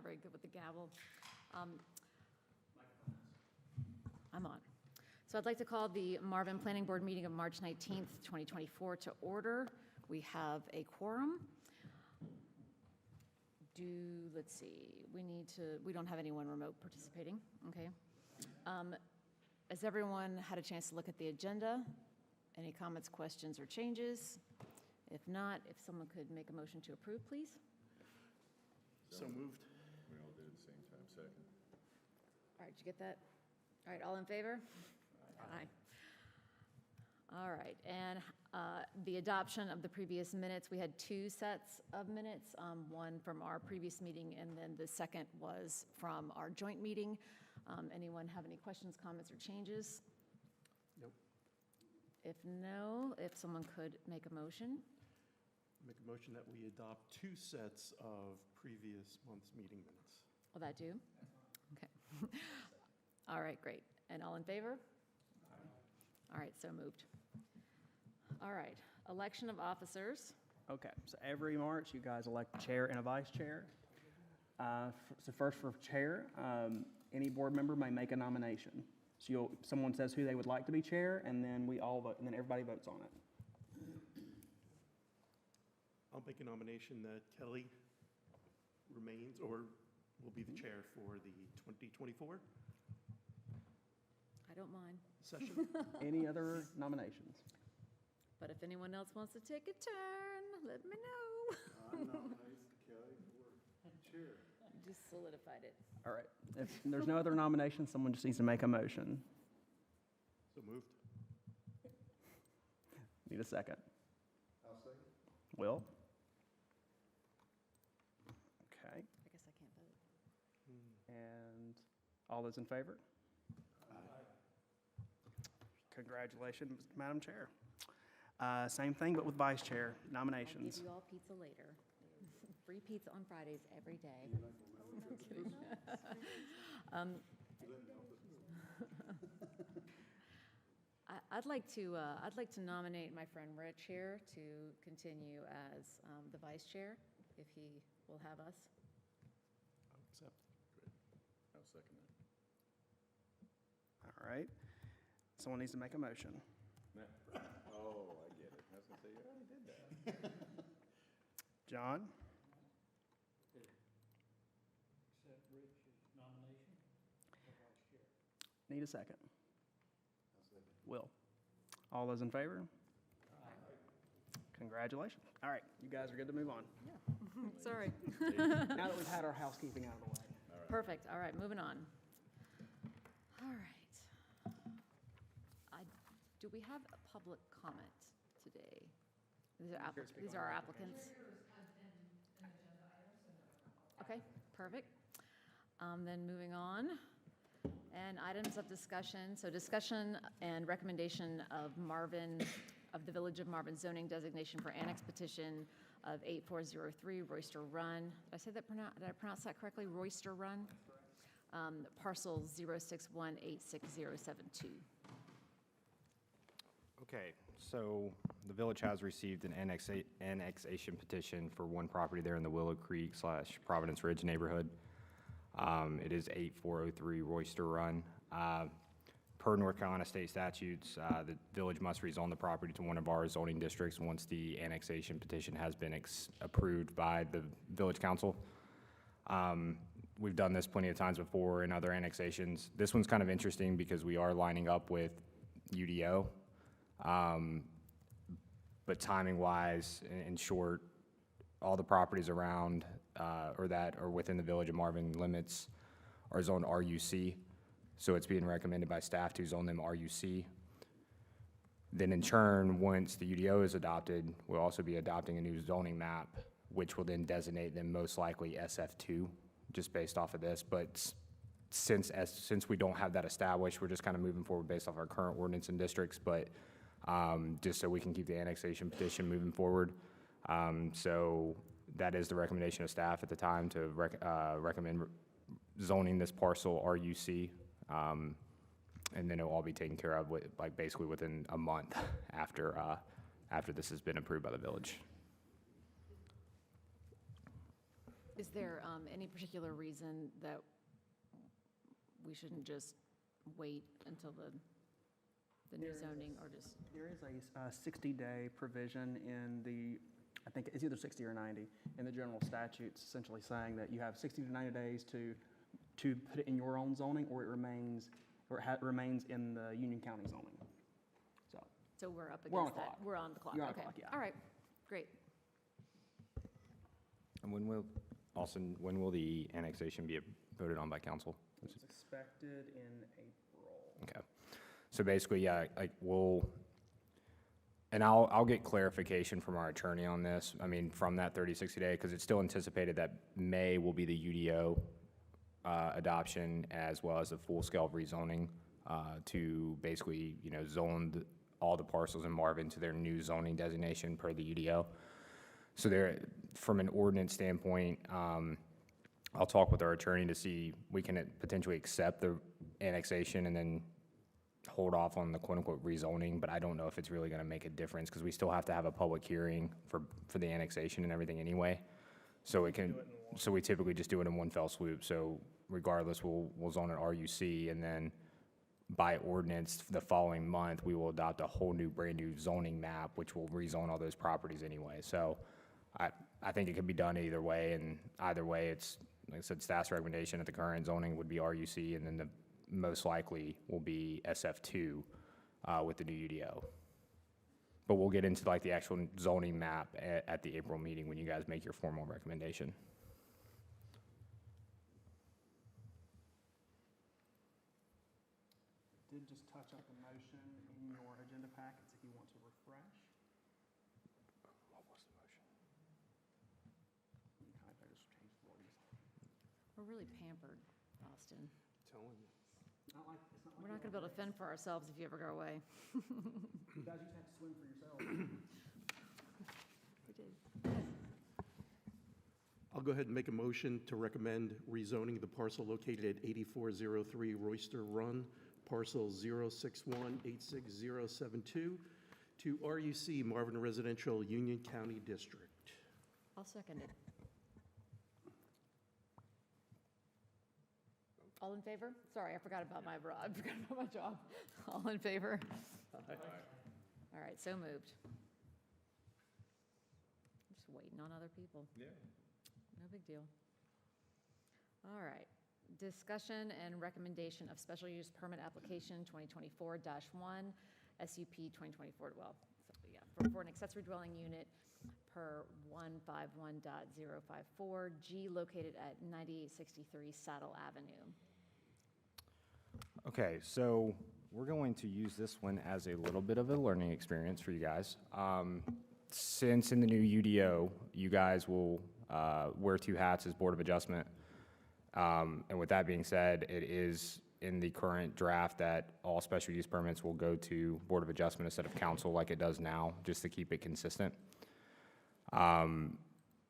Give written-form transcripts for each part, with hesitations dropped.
not very good with the gavel. I'm on. So I'd like to call the Marvin Planning Board meeting of March 19th, 2024 to order. We have a quorum. Let's see, we don't have anyone remote participating, okay. Has everyone had a chance to look at the agenda? Any comments, questions, or changes? If not, if someone could make a motion to approve, please. So moved. We all did at the same time, second. All right, did you get that? All right, all in favor? Aye. All right, and the adoption of the previous minutes, we had two sets of minutes, one from our previous meeting, and then the second was from our joint meeting. Anyone have any questions, comments, or changes? Nope. If no, if someone could make a motion. Make a motion that we adopt two sets of previous month's meeting minutes. Will that do? Okay. All right, great. And all in favor? All right, so moved. All right, election of officers. Okay, so every March, you guys elect a chair and a vice chair. So first for chair, any board member may make a nomination. So someone says who they would like to be chair, and then we all vote, and then everybody votes on it. I'll make a nomination that Kelly remains or will be the chair for the 2024 I don't mind, session. Any other nominations? but if anyone else wants to take a turn, let me know. I nominate Kelly for chair. You just solidified it. All right, if there's no other nominations, someone just needs to make a motion. So moved. Need a second. I'll second. Will? Okay, I guess I can't vote. and all those in favor? Congratulations, Madam Chair. Same thing, but with vice chair I'll nominations. give you all pizza later. Free pizza on Fridays every day. I'd like to nominate my friend Rich here to continue as the vice chair, if he will have us. I'll accept. I'll second that. All right, someone needs to make a motion. Oh, I get it. I was gonna say, you already did that. John? Accept Rich's nomination for vice chair. Need a second. I'll second. Will. All those in favor? Congratulations. All right, you guys are good to move on. Sorry. Now that we've had our housekeeping out of the way. Perfect, all right, moving on. All right. Do we have a public comment today? These are our applicants. Okay, perfect. Then moving on. And items of discussion. So discussion and recommendation of the Village of Marvin zoning designation for annex petition of 8403 Royster Run. Did I pronounce that correctly? Royster Run? Parcel 061867072. Okay, so the village has received an annexation petition for one property there in the Willow Creek / Providence Ridge neighborhood. It is 8403 Royster Run. Per North Carolina state statutes, the village must rezone the property to one of our zoning districts once the annexation petition has been approved by the village council. We've done this plenty of times before in other annexations. This one's kind of interesting because we are lining up with UDO. But timing-wise, in short, all the properties around or that are within the Village of Marvin limits are zoned RUC. So it's being recommended by staff to zone them RUC. Then in turn, once the UDO is adopted, we'll also be adopting a new zoning map, which will then designate them most likely SF2, just based off of this. But since we don't have that established, we're just kind of moving forward based off our current ordinance and districts, but just so we can keep the annexation petition moving forward. So that is the recommendation of staff at the time to recommend zoning this parcel RUC. And then it'll all be taken care of basically within a month after this has been approved by the village. Is there any particular reason that we shouldn't just wait until the new zoning, or just? There is a 60-day provision in the, I think it's either 60 or 90, in the general statutes, essentially saying that you have 60 to 90 days to put it in your own zoning, or it remains in the Union County zoning. So we're up We're on against the that? clock. We're on the clock, You're on the okay. clock, yeah. All right, great. And Austin, when will the annexation be voted on by council? It's expected in April. Okay. So basically, yeah, and I'll get clarification from our attorney on this. I mean, from that 30, 60 day, because it's still anticipated that May will be the UDO adoption, as well as a full-scale rezoning to basically, zone all the parcels in Marvin to their new zoning designation per the UDO. So there, from an ordinance standpoint, I'll talk with our attorney to see we can potentially accept the annexation and then hold off on the quote-unquote rezoning, but I don't know if it's really gonna make a difference, because we still have to have a public hearing for the annexation and everything anyway. So we typically just do it in one fell swoop, so regardless, we'll zone an RUC, and then by ordinance, the following month, we will adopt a whole new, brand-new zoning map, which will rezone all those properties anyway. So I think it could be done either way, and either way, it's, like I said, staff's recommendation at the current zoning would be RUC, and then the most likely will be SF2 with the new UDO. But we'll get into like the actual zoning map at the April meeting when you guys make your formal recommendation. Did just touch up the motion in your agenda packets if you want to refresh. What was the motion? You kind of just changed the wording. We're really pampered, Austin. Telling you. We're not gonna be able to fend for ourselves if you ever go away. You guys just have to swim for yourselves. We did. I'll go ahead and make a motion to recommend rezoning the parcel located at 8403 Royster Run, parcel 061867072, to RUC Marvin Residential Union County District. I'll second it. All in favor? Sorry, I forgot about my job. All in favor? All right, so moved. I'm just waiting on other people. Yeah. No big deal. All right, discussion and recommendation of special use permit application 2024-1, SUP 2024, well, so, yeah, for an accessory dwelling unit per 151.054, G located at 9863 Saddle Avenue. Okay, so we're going to use this one as a little bit of a learning experience for you guys. Since in the new UDO, you guys will wear two hats as Board of Adjustment. And with that being said, it is in the current draft that all special use permits will go to Board of Adjustment instead of council like it does now, just to keep it consistent.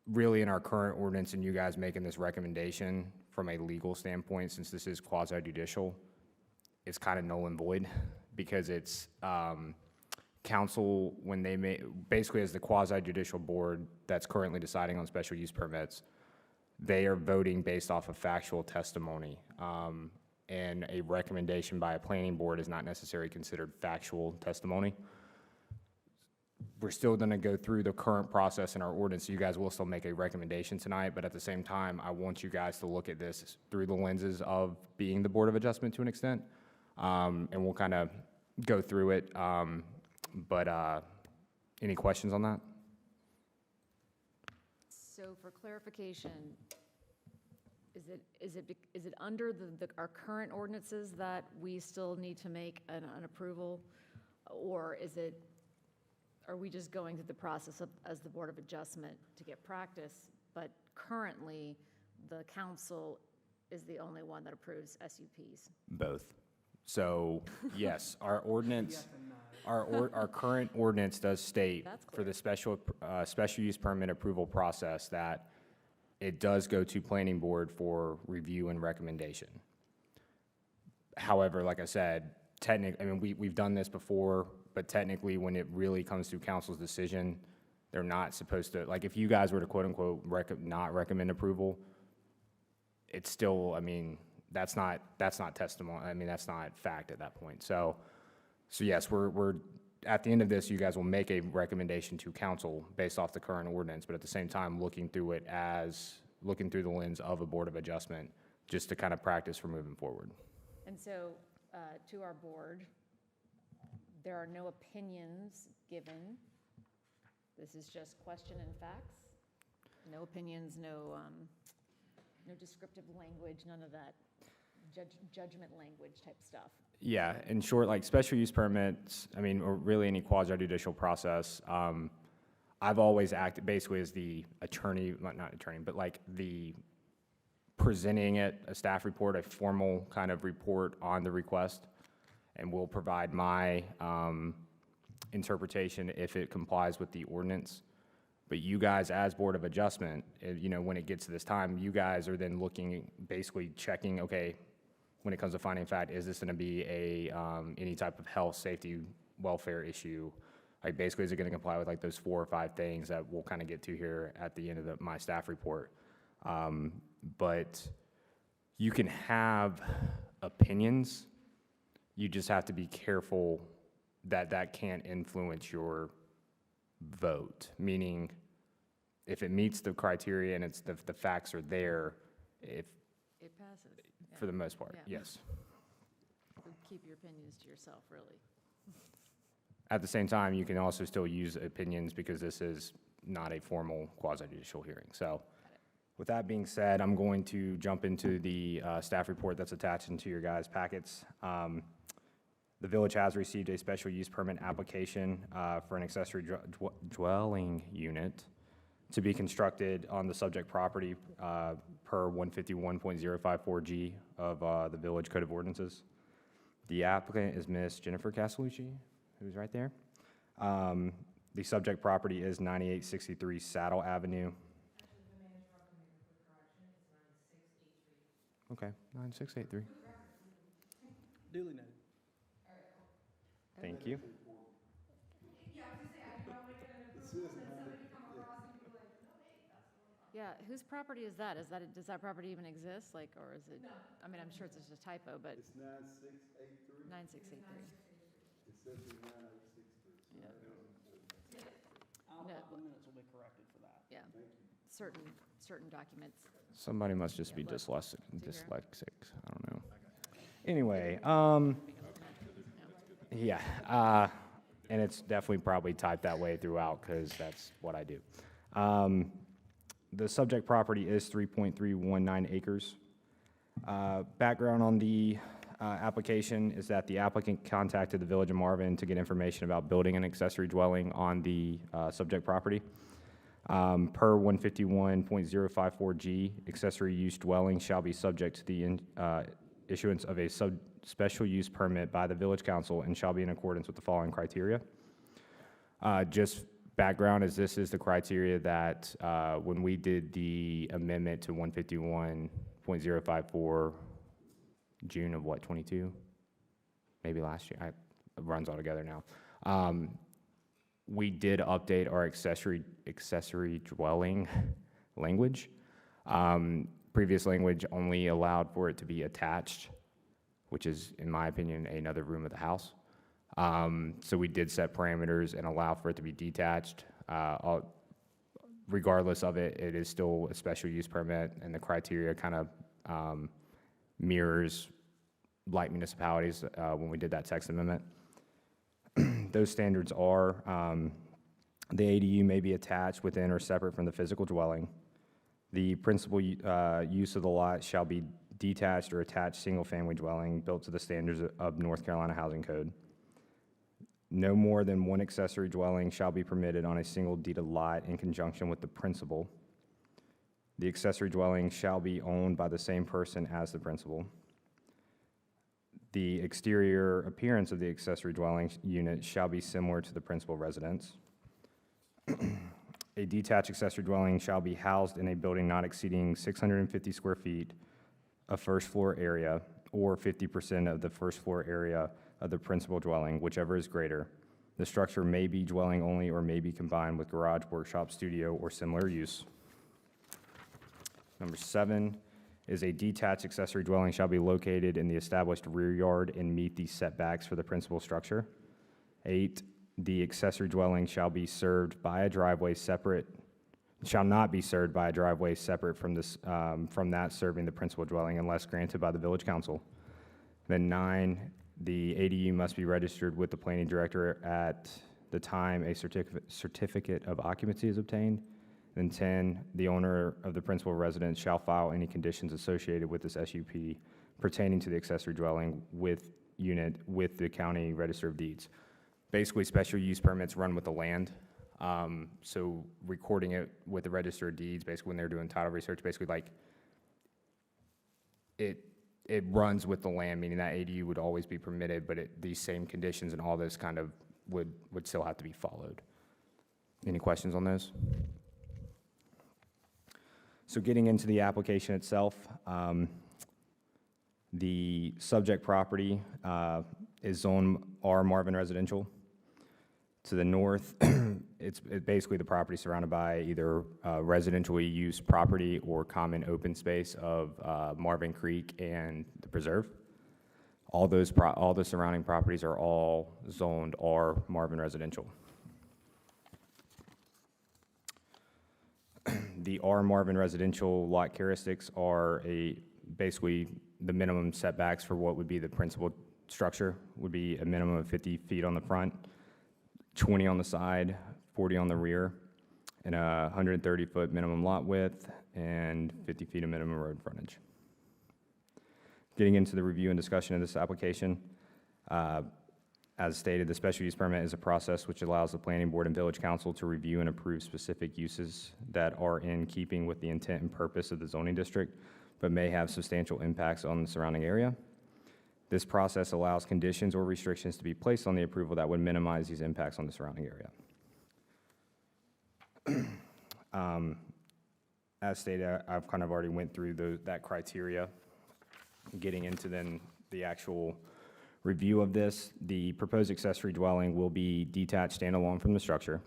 Really, in our current ordinance and you guys making this recommendation from a legal standpoint, since this is quasi-judicial, it's kind of null and void, because it's council, when they basically as the quasi-judicial board that's currently deciding on special use permits, they are voting based off of factual testimony. And a recommendation by a planning board is not necessarily considered factual testimony. We're still gonna go through the current process in our ordinance, so you guys will still make a recommendation tonight, but at the same time, I want you guys to look at this through the lenses of being the Board of Adjustment to an extent. And we'll kind of go through it, but any questions on that? So for clarification, is it under our current ordinances that we still need to make an approval? Or are we just going through the process as the Board of Adjustment to get practice, but currently the council is the only one that approves SUPs? Both. So, yes, our ordinance, our current ordinance does state That's for the special use permit approval process that it does go to planning board for review and recommendation. However, like I said, we've done this before, but technically when it really comes to council's decision, They're not supposed to, like, if you guys were to quote-unquote not recommend approval, it's still, I mean, that's not testimony, I mean, that's not fact at that point. So yes, we're, at the end of this, you guys will make a recommendation to council based off the current ordinance, but at the same time, looking through the lens of a Board of Adjustment, just to kind of practice for moving forward. And so, to our board, there are no opinions given. This is just question and facts. No opinions, no descriptive language, none of that judgment language type stuff. Yeah, in short, like special use permits, I mean, or really any quasi-judicial process, I've always acted basically as the attorney, not attorney, but like the presenting it, a staff report, a formal kind of report on the request, and we'll provide my interpretation if it complies with the ordinance. But you guys, as Board of Adjustment, you know, when it gets to this time, you guys are then looking, basically checking, okay, when it comes to finding fact, is this gonna be any type of health, safety, welfare issue? Like, basically, is it gonna comply with like those 4 or 5 things that we'll kind of get to here at the end of my staff report? But you can have opinions, you just have to be careful that that can't influence your vote, meaning if it meets the criteria and it's the facts are there, if, It passes. Yeah. for the most part, Yeah. yes. So keep your opinions to yourself, really. At the same time, you can also still use opinions because this is not a formal quasi-judicial hearing. So with that being said, I'm going to jump into the staff report that's attached into your guys' packets. The village has received a special use permit application for an accessory dwelling unit to be constructed on the subject property per 151.054G of the Village Code of Ordinances. The applicant is Ms. Jennifer Castellucci, who's right there. The subject property is 9863 Saddle Avenue. Okay, 9683. Duly noted. Thank you. Yeah, whose property is that? Does that property even exist, like, or is it? No. I mean, I'm sure it's just a typo, but. It's 9683. 9683. It says it's 9863. Yeah. I'll No. the minutes will be corrected for that. Yeah, certain documents. Somebody must just be Yeah, look. dyslexic, I don't know. Anyway, yeah, and it's definitely probably typed that way throughout because that's what I do. The subject property is 3.319 acres. Background on the application is that the applicant contacted the Village of Marvin to get information about building an accessory dwelling on the subject property. Per 151.054G, accessory use dwelling shall be subject to the issuance of a special use permit by the Village Council and shall be in accordance with the following criteria. Just background is this is the criteria that when we did the amendment to 151.054, June of what, 22? Maybe last year, it runs all together now. We did update our accessory dwelling language. Previous language only allowed for it to be attached, which is, in my opinion, another room of the house. So we did set parameters and allow for it to be detached. Regardless of it, it is still a special use permit, and the criteria kind of mirrors like municipalities when we did that text amendment. Those standards are the ADU may be attached within or separate from the physical dwelling. The principal use of the lot shall be detached or attached single-family dwelling built to the standards of North Carolina Housing Code. No more than one accessory dwelling shall be permitted on a single deeded lot in conjunction with the principal. The accessory dwelling shall be owned by the same person as the principal. The exterior appearance of the accessory dwelling unit shall be similar to the principal residence. A detached accessory dwelling shall be housed in a building not exceeding 650 square feet of first floor area or 50% of the first floor area of the principal dwelling, whichever is greater, The structure may be dwelling only or may be combined with garage, workshop, studio, or similar use. Number 7 is a detached accessory dwelling shall be located in the established rear yard and meet the setbacks for the principal structure. 8, the accessory dwelling shall be served by a driveway separate, shall not be served by a driveway separate from this, from that serving the principal dwelling unless granted by the village council. Then 9, the ADU must be registered with the planning director at the time a certificate of occupancy is obtained. Then 10, the owner of the principal residence shall file any conditions associated with this SUP pertaining to the accessory dwelling with unit with the county register of deeds. Basically, special use permits run with the land. So recording it with the register of deeds, basically when they're doing title research, basically like it runs with the land, meaning that ADU would always be permitted, but these same conditions and all this kind of would still have to be followed. Any questions on those? So getting into the application itself, the subject property is Zone R Marvin Residential. To the north, it's basically the property surrounded by either residentially used property or common open space of Marvin Creek and the preserve. All the surrounding properties are all zoned R Marvin Residential. The R Marvin Residential lot characteristics are basically the minimum setbacks for what would be the principal structure would be a minimum of 50 feet on the front, 20 on the side, 40 on the rear, and a 130-foot minimum lot width and 50 feet of minimum road frontage. Getting into the review and discussion of this application, as stated, the special use permit is a process which allows the planning board and village council to review and approve specific uses that are in keeping with the intent and purpose of the zoning district, but may have substantial impacts on the surrounding area. This process allows conditions or restrictions to be placed on the approval that would minimize these impacts on the surrounding area. As stated, I've kind of already went through that criteria. Getting into then the actual review of this, the proposed accessory dwelling will be detached standalone from the structure.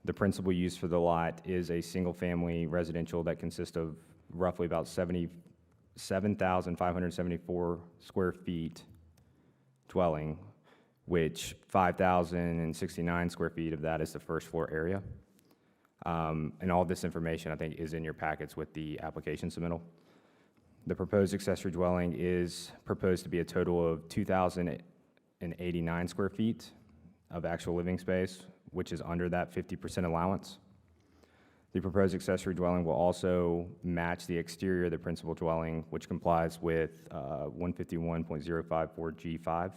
The principal use for the lot is a single-family residential that consists of roughly about 7,574 square feet dwelling, which 5,069 square feet of that is the first floor area. And all this information, I think, is in your packets with the application submittal. The proposed accessory dwelling is proposed to be a total of 2,089 square feet of actual living space, which is under that 50% allowance. The proposed accessory dwelling will also match the exterior of the principal dwelling, which complies with 151.054G5.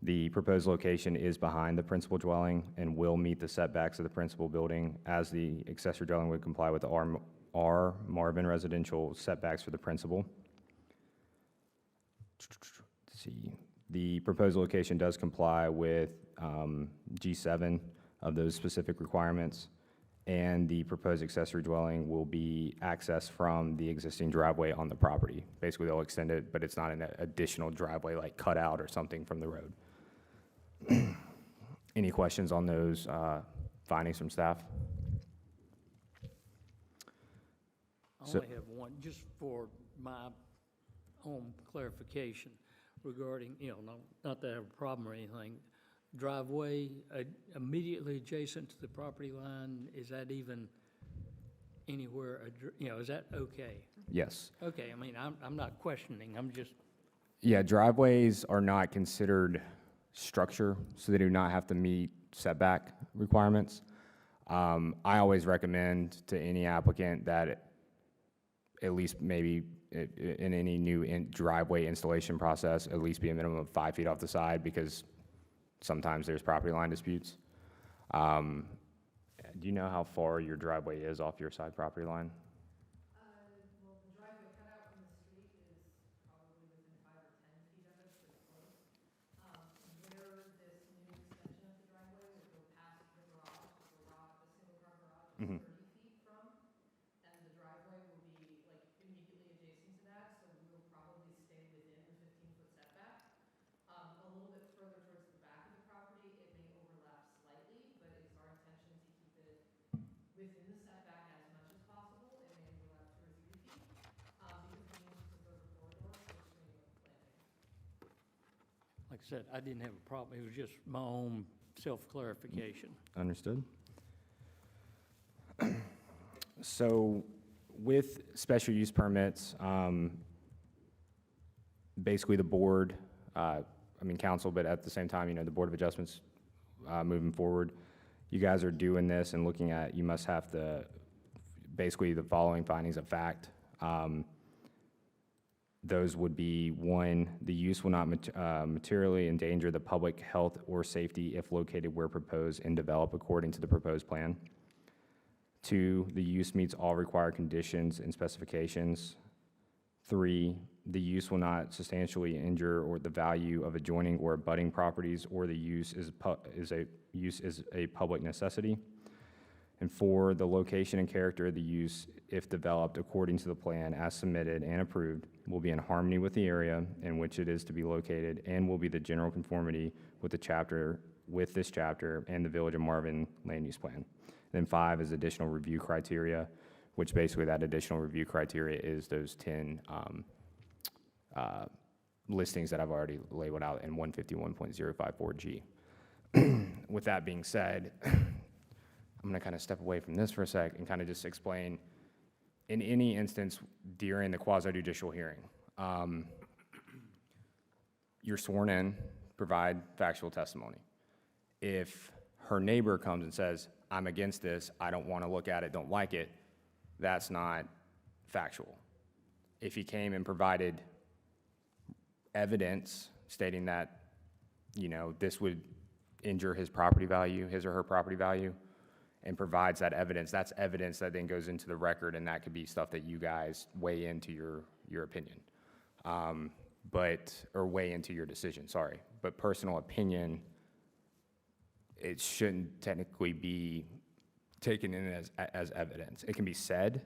The proposed location is behind the principal dwelling and will meet the setbacks of the principal building, as the accessory dwelling would comply with the R Marvin Residential setbacks for the principal. Let's see. The proposed location does comply with G7 of those specific requirements, and the proposed accessory dwelling will be accessed from the existing driveway on the property. Basically, they'll extend it, but it's not an additional driveway like cut out or something from the road. Any questions on those findings from staff? I So- only have one, just for my own clarification regarding, not that I have a problem or anything. Driveway immediately adjacent to the property line, is that even anywhere, is that okay? Yes. Okay, I mean, I'm not questioning, I'm just, Yeah, driveways are not considered structure, so they do not have to meet setback requirements. I always recommend to any applicant that at least maybe in any new driveway installation process, at least be a minimum of 5 feet off the side, because sometimes there's property line disputes. Do you know how far your driveway is off your side property line? Well, the driveway cut out from the street is probably within 5 or 10 feet of it, pretty close. Where this new extension of the driveway would go past the garage, the single-car garage is Mhm. 30 feet from, and the driveway will be like immediately adjacent to that, so we'll probably stay within the 15-foot setback. A little bit further towards the back of the property, it like I said, I didn't have a problem. It was just my own self-clarification. Understood. So with special use permits, basically the board, council, but at the same time, the Board of Adjustments, moving forward, you guys are doing this and looking at, you must have basically the following findings of fact. Those would be, 1, the use will not materially endanger the public health or safety if located where proposed and developed according to the proposed plan. 2, the use meets all required conditions and specifications. 3, the use will not substantially injure or the value of adjoining or abutting properties, or the use is a public necessity. And 4, the location and character of the use, if developed according to the plan as submitted and approved, will be in harmony with the area in which it is to be located and will be the general conformity with this chapter and the Village of Marvin land use plan. Then 5 is additional review criteria, which basically that additional review criteria is those 10 listings that I've already labeled out in 151.054G. With that being said, I'm going to kind of step away from this for a sec and kind of just explain, in any instance during the quasi-judicial hearing, you're sworn in, provide factual testimony. If her neighbor comes and says, I'm against this, I don't want to look at it, don't like it, that's not factual. If he came and provided evidence stating that, this would injure his property value, his or her property value, and provides that evidence, that's evidence that then goes into the record, and that could be stuff that you guys weigh into your opinion. Or weigh into your decision, sorry. But personal opinion, it shouldn't technically be taken in as evidence. It can be said,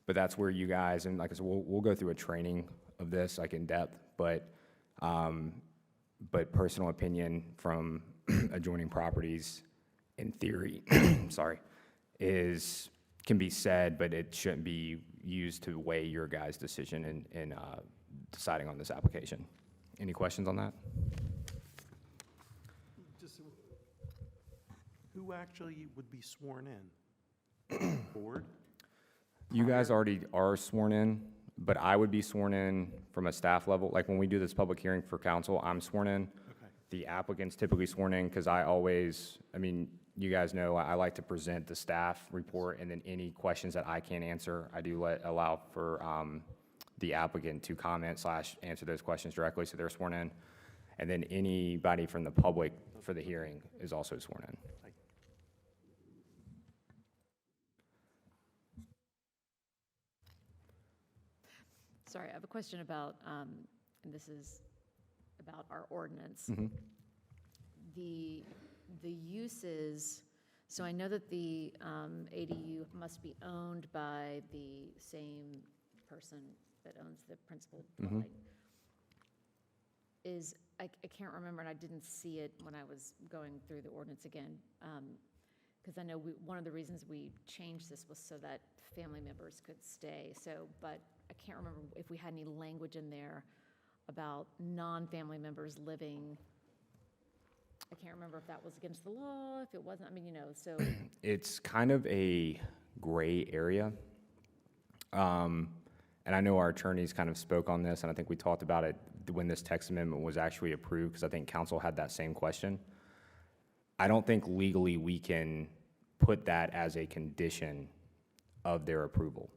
but that's where you guys, and like I said, we'll go through a training of this, like in depth, but personal opinion from adjoining properties, in theory, sorry, can be said, but it shouldn't be used to weigh your guys' decision in deciding on this application. Any questions on that? Just, who actually would be sworn in? Board? You guys already are sworn in, but I would be sworn in from a staff level. Like when we do this public hearing for council, I'm sworn in. Okay. The applicant's typically sworn in because you guys know I like to present the staff report, and then any questions that I can't answer, I do allow for the applicant to comment / answer those questions directly, so they're sworn in. And then anybody from the public for the hearing is also sworn in. Sorry, I have a question about, and this is about our ordinance. Mhm. The uses, so I know that the ADU must be owned by the same person that owns the principal dwelling. I can't remember, and I didn't see it when I was going through the ordinance again, because I know one of the reasons we changed this was so that family members could stay, but I can't remember if we had any language in there about non-family members living. I can't remember if that was against the law, if it wasn't, so. It's kind of a gray area. And I know our attorneys kind of spoke on this, and I think we talked about it when this text amendment was actually approved, because I think council had that same question. I don't think legally we can put that as a condition of their approval.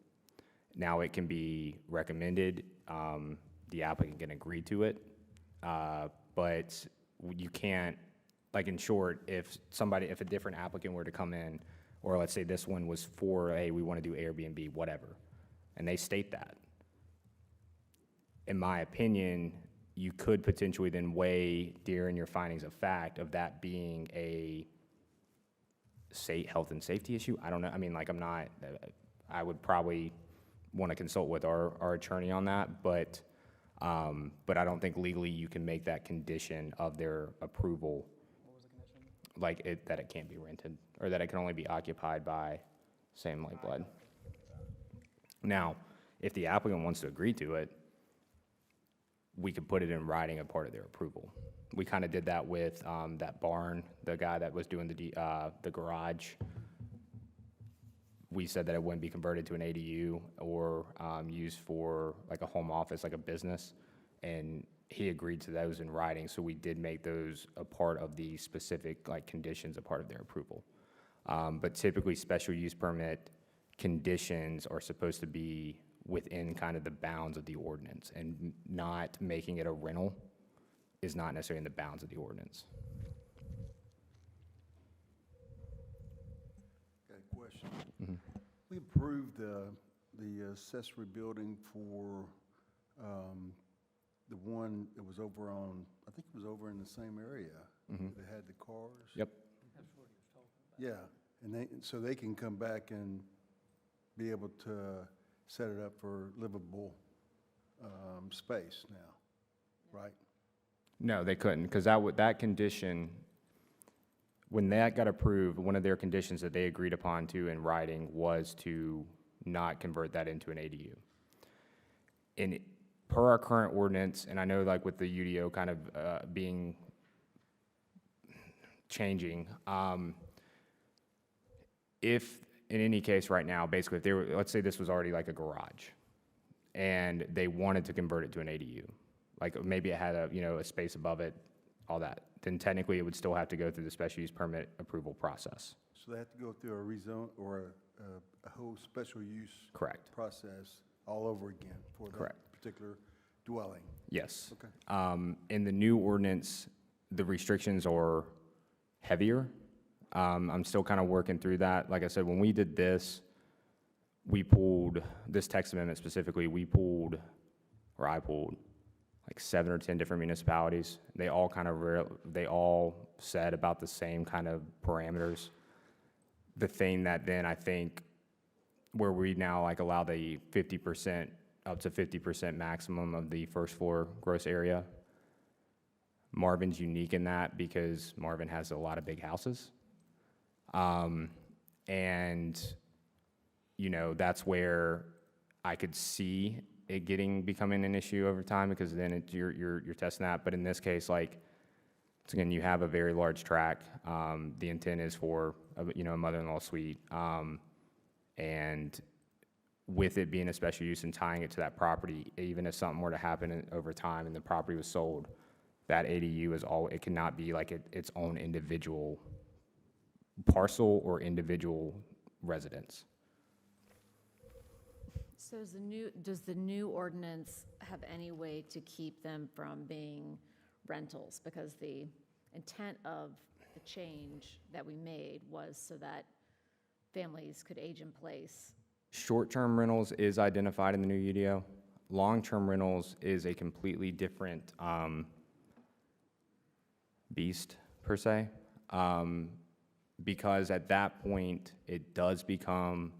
Now, it can be recommended, the applicant can agree to it, but you can't, like in short, if a different applicant were to come in, or let's say this one was for, hey, we want to do Airbnb, whatever, and they state that, in my opinion, you could potentially then weigh during your findings of fact of that being a health and safety issue. I don't know, I would probably want to consult with our attorney on that, but I don't think legally you can make that condition of their approval. What was the condition? Like that it can't be rented, or that it can only be occupied by same lifeblood. Now, if the applicant wants to agree to it, we could put it in writing a part of their approval. We kind of did that with that barn, the guy that was doing the garage. We said that it wouldn't be converted to an ADU or used for like a home office, like a business, and he agreed to those in writing, so we did make those a part of the specific like conditions, a part of their approval. But typically, special use permit conditions are supposed to be within kind of the bounds of the ordinance, and not making it a rental is not necessarily in the bounds of the ordinance. Got a question. We approved the accessory building for the one that was over on, I think it was over in the same area. That had the cars. Yep. Yeah, and so they can come back and be able to set it up for livable space now, right? No, they couldn't, because that condition, when that got approved, one of their conditions that they agreed upon to in writing was to not convert that into an ADU. And per our current ordinance, and I know like with the UDO kind of changing, if in any case right now, basically, if they were, let's say this was already like a garage, and they wanted to convert it to an ADU, like maybe it had a space above it, all that, then technically it would still have to go through the special use permit approval process. So they have to go through a rezone or a whole special use Correct. process all over again for that Correct. particular dwelling. Yes. Okay. In the new ordinance, the restrictions are heavier. I'm still kind of working through that. Like I said, when we did this, we pulled, this text amendment specifically, I pulled like 7 or 10 different municipalities. They all they all said about the same kind of parameters. The thing that then I think where we now like allow the 50%, up to 50% maximum of the first floor gross area. Marvin's unique in that because Marvin has a lot of big houses. And, that's where I could see it becoming an issue over time, because then you're testing that. But in this case, like, again, you have a very large tract. The intent is for, a mother-in-law suite. And with it being a special use and tying it to that property, even if something were to happen over time and the property was sold, that ADU it cannot be like its own individual parcel or individual residence. So does the new ordinance have any way to keep them from being rentals? Because the intent of the change that we made was so that families could age in place. Short-term rentals is identified in the new UDO. Long-term rentals is a completely different beast, per se, because at that point, it does become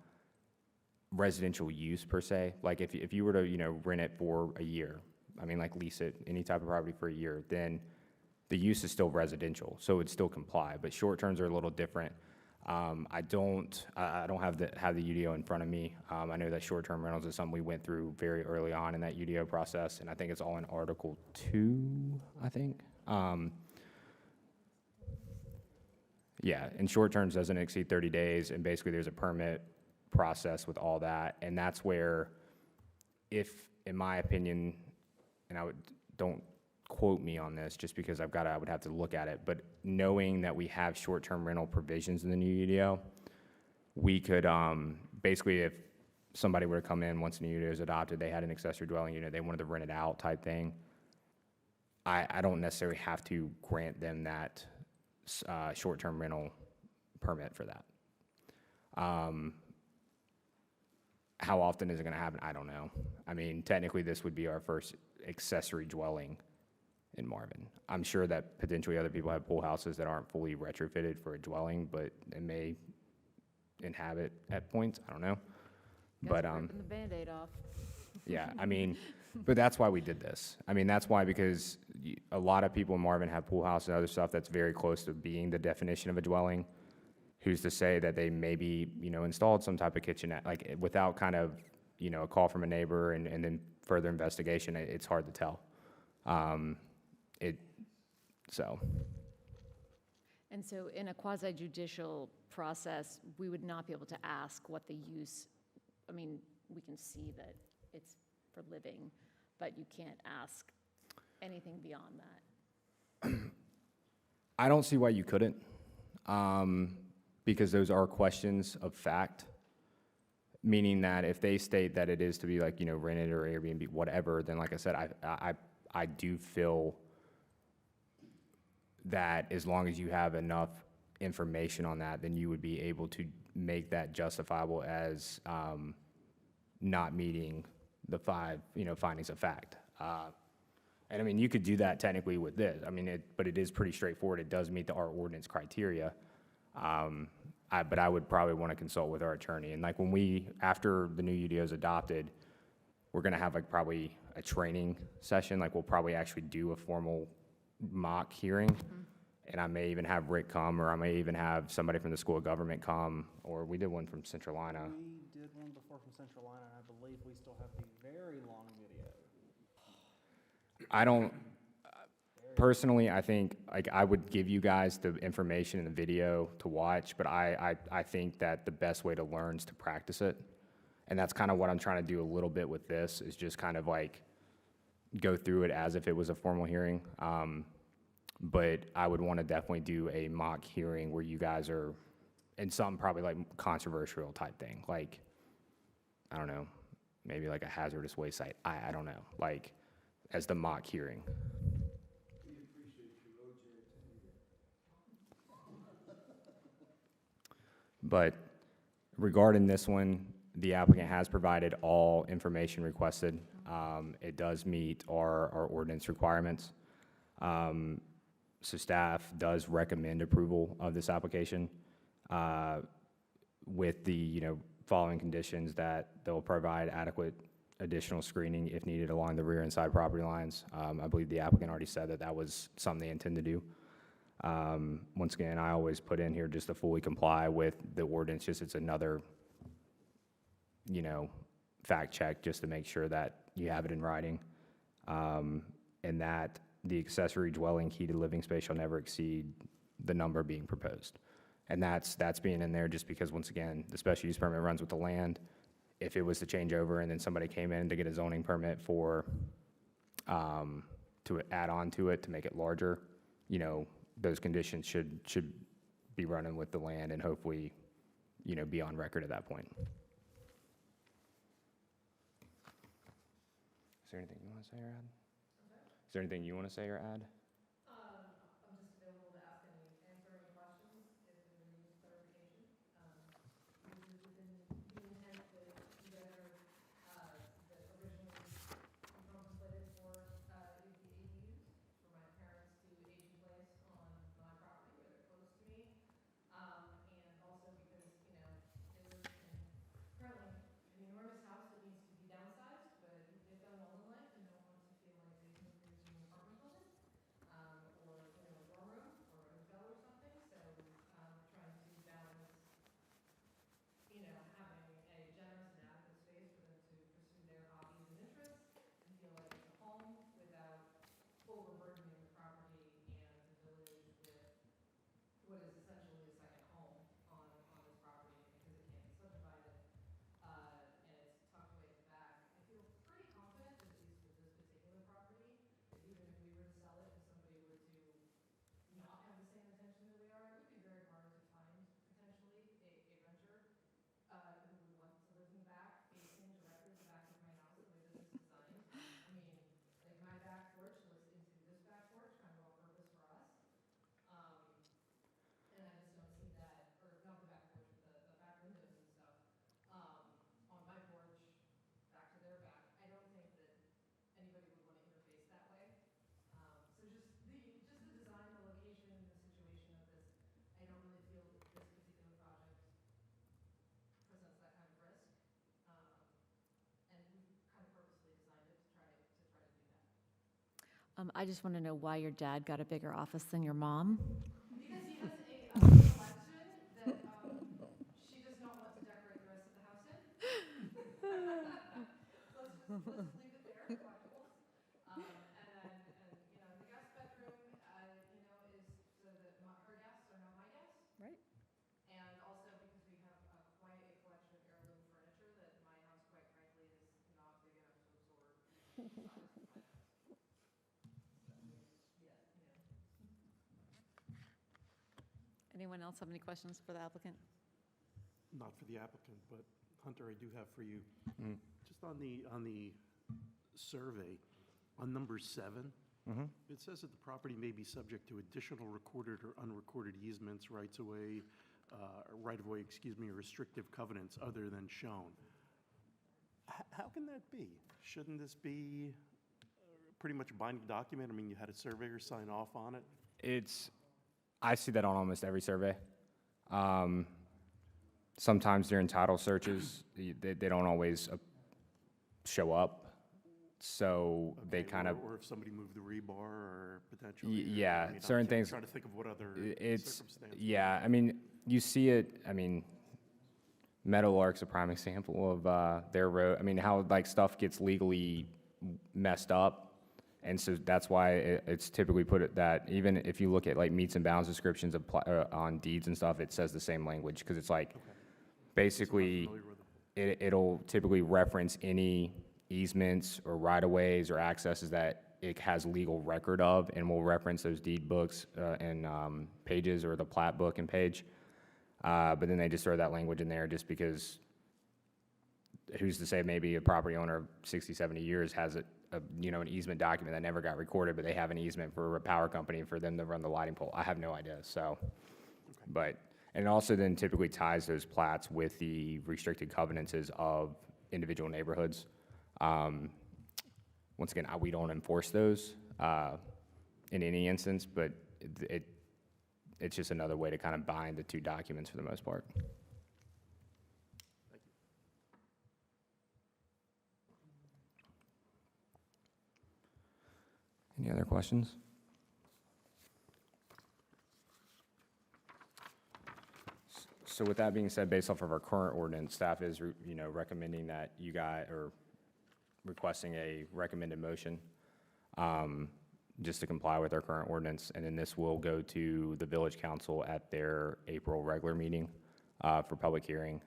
residential use, per se. Like if you were to, rent it for a year, like lease it, any type of property for a year, then the use is still residential, so it'd still comply, but short-terms are a little different. I don't have the UDO in front of me. I know that short-term rentals is something we went through very early on in that UDO process, and I think it's all in Article 2, I think. Yeah, and short-terms doesn't exceed 30 days, and basically there's a permit process with all that, and that's where, if, in my opinion, and don't quote me on this just because I would have to look at it, but knowing that we have short-term rental provisions in the new UDO, we could, basically if somebody were to come in once the new UDO is adopted, they had an accessory dwelling unit, they wanted to rent it out type thing, I don't necessarily have to grant them that short-term rental permit for that. How often is it gonna happen? I don't know. Technically this would be our first accessory dwelling in Marvin. I'm sure that potentially other people have pool houses that aren't fully retrofitted for a dwelling, but it may inhabit at points, I don't know. But, Ripping the Band-Aid off. yeah, but that's why we did this. That's why, because a lot of people in Marvin have pool houses and other stuff that's very close to being the definition of a dwelling. Who's to say that they maybe, installed some type of kitchenette, like without kind of, a call from a neighbor and then further investigation, it's hard to tell. So, And so in a quasi judicial process, we would not be able to ask what the use, I mean, we can see that it's for living, but you can't ask anything beyond that. I don't see why you couldn't, because those are questions of fact, meaning that if they state that it is to be like, you know, rented or Airbnb, whatever, then like I said, I do feel that as long as you have enough information on that, then you would be able to make that justifiable as not meeting the 5, you know, findings of fact. And I mean, you could do that technically with this. I mean, but it is pretty straightforward. It does meet our ordinance criteria. But I would probably want to consult with our attorney. And like after the new UDO is adopted, we're going to have like probably a training session. Like we'll probably actually do a formal mock hearing. And I may even have Rick come, or I may even have somebody from the School of Government come, or we did one from Centralina. We did one before from Central Line, and I believe we still have the very long video. I don't, personally, I think, like, I would give you guys the information in the video to watch, but I think that the best way to learn is to practice it. And that's kind of what I'm trying to do a little bit with this, is just kind of like go through it as if it was a formal hearing. But I would want to definitely do a mock hearing where you guys are in some probably like controversial type thing. Like, I don't know, maybe like a hazardous waste site. I don't know, like as the mock hearing. But regarding this one, the applicant has provided all information requested. It does meet our ordinance requirements. So staff does recommend approval of this application with the, you know, following conditions that they'll provide adequate additional screening if needed along the rear and side property lines. I believe the applicant already said that that was something they intend to do. Once again, I always put in here just to fully comply with the ordinance, just it's another, you know, fact check just to make sure that you have it in writing. And that the accessory dwelling heated living space shall never exceed the number being proposed. And that's being in there just because, once again, the special use permit runs with the land. If it was to change over and then somebody came in to get a zoning permit for, to add on to it, to make it larger, you know, those conditions should be running with the land and hopefully, you know, be on record at that point. Is there anything you want to say or add? Is there anything you want to say or add? I'm just available to answer any questions if there needs clarification. This is within the intent that you guys are, that originally contemplated for the ADUs, for my parents to age in place on my property where they're close to me. And also because, you know, they live in currently an enormous house that needs to be downsized, but they've done well in life and don't want to feel like they moved into an apartment building, or, you know, a dorm room or a hotel or something. So, we're trying to balance, you know, having a generous and adequate space for them to pursue their hobbies and interests and feel like it's a home without overburdening the property and the village with what is essentially a second home on this property, because it can't be subdivided, and it's tucked away at the back. I feel pretty confident that, at least with this particular property, that even if we were to sell it and somebody were to not have the same intention that we are, it would be very hard to find potentially a renter who would want to live in the back, facing directly the back of my house, the way that this is designed. I mean, like, my back porch looks into this back porch, kind of on purpose for us. And I just don't see that, or not the back porch, but the back windows and stuff, on my porch, back to their back. I don't think that anybody would want to interface that way. So just the design, the location, the situation of this, I don't really feel that this particular project presents that kind of risk. And we kind of purposely designed it to try to do that. I just want to know why your dad got a bigger office than your mom? Because he has a collection that she does not want to decorate the rest of the house in. Let's just leave it there, collectibles. And then Anyone else have any questions for the applicant? Not for the applicant, but Hunter, I do have for you. Mm. Just on the survey, on number 7, it says that the property may be subject to additional recorded or unrecorded easements, rights-of-way, right-of-way, excuse me, or restrictive covenants other than shown. How can that be? Shouldn't this be pretty much a binding document? I mean, you had a surveyor sign off on it. I see that on almost every survey. Sometimes during title searches, they don't always show up. So they Okay, kind of, Or if somebody moved the rebar or potentially. yeah, I mean, certain things. Trying to think of what other It's, circumstances. yeah, I mean, you see it, I mean, Meadowlark's a prime example of their road, I mean, how like stuff gets legally messed up. And so that's why it's typically put it that, even if you look at like meets and bounds descriptions of, on deeds and stuff, it says the same language, because it's like, basically, Familiar with it. it'll typically reference any easements or right-of-ways or accesses that it has legal record of, and will reference those deed books and pages, or the plat book and page. But then they just throw that language in there just because, who's to say maybe a property owner of 60, 70 years has an easement document that never got recorded, but they have an easement for a power company for them to run the lighting pole. I have no idea, so. But, and it also then typically ties those plats with the restricted covenances of individual neighborhoods. Once again, we don't enforce those in any instance, but it's just another way to kind of bind the two documents for the most part. Any other questions? So with that being said, based off of our current ordinance, staff is, recommending that you guys, or requesting a recommended motion, just to comply with our current ordinance, and then this will go to the village council at their April regular meeting, for public hearing.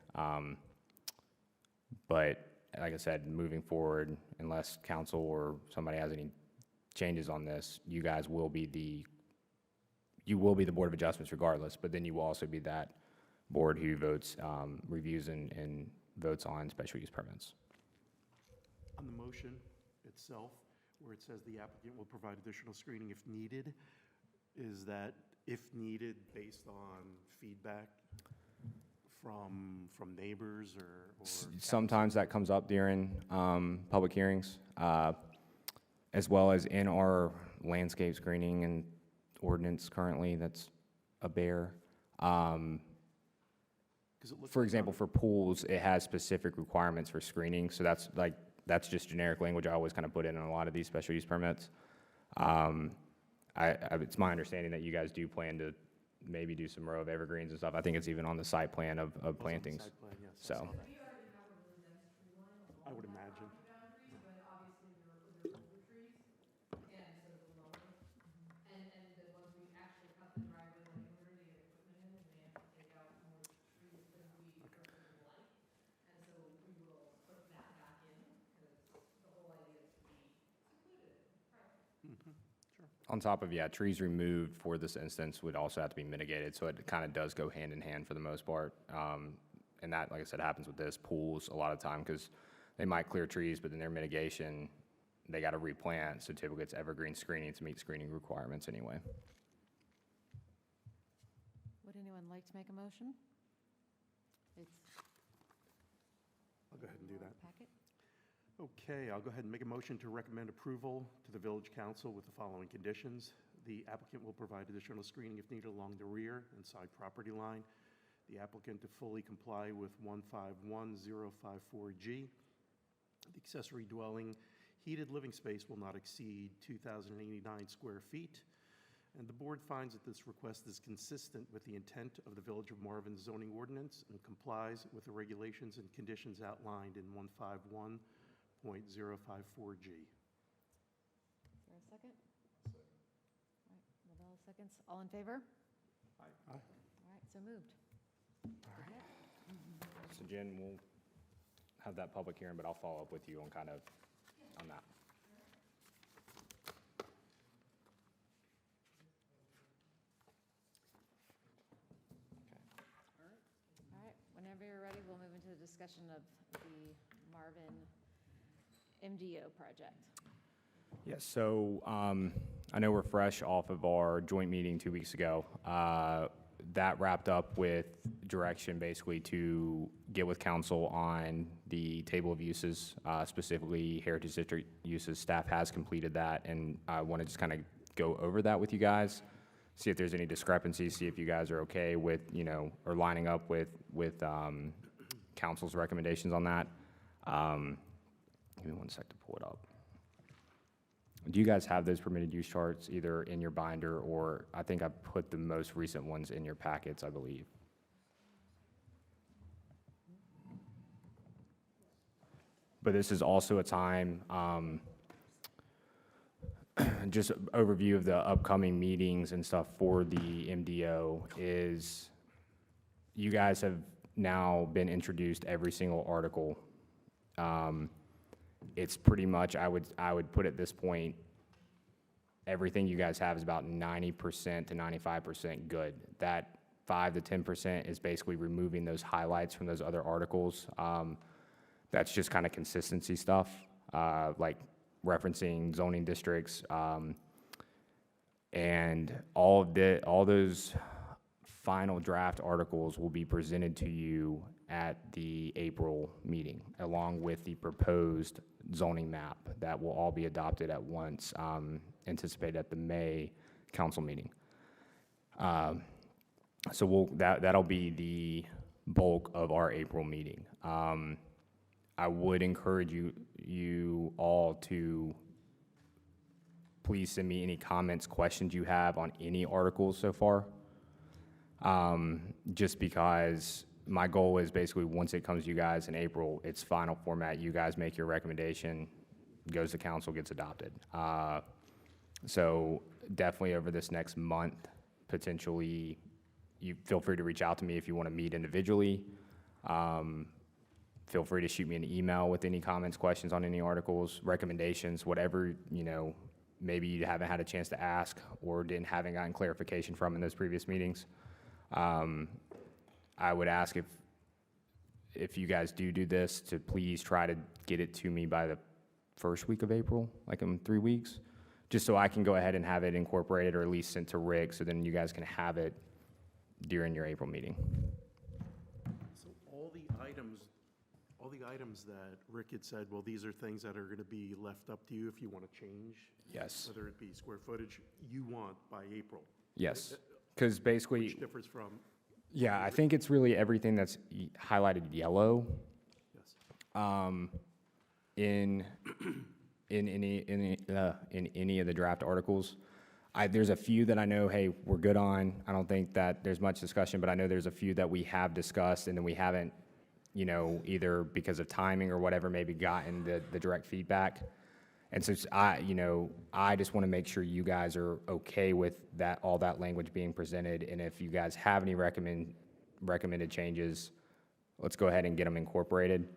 But like I said, moving forward, unless council or somebody has any changes on this, you guys will be the Board of Adjustments regardless, but then you will also be that board who votes, reviews and votes on special use permits. On the motion itself, where it says the applicant will provide additional screening if needed, is that if needed based on feedback from neighbors or? Sometimes that comes up during public hearings, as well as in our landscape screening and ordinance currently, that's a bear. 'Cause it looks For like example, for pools, it has specific requirements for screening, so that's just generic language I always kind of put in a lot of these special use permits. It's my understanding that you guys do plan to maybe do some row of evergreens and stuff. I think it's even on the site plan of on the plantings, site plan, yes, I so. saw that. I would imagine. On top of, trees removed for this instance would also have to be mitigated, so it kind of does go hand in hand for the most part. And that, like I said, happens with this, pools a lot of time, because they might clear trees, but then their mitigation, they got to replant, so typically it's evergreen screening to meet screening requirements anyway. Would anyone like to make a motion? It's I'll go ahead and do that. packet. Okay, I'll go ahead and make a motion to recommend approval to the village council with the following conditions. The applicant will provide additional screening if needed along the rear and side property line. The applicant to fully comply with 151054G. The accessory dwelling heated living space will not exceed 2,089 square feet. And the board finds that this request is consistent with the intent of the Village of Marvin zoning ordinance and complies with the regulations and conditions outlined in 151.054G. Is there a second? All right, Lavelle seconds. All in favor? Aye. All right, so moved. So Jen, we'll have that public hearing, but I'll follow up with you on kind of, on that. whenever you're ready, we'll move into the discussion of the Marvin MDO project. Yes, so I know we're fresh off of our joint meeting 2 weeks ago. That wrapped up with direction basically to get with council on the table of uses, specifically Heritage District uses. Staff has completed that, and I want to just kind of go over that with you guys, see if there's any discrepancies, see if you guys are okay with, or lining up with council's recommendations on that. Give me 1 sec to pull it up. Do you guys have those permitted use charts either in your binder, or I think I put the most recent ones in your packets, I believe? But this is also a time, just overview of the upcoming meetings and stuff for the MDO is you guys have now been introduced every single article. It's pretty much, I would put at this point, everything you guys have is about 90% to 95% good. That 5 to 10% is basically removing those highlights from those other articles. That's just kind of consistency stuff, like referencing zoning districts, and all those final draft articles will be presented to you at the April meeting, along with the proposed zoning map that will all be adopted at once, anticipated at the May council meeting. So that'll be the bulk of our April meeting. I would encourage you all to please send me any comments, questions you have on any articles so far. Just because my goal is basically once it comes to you guys in April, it's final format, you guys make your recommendation, goes to council, gets adopted. So definitely over this next month, potentially, you feel free to reach out to me if you want to meet individually. Feel free to shoot me an email with any comments, questions on any articles, recommendations, whatever, maybe you haven't had a chance to ask or haven't gotten clarification from in those previous meetings. I would ask if you guys do this to please try to get it to me by the first week of April, like in 3 weeks, just so I can go ahead and have it incorporated or at least sent to Rick, so then you guys can have it during your April meeting. So all the items that Rick had said, well, these are things that are going to be left up to you if you want to change. Yes. Whether it be square footage, you want by April. Yes, because basically, Which differs from, yeah, I think it's really everything that's highlighted yellow. yes. In any of the draft articles. There's a few that I know, hey, we're good on. I don't think that there's much discussion, but I know there's a few that we have discussed and then we haven't, either because of timing or whatever, maybe gotten the direct feedback. And so I just want to make sure you guys are okay with that, all that language being presented. And if you guys have any recommended changes, let's go ahead and get them incorporated.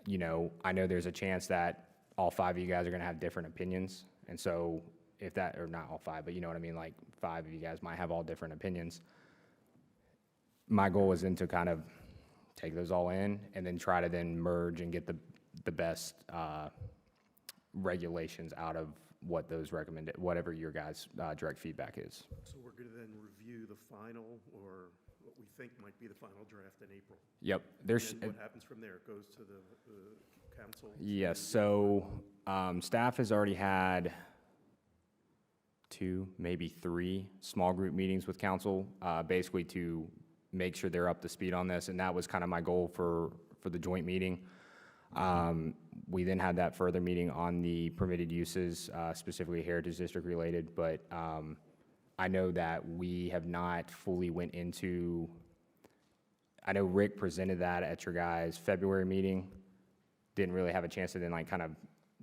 I know there's a chance that all 5 of you guys are going to have different opinions. And so if that, or not all 5, but you know what I mean, like 5 of you guys might have all different opinions. My goal is then to kind of take those all in and then try to then merge and get the best regulations out of what those recommended, whatever your guys' direct feedback is. So we're going to then review the final, or what we think might be the final draft in April. Yep. And what happens from there? It goes to the council? Yes, so staff has already had 2, maybe 3 small group meetings with council, basically to make sure they're up to speed on this, and that was kind of my goal for the joint meeting. We then had that further meeting on the permitted uses, specifically Heritage District related, but I know that we have not fully went into, I know Rick presented that at your guys' February meeting, didn't really have a chance to then like kind of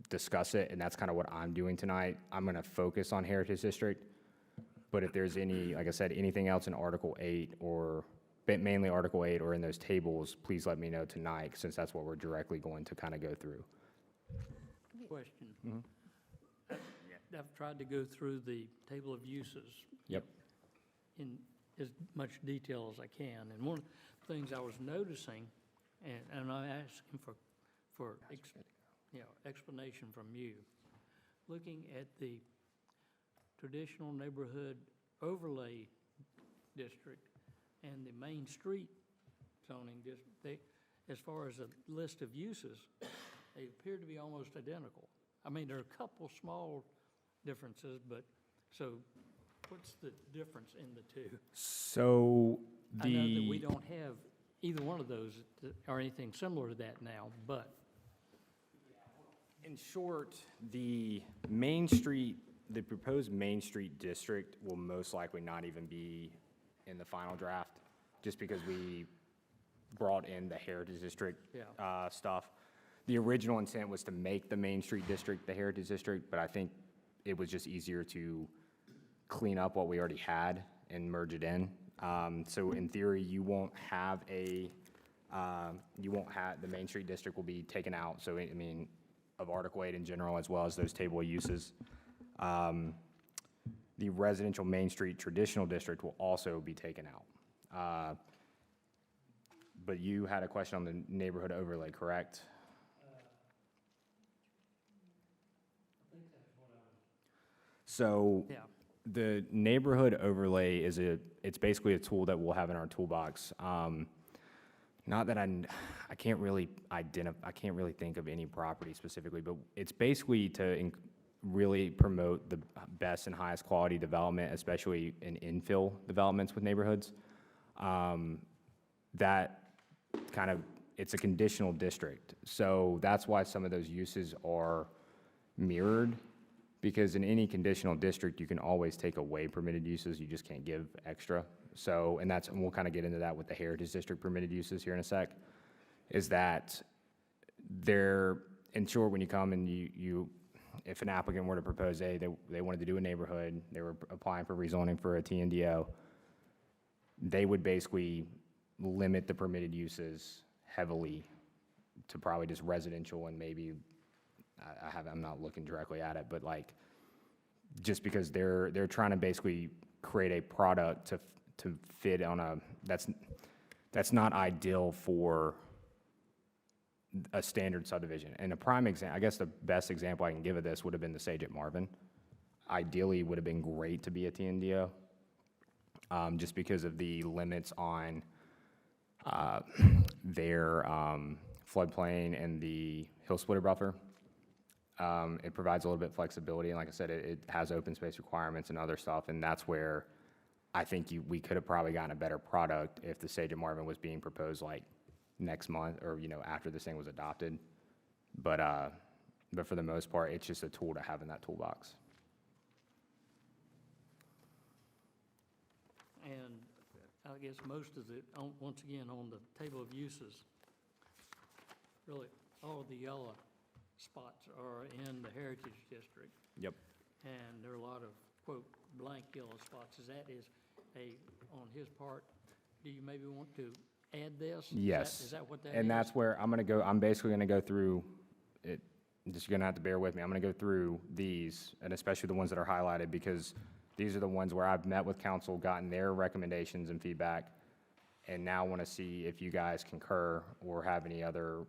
discuss it, and that's kind of what I'm doing tonight. I'm going to focus on Heritage District, but if there's any, like I said, anything else in Article 8 or mainly Article 8 or in those tables, please let me know tonight, since that's what we're directly going to kind of go through. Question. I've tried to go through the table of uses. Yep. And as much detail as I can. And one of the things I was noticing, and I'm asking for explanation from you, looking at the traditional neighborhood overlay district and the Main Street zoning district, as far as a list of uses, they appear to be almost identical. I mean, there are a couple small differences, but, so what's the difference in the two? So I know that we the, don't have either one of those or anything similar to that now, but in short, the Main Street, the proposed Main Street district will most likely not even be in the final draft, just because we brought in the Heritage District stuff. The original intent was to make the Main Street district the Heritage District, but I think it was just easier to clean up what we already had and merge it in. So in theory, you won't have the Main Street district will be taken out. So, I mean, of Article 8 in general, as well as those table of uses. The residential Main Street traditional district will also be taken out. But you had a question on the neighborhood overlay, correct? So yeah. the neighborhood overlay is it's basically a tool that we'll have in our toolbox. Not that I can't really think of any property specifically, but it's basically to really promote the best and highest quality development, especially in infill developments with neighborhoods. That kind of, it's a conditional district. So that's why some of those uses are mirrored, because in any conditional district, you can always take away permitted uses, you just can't give extra. So, and we'll kind of get into that with the Heritage District permitted uses here in a sec, is that they're, in short, when you come and if an applicant were to propose, they wanted to do a neighborhood, they were applying for rezoning for a TNDO, they would basically limit the permitted uses heavily to probably just residential and maybe, I'm not looking directly at it, but like, just because they're trying to basically create a product to fit on that's not ideal for a standard subdivision. And a prime example, I guess the best example I can give of this would have been the Sage at Marvin. Ideally, would have been great to be a TNDO, just because of the limits on their floodplain and the hill splitter buffer. It provides a little bit of flexibility, and like I said, it has open space requirements and other stuff, and that's where I think we could have probably gotten a better product if the Sage at Marvin was being proposed like next month or, after this thing was adopted. But for the most part, it's just a tool to have in that toolbox. And I guess most of once again, on the table of uses, really, all of the yellow spots are in the Heritage District. Yep. And there are a lot of, quote, blank yellow spots. Is on his part, do you maybe want to add this? Yes. Is that what that is? And that's where I'm basically gonna go through it, just you're gonna have to bear with me. I'm gonna go through these, and especially the ones that are highlighted, because these are the ones where I've met with council, gotten their recommendations and feedback, and now wanna see if you guys concur or have any other,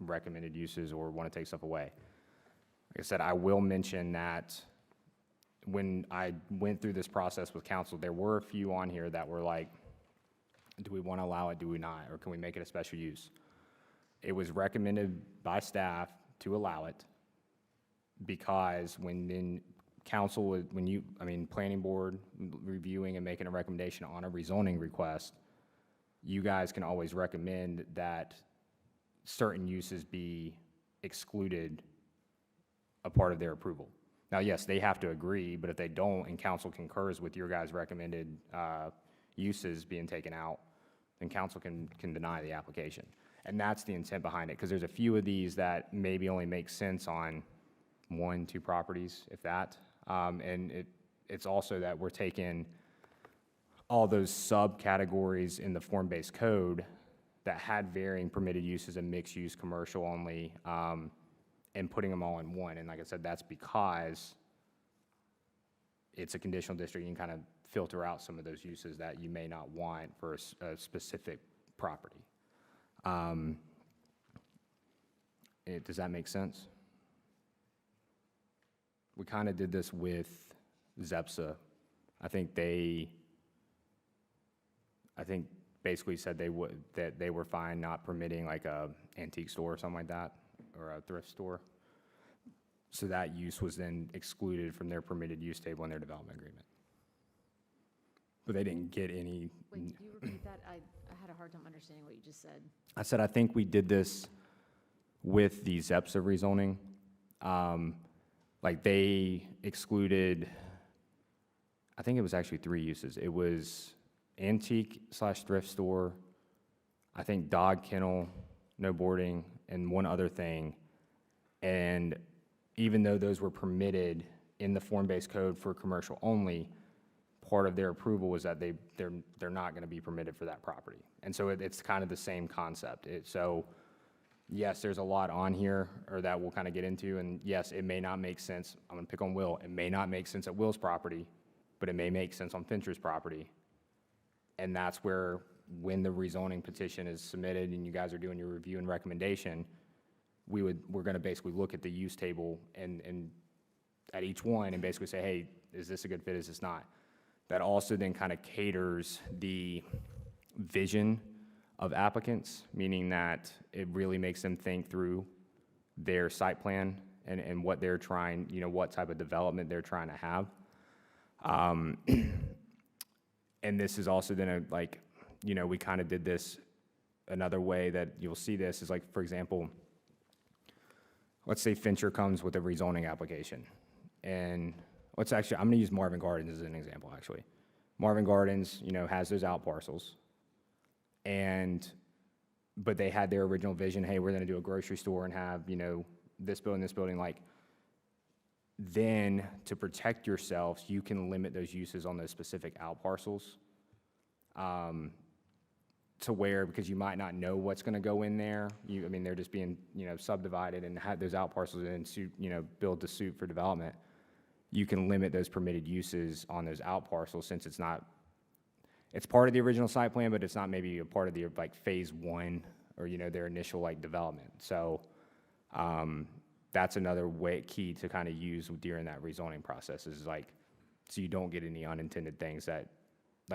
recommended uses or wanna take stuff away. Like I said, I will mention that when I went through this process with council, there were a few on here that were like, do we want to allow it, do we not, or can we make it a special use? It was recommended by staff to allow it, because when planning board reviewing and making a recommendation on a rezoning request, you guys can always recommend that certain uses be excluded a part of their approval. Now, yes, they have to agree, but if they don't and council concurs with your guys' recommended uses being taken out, then council can deny the application. And that's the intent behind it, because there's a few of these that maybe only make sense on 1, 2 properties, if that. And it's also that we're taking all those subcategories in the form-based code that had varying permitted uses and mixed-use commercial only, and putting them all in one. And like I said, that's because it's a conditional district. You can kind of filter out some of those uses that you may not want for a specific property. Does that make sense? We kind of did this with Zepsa. I think basically said that they were fine not permitting like a antique store or something like that, or a thrift store. So that use was then excluded from their permitted use table in their development agreement. But they didn't get any. Wait, could you repeat that? I had a hard time understanding what you just said. I said, I think we did this with the Zepsa rezoning. Like they excluded, I think it was actually 3 uses. It was antique/thrift store, I think dog kennel, no boarding, and one other thing. And even though those were permitted in the form-based code for commercial only, part of their approval was that they're not going to be permitted for that property. And so it's kind of the same concept. So yes, there's a lot on here, or that we'll kind of get into, and yes, it may not make sense. I'm going to pick on Will. It may not make sense at Will's property, but it may make sense on Fincher's property. And that's where, when the rezoning petition is submitted and you guys are doing your review and recommendation, we're going to basically look at the use table and at each one and basically say, hey, is this a good fit, is this not? That also then kind of caters the vision of applicants, meaning that it really makes them think through their site plan and what they're trying, what type of development they're trying to have. And this is also then we kind of did this another way that you'll see this is like, for example, let's say Fincher comes with a rezoning application. And I'm going to use Marvin Gardens as an example, actually. Marvin Gardens, has those out parcels. But they had their original vision, hey, we're going to do a grocery store and have, this building, like, then to protect yourselves, you can limit those uses on those specific out parcels. To where, because you might not know what's going to go in there. They're just being, subdivided and have those out parcels and suit, build to suit for development. You can limit those permitted uses on those out parcels since it's part of the original site plan, but it's not maybe a part of the phase 1 or, their initial development. So that's another key to kind of use during that rezoning process is so you don't get any unintended things that,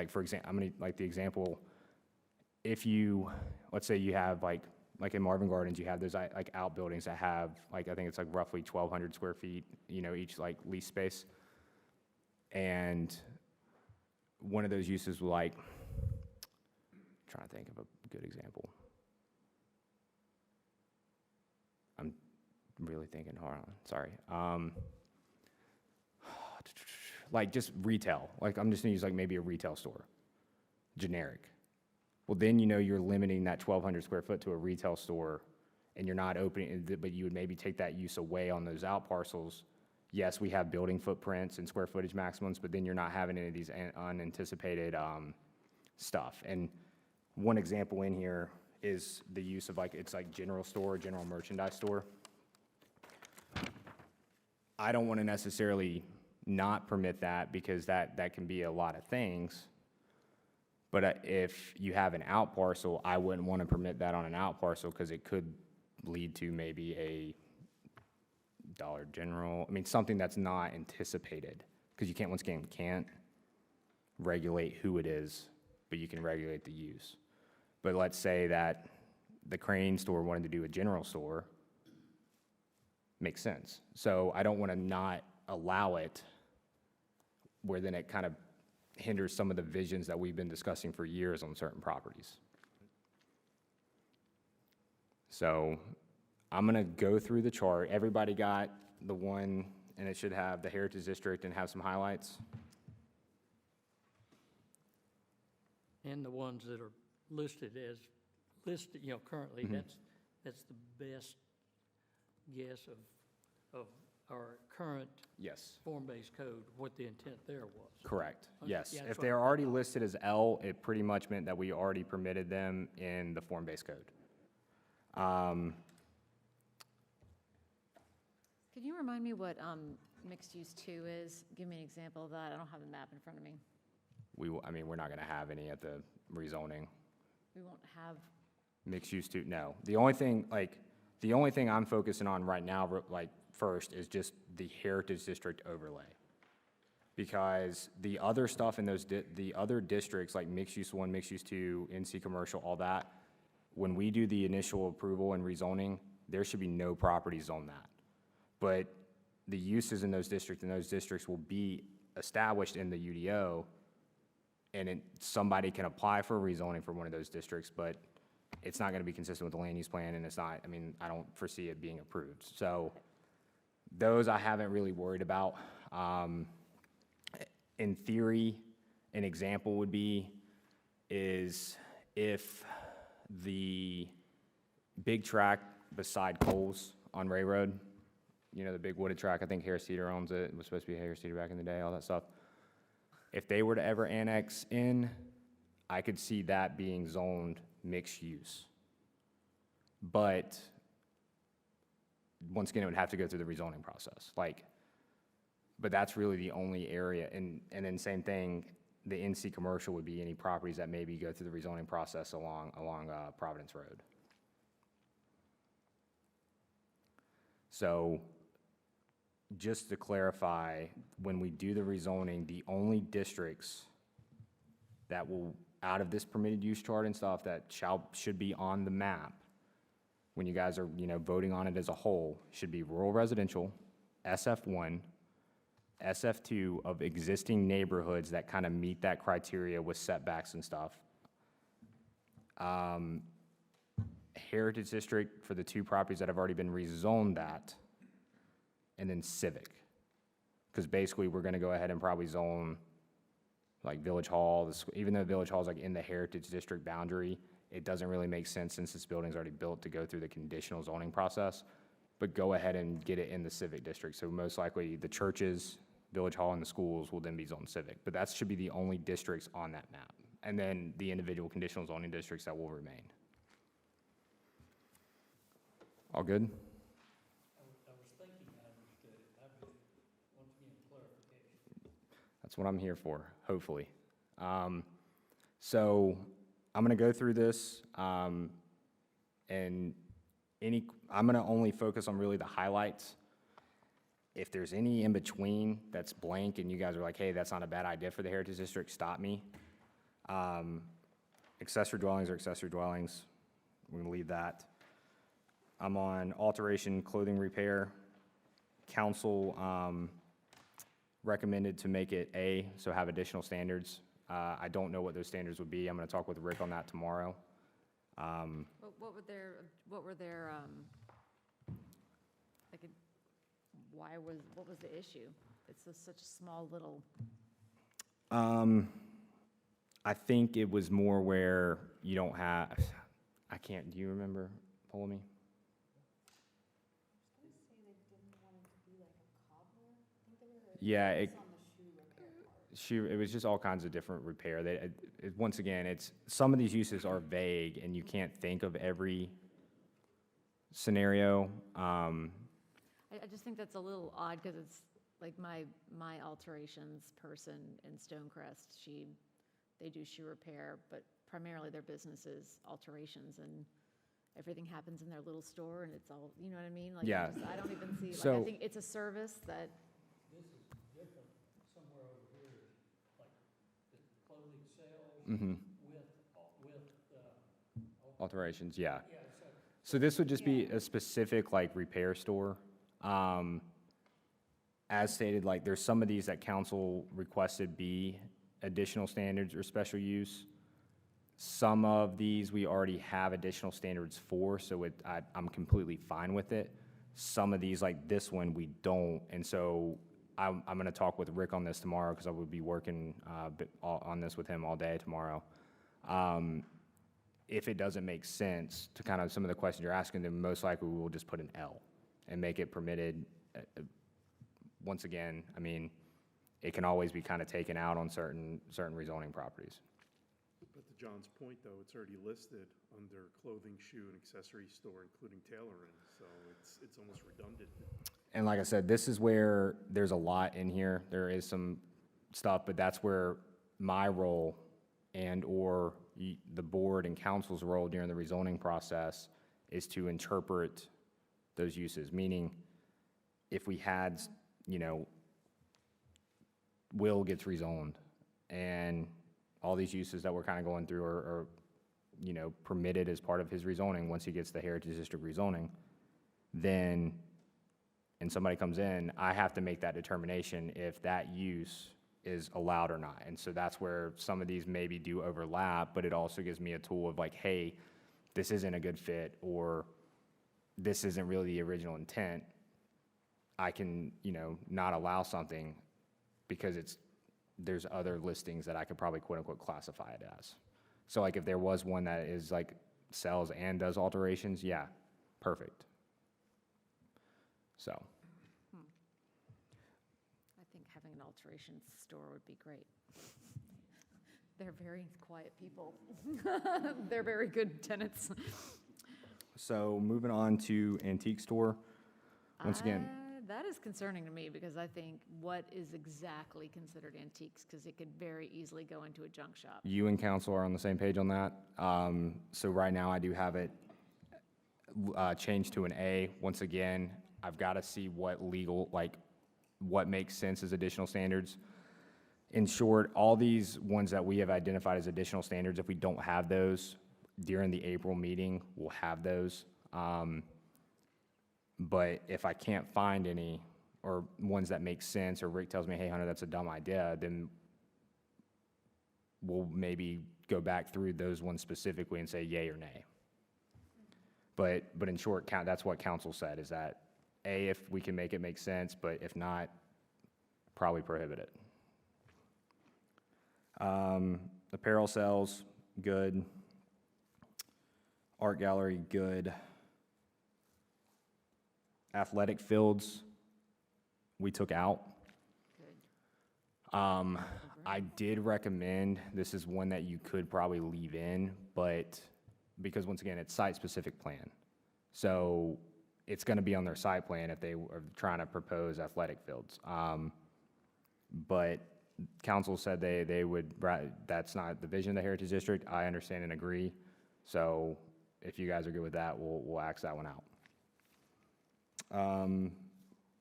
for example, the example, if let's say you have like in Marvin Gardens, you have those outbuildings that have I think it's roughly 1,200 square feet, each lease space. And one of those uses was trying to think of a good example. I'm really thinking, hold on, sorry. Just retail. I'm just gonna use maybe a retail store, generic. Well, then you're limiting that 1,200 square foot to a retail store, and you're not opening, but you would maybe take that use away on those out parcels. Yes, we have building footprints and square footage maximums, but then you're not having any of these unanticipated stuff. And one example in here is the use of it's general store, general merchandise store. I don't want to necessarily not permit that because that can be a lot of things. But if you have an out parcel, I wouldn't want to permit that on an out parcel because it could lead to maybe a Dollar General. Something that's not anticipated because you can't regulate who it is, but you can regulate the use. But let's say that the Crane store wanted to do a general store, makes sense. So I don't want to not allow it where then it kind of hinders some of the visions that we've been discussing for years on certain properties. So I'm going to go through the chart. Everybody got the one, and it should have the Heritage District and have some highlights. And the ones that are listed, currently, that's the best guess of our current Yes. form-based code, what the intent there was. Correct. Yes. Yeah, If that's they're what I already listed as L, it pretty much meant that we already permitted them in the form-based code. Can you remind me what mixed use 2 is? Give me an example of that. I don't have the map in front of me. I mean, we're not gonna have any at the rezoning. We won't have, Mixed use too, no. The only thing I'm focusing on right now, like, first, is just the Heritage District overlay. Because the other stuff in the other districts, like mixed use 1, mixed use 2, NC commercial, all that, when we do the initial approval and rezoning, there should be no properties on that. But the uses in those districts will be established in the UDO, and somebody can apply for rezoning for one of those districts, but it's not gonna be consistent with the land use plan, and it's not, I mean, I don't foresee it being approved. So those I haven't really worried about. In theory, an example would be, is if the big track beside Coles on Ray Road, you know, the big wooded track, I think Harris Teeter owns it, it was supposed to be Harris Teeter back in the day, all that stuff. If they were to ever annex in, I could see that being zoned mixed use. But, once again, it would have to go through the rezoning process, like, but that's really the only area, and then same thing, the NC commercial would be any properties that maybe go through the rezoning process along Providence Road. So, just to clarify, when we do the rezoning, the only districts that will, out of this permitted use chart and stuff, that should be on the map, when you guys are, you know, voting on it as a whole, should be rural residential, SF1, SF2 of existing neighborhoods that kind of meet that criteria with setbacks and stuff. Heritage District for the 2 properties that have already been rezoned that, and then Civic. Because basically, we're gonna go ahead and probably zone, like Village Hall, even though Village Hall is like in the Heritage District boundary, it doesn't really make sense since this building's already built to go through the conditional zoning process, but go ahead and get it in the Civic District. So most likely, the churches, Village Hall, and the schools will then be zoned Civic, but that should be the only districts on that map. And then the individual conditional zoning districts that will remain. All good? I was thinking I understood it. I would, once again, clarification. That's what I'm here for, hopefully. So I'm gonna go through this, and I'm gonna only focus on really the highlights. If there's any in between that's blank and you guys are like, hey, that's not a bad idea for the Heritage District, stop me. Accessory dwellings are accessory dwellings. We're gonna leave that. I'm on alteration, clothing repair. Council recommended to make it A, so have additional standards. I don't know what those standards would be. I'm gonna talk with Rick on that tomorrow. what were their, like, what was the issue? It's such a small little, I think it was more where you don't have, do you remember, Ptolemy? Yeah, it was just all kinds of different repair. Once again, some of these uses are vague and you can't think of every scenario. I just think that's a little odd, because it's like my alterations person in Stonecrest, they do shoe repair, but primarily their business is alterations, and everything happens in their little store, and it's all, you know what I mean? Like, Yeah. I don't even see, like, I So- think it's a service that, This is different somewhere over here, like the clothing sales Mhm. with, Alterations, yeah. yeah, so So this would just be a specific, like, repair store. As stated, like, there's some of these that council requested be additional standards or special use. Some of these we already have additional standards for, so I'm completely fine with it. Some of these, like this one, we don't, and so I'm gonna talk with Rick on this tomorrow, because I would be working on this with him all day tomorrow. If it doesn't make sense to kind of some of the questions you're asking, then most likely we will just put an L and make it permitted. Once again, I mean, it can always be kind of taken out on certain rezoning properties. But to John's point, though, it's already listed under clothing, shoe, and accessory store, including tailoring, so it's almost redundant. And like I said, this is where there's a lot in here. There is some stuff, but that's where my role and/or the board and council's role during the rezoning process is to interpret those uses, meaning if we had, Will gets rezoned, and all these uses that we're kind of going through are permitted as part of his rezoning, once he gets the Heritage District rezoning, then, and somebody comes in, I have to make that determination if that use is allowed or not. And so that's where some of these maybe do overlap, but it also gives me a tool of like, hey, this isn't a good fit, or this isn't really the original intent. I can, not allow something because there's other listings that I could probably quote unquote classify it as. So like if there was one that is like sells and does alterations, yeah, perfect. So, I think having an alterations store would be great. They're very quiet people. They're very good tenants. so moving on to antique store. Once again, That is concerning to me, because I think what is exactly considered antiques? Because it could very easily go into a junk shop. you and council are on the same page on that. So right now I do have it changed to an A. Once again, I've got to see what what makes sense as additional standards. In short, all these ones that we have identified as additional standards, if we don't have those during the April meeting, we'll have those. But if I can't find any, or ones that make sense, or Rick tells me, hey, Hunter, that's a dumb idea, then we'll maybe go back through those ones specifically and say yay or nay. But in short, that's what council said, is that, A, if we can make it make sense, but if not, probably prohibit it. Apparel sales, good. Art gallery, good. Athletic fields, we took out. I did recommend, this is one that you could probably leave in, but because once again, it's site-specific plan. So it's gonna be on their site plan if they are trying to propose athletic fields. But council said they would, that's not the vision of the Heritage District. I understand and agree. So if you guys are good with that, we'll axe that one out.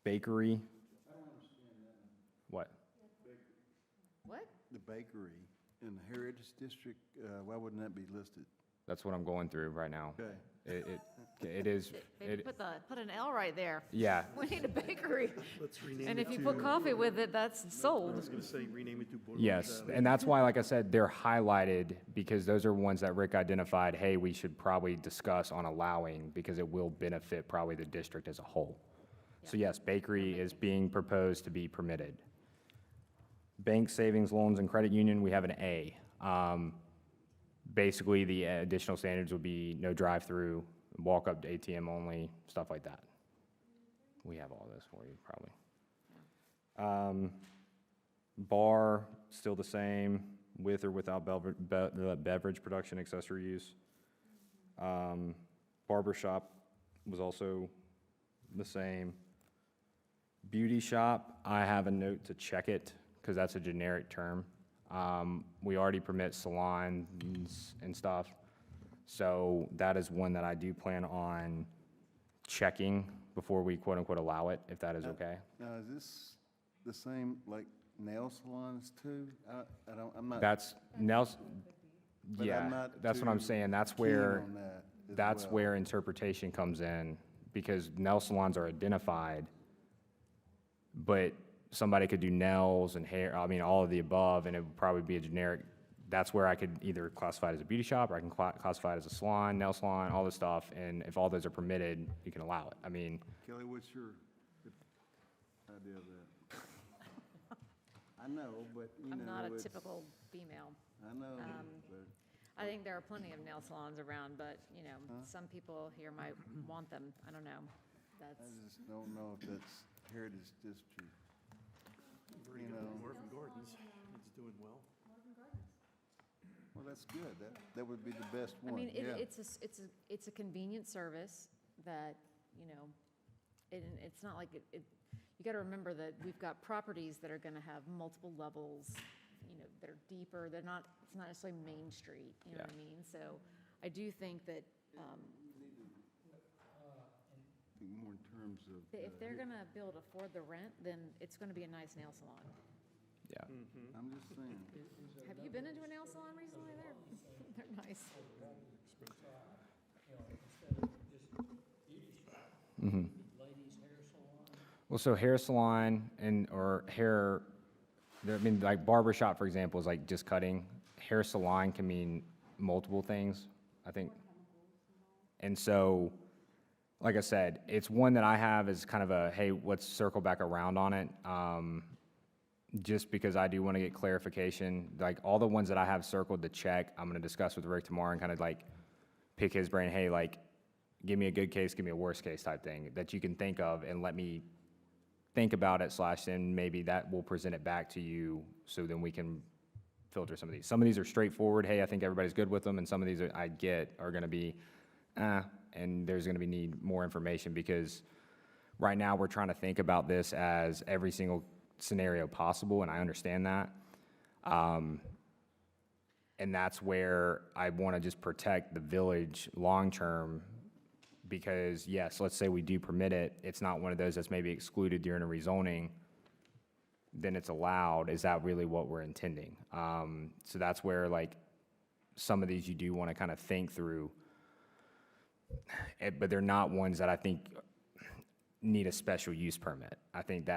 Bakery. I don't understand that. What? What? The bakery in the Heritage District, why wouldn't that be listed? That's what I'm going through right now. Okay. It is, Maybe put an L right there. yeah. We need a bakery. Let's rename it to. And if you put coffee with it, that's I sold. was going to say, rename it to Boulevard Yes, Salad. and that's why, like I said, they're highlighted because those are ones that Rick identified, hey, we should probably discuss on allowing because it will benefit probably the district as a whole. So yes, bakery is being proposed to be permitted. Bank, savings, loans, and credit union, we have an A. Basically, the additional standards would be no drive-through, walk up to ATM only, stuff like that. We have all this for you, probably. Bar, still the same, with or without beverage production accessory use. Barber shop was also the same. Beauty shop, I have a note to check it, because that's a generic term. We already permit salons and stuff, so that is one that I do plan on checking before we quote-unquote allow it, if that is okay. Now, is this the same like nail salons too? I'm not That's, Nels, But I'm yeah, not that's what I'm too saying, that's keen where, on that as that's well. where interpretation comes in, because nail salons are identified, but somebody could do nails and hair, I mean, all of the above, and it would probably be a generic, that's where I could either classify it as a beauty shop, or I can classify it as a salon, nail salon, all this stuff, and if all those are permitted, you can allow it. I mean, Kelly, what's your idea of that? I know, but you know. I'm not a it's- typical female. I know, but I think there are plenty of nail salons around, but, some people here might want them. I don't know. I That's, just don't know if that's Heritage District. Very you good. know. Marvin Gardens, it's doing well. Well, that's good. That would be the best I one, mean, yeah. it's a convenient service that, and it's not like you got to remember that we've got properties that are going to have multiple levels, that are deeper, they're not, it's not necessarily Main Street, you know what I Yeah. mean? So I do think that More in terms of. if they're gonna be able to afford the rent, then it's gonna be a nice nail salon. Yeah. I'm just saying. Have you been into a nail salon recently? They're nice. Well, so hair salon or hair, I mean, like barber shop, for example, is like just cutting. Hair salon can mean multiple things, I think. And so, like I said, it's one that I have as kind of a, hey, let's circle back around on it. Just because I do want to get clarification, like all the ones that I have circled to check, I'm going to discuss with Rick tomorrow and kind of like pick his brain, hey, like, give me a good case, give me a worst case type thing that you can think of and let me think about it, / then maybe that will present it back to you so then we can filter some of these. Some of these are straightforward, hey, I think everybody's good with them, and some of these I get are going to be, and there's going to be need more information because right now we're trying to think about this as every single scenario possible, and I understand that. And that's where I want to just protect the village long-term because, yes, let's say we do permit it, it's not one of those that's maybe excluded during a rezoning, then it's allowed. Is that really what we're intending? So that's where, like, some of these you do want to kind of think through, but they're not ones that I think need a special use permit. I think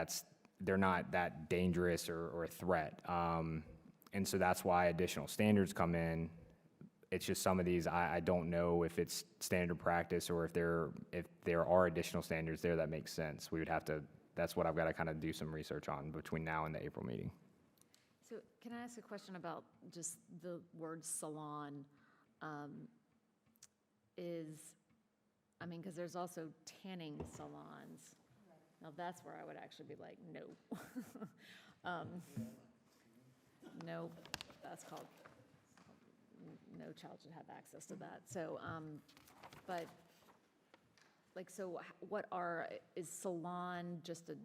they're not that dangerous or a threat. And so that's why additional standards come in. It's just some of these, I don't know if it's standard practice or if there are additional standards there that make sense. We would have to, that's what I've got to kind of do some research on between now and the April meeting. So can I ask a question about just the word salon? I mean, because there's also tanning salons. Now, that's where I would actually be like, no. No, that's called, no child should have access to that. So, but, like, so is salon just a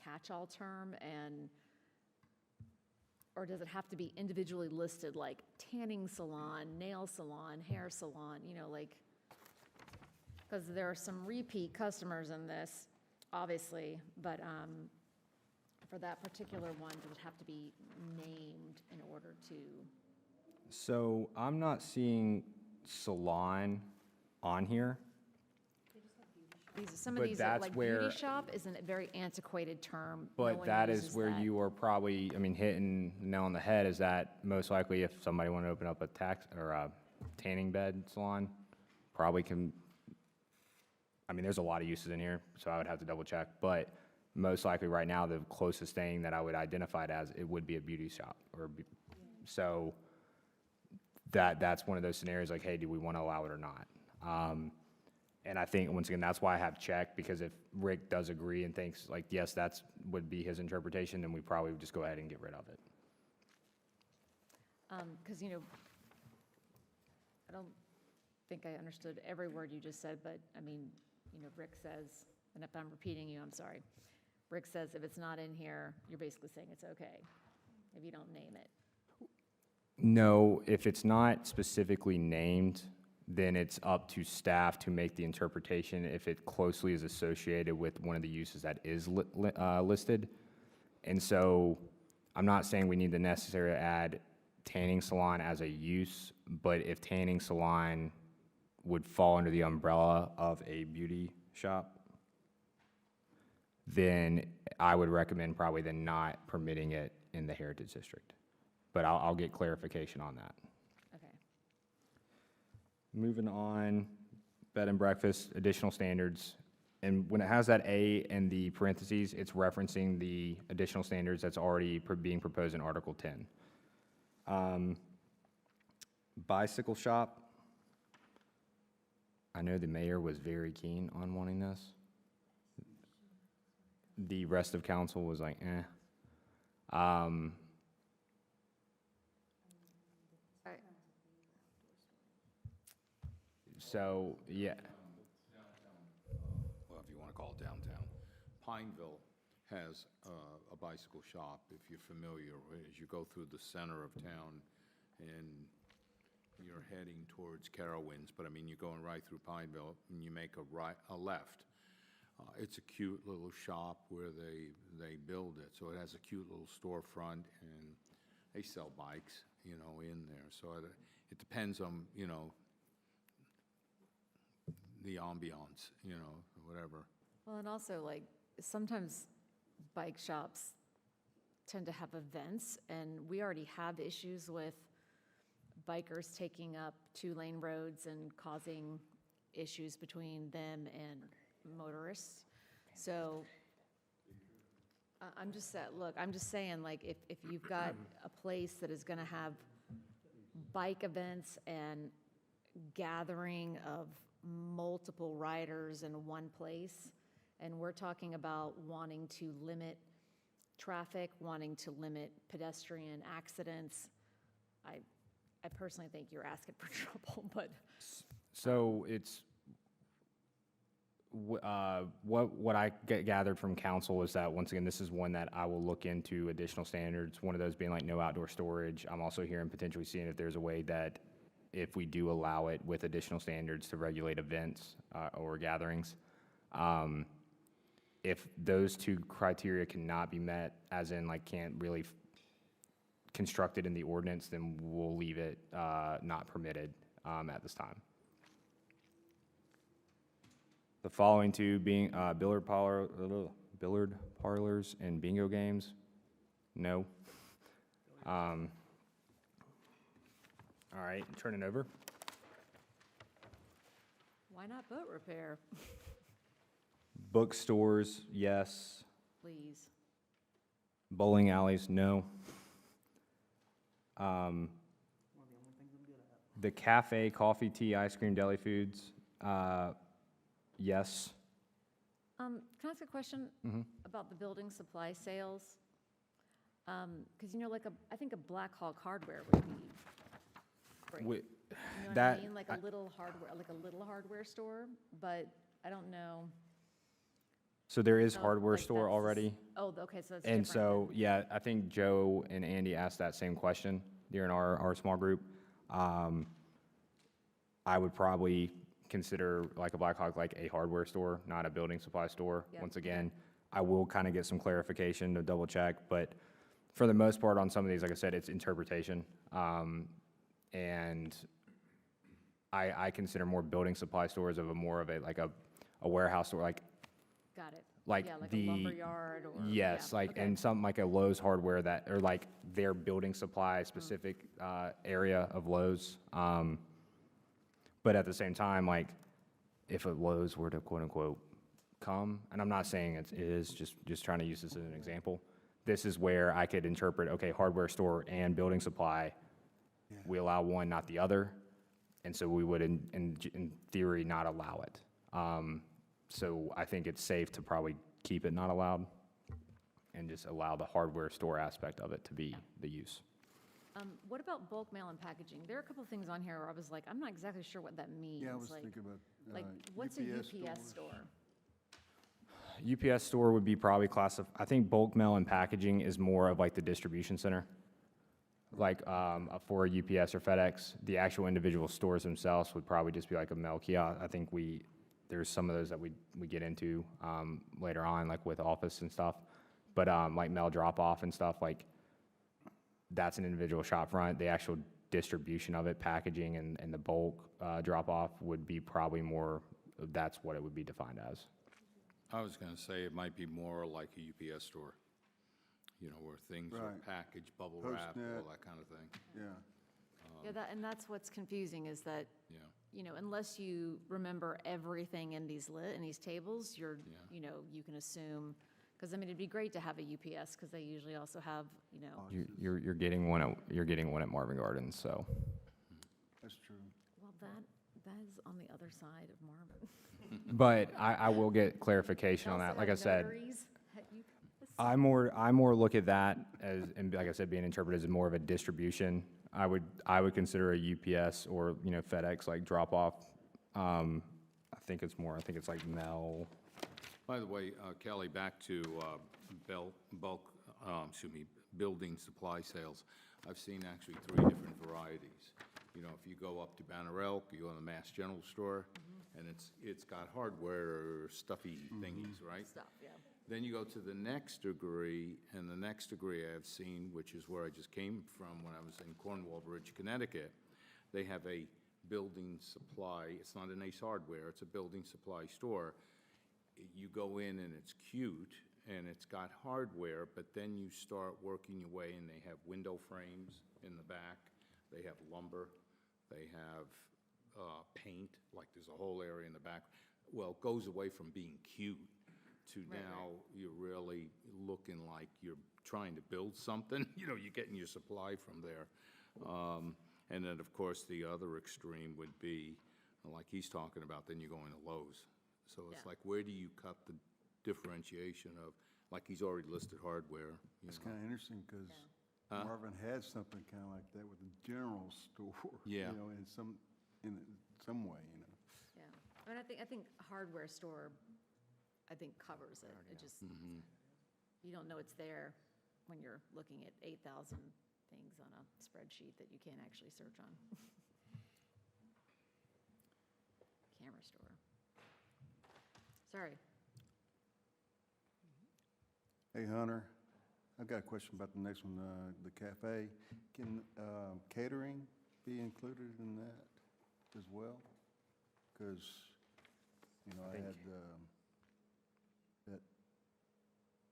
catch-all term or does it have to be individually listed, like tanning salon, nail salon, hair salon, like, because there are some repeat customers in this, obviously, but for that particular one, does it have to be named in order to? So I'm not seeing salon on here. Some of But these, are that's like where- beauty shop is a very antiquated term. No But one that is uses where that. you are probably, I mean, hitting the nail on the head is that most likely if somebody wanted to open up a tanning bed salon, probably can, I mean, there's a lot of uses in here, so I would have to double check. But most likely right now, the closest thing that I would identify it as, it would be a beauty shop so that's one of those scenarios like, hey, do we want to allow it or not? And I think, once again, that's why I have checked, because if Rick does agree and thinks, like, yes, that's would be his interpretation, then we probably would just go ahead and get rid of it. Because, I don't think I understood every word you just said, but, I mean, Rick says, and if I'm repeating you, I'm sorry. Rick says if it's not in here, you're basically saying it's okay, if you don't name it. No, if it's not specifically named, then it's up to staff to make the interpretation if it closely is associated with one of the uses that is listed. And so I'm not saying we need to necessarily add tanning salon as a use, but if tanning salon would fall under the umbrella of a beauty shop, then I would recommend probably then not permitting it in the Heritage District. But I'll get clarification on that. Okay. Moving on, bed and breakfast, additional standards. And when it has that A in the parentheses, it's referencing the additional standards that's already being proposed in Article 10. Bicycle shop. I know the mayor was very keen on wanting this. The rest of council was like, eh. So, yeah. Well, if you want to call it downtown, Pineville has a bicycle shop, if you're familiar, as you go through the center of town and you're heading towards Carowinds, but I mean, you're going right through Pineville and you make a left. It's a cute little shop where they build it, so it has a cute little storefront and they sell bikes, you know, in there. So it depends on, you know, the ambiance, you know, whatever. Well, and also, like, sometimes bike shops tend to have events, and we already have issues with bikers taking up two-lane roads and causing issues between them and motorists. So I'm just saying, like, if you've got a place that is gonna have bike events and gathering of multiple riders in one place, and we're talking about wanting to limit traffic, wanting to limit pedestrian accidents, I personally think you're asking for trouble, but So it's, what I gathered from council is that, once again, this is one that I will look into additional standards, one of those being like no outdoor storage. I'm also hearing, potentially seeing if there's a way that if we do allow it with additional standards to regulate events or gatherings, if those two criteria cannot be met, as in like can't really construct it in the ordinance, then we'll leave it not permitted at this time. The following two being billiard parlors and bingo games, no. All right, turn it over. why not boat repair, Bookstores, yes. please? Bowling alleys, no. The cafe, coffee, tea, ice cream, deli foods, yes. Can I ask a question about the building supply sales? Because, you know, like I think a Black Hawk Hardware would be great. We- You know what I that- mean? Like a little hardware store, but I don't know. So there is Oh, hardware like store that's- already. Oh, okay, so that's And different so, yeah, I think Joe and Andy asked that same question during our small group. I would probably consider like a Black Hawk like a hardware store, not a building supply store. Yeah, Once okay. again, I will kind of get some clarification to double check, but for the most part on some of these, like I said, it's interpretation. And I consider more building supply stores of more of a warehouse store, like Got it. like Yeah, like the- a lumberyard or. yes, yeah, like, okay. and something like a Lowe's Hardware that, or like their building supply specific area of Lowe's. But at the same time, like, if a Lowe's were to quote unquote come, and I'm not saying it is, just trying to use this as an example. This is where I could interpret, okay, hardware store and building supply, we allow one, not the other. And so we would, in theory, not allow it. So I think it's safe to probably keep it not allowed and just allow the hardware store aspect of it to be the use. What about bulk mail and packaging? There are a couple of things on here where I was like, I'm not exactly sure what that means. Yeah, I was Like- thinking about Like, what's a UPS stores. store? UPS store would be probably I think bulk mail and packaging is more of like the distribution center. Like, for a UPS or FedEx, the actual individual stores themselves would probably just be like a mail kiosk. I think there's some of those that we get into, later on, like with office and stuff. But, like mail drop-off and stuff, like, that's an individual shop front. The actual distribution of it, packaging and the bulk, drop-off would be probably more, that's what it would be defined as. I was gonna say it might be more like a UPS store, you know, where things are Right. packaged, bubble wrapped, Post-it. all that kind of thing, Yeah, Yeah, and that's what's confusing is that, yeah. you know, unless you remember everything in these tables, Yeah. you know, you can assume, because I mean, it'd be great to have a UPS because they usually also have, you know, You're getting one at Marvin Gardens, so. that's true. well, that is on the other side of Marvin. But I will get clarification on They that. also Like I have said, notaries at UPS. I more look at that as, and like I said, being interpreted as more of a distribution. I would consider a UPS or, you know, FedEx like drop off. I think it's like mail. By the way, Kelly, back to building supply sales. I've seen actually 3 different varieties. You know, if you go up to Banner Elk, you go in the Mass General Store, and it's got hardware, stuffy thingies, right? Stuff, yeah. Then you go to the next degree, and the next degree I've seen, which is where I just came from when I was in Cornwall Bridge, Connecticut, they have a building supply, it's not an Ace Hardware, it's a building supply store. You go in and it's cute, and it's got hardware, but then you start working your way, and they have window frames in the back, they have lumber, they have paint, like there's a whole area in the back. Well, it goes away from being cute to Right, now you're really looking like you're trying to build something. You know, you're getting your supply from there. And then, of course, the other extreme would be, like he's talking about, then you're going to Lowe's. So it's Yeah. like, where do you cut the differentiation of, like he's already listed hardware, you It's know? kind of interesting because Marvin had something kind of like that with the general store. Yeah. You know, in some way, you know. Yeah, I mean, I think hardware store, I think covers it. It just, you don't know it's there when you're looking at 8,000 things on a spreadsheet that you can't actually search on. Camera store. Sorry. Hey, Hunter, I've got a question about the next one, the cafe. Can catering be included in that as well? Because, you know, I think- had that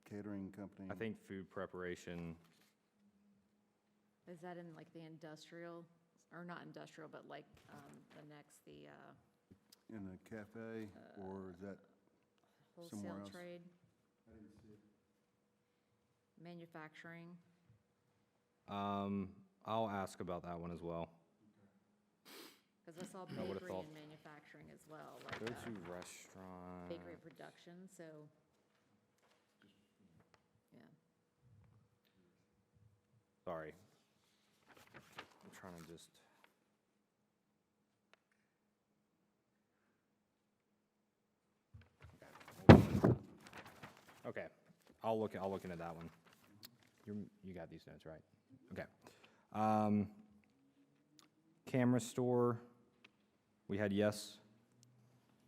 catering company. I think food preparation, Is that in like the industrial, or not industrial, but like the In a cafe, or is that somewhere wholesale else? trade? Manufacturing? I'll ask about that one as well. Because I saw I would've bakery thought- and manufacturing as well, like Go to restaurant. bakery production, so, yeah. Sorry. I'm trying to just. Okay, I'll look into that one. You got these notes, right? Okay. Camera store, we had yes.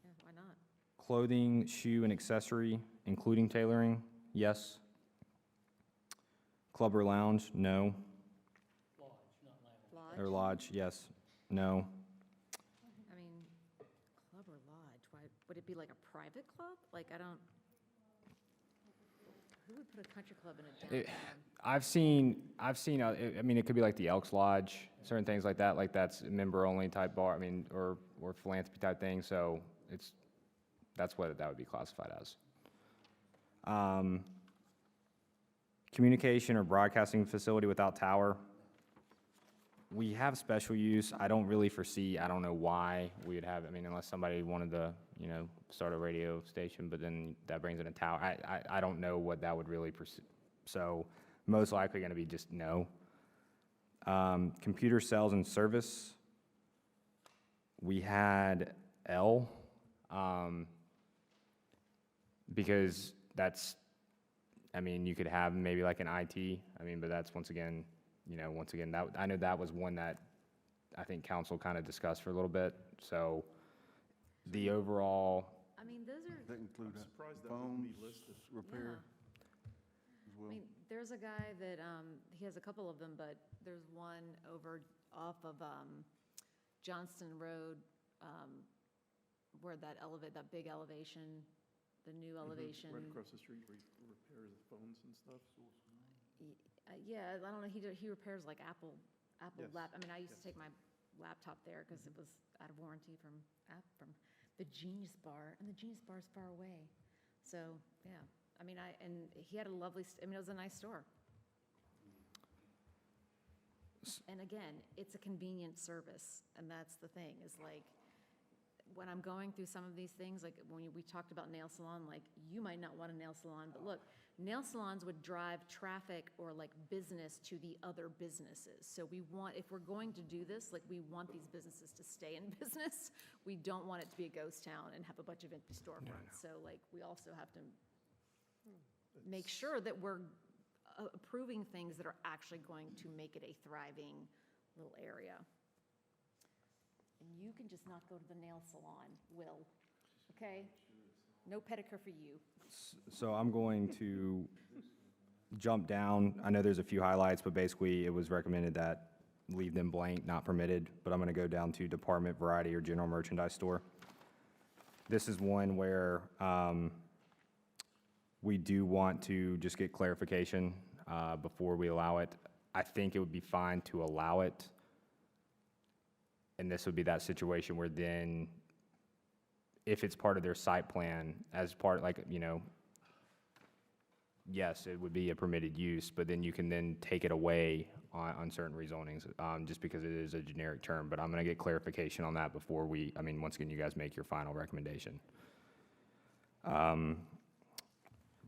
Yeah, why not? Clothing, shoe, and accessory, including tailoring, yes. Club or lounge, no. Lodge? Or lodge, yes, no. I mean, club or lodge, why, would it be like a private club? Like, I don't, who would put a country club in a It- downtown? I've seen, I mean, it could be like the Elks Lodge, certain things like that, like that's a member-only type bar, I mean, or philanthropy type thing, so that's what that would be classified as. Communication or broadcasting facility without tower. We have special use, I don't really foresee, I don't know why we would have, I mean, unless somebody wanted to, start a radio station, but then that brings in a tower, I don't know what that would really pursue, so most likely gonna be just no. Computer sales and service, we had L, because that's, I mean, you could have maybe like an IT, but that's once again, that, I know that was one that I think council kind of discussed for a little bit, so the overall, I mean, those are, That include I'm surprised that wouldn't phones, be listed. repair yeah. as I well? mean, there's a guy that, he has a couple of them, but there's one over off of Johnston Road, where that big elevation, the new elevation. Right across the street where he repairs the phones and stuff. Yeah, I don't know, he repairs like Apple Yes, I mean, I used to yes. take my laptop there because it was out of warranty from the Genius Bar, and the Genius Bar is far away. So, yeah, I mean, and he had a lovely, it was a nice store. And again, it's a convenient service, and that's the thing, is like, when I'm going through some of these things, like when we talked about nail salon, like, you might not want a nail salon, but look, nail salons would drive traffic or like business to the other businesses. So we want, if we're going to do this, like, we want these businesses to stay in business. We don't want it to be a ghost town and have a bunch of empty storefronts. So like, we also have to make sure that we're approving things that are actually going to make it a thriving little area. And you can just not go to the nail salon, Will, okay? No pedicure for you. So I'm going to jump down. I know there's a few highlights, but basically it was recommended that leave them blank, not permitted, but I'm going to go down to department, variety, or general merchandise store. This is one where we do want to just get clarification before we allow it. I think it would be fine to allow it. And this would be that situation where then, if it's part of their site plan, as part, like, you know, yes, it would be a permitted use, but then you can then take it away on certain rezonings, just because it is a generic term. But I'm gonna get clarification on that before we, I mean, once again, you guys make your final recommendation.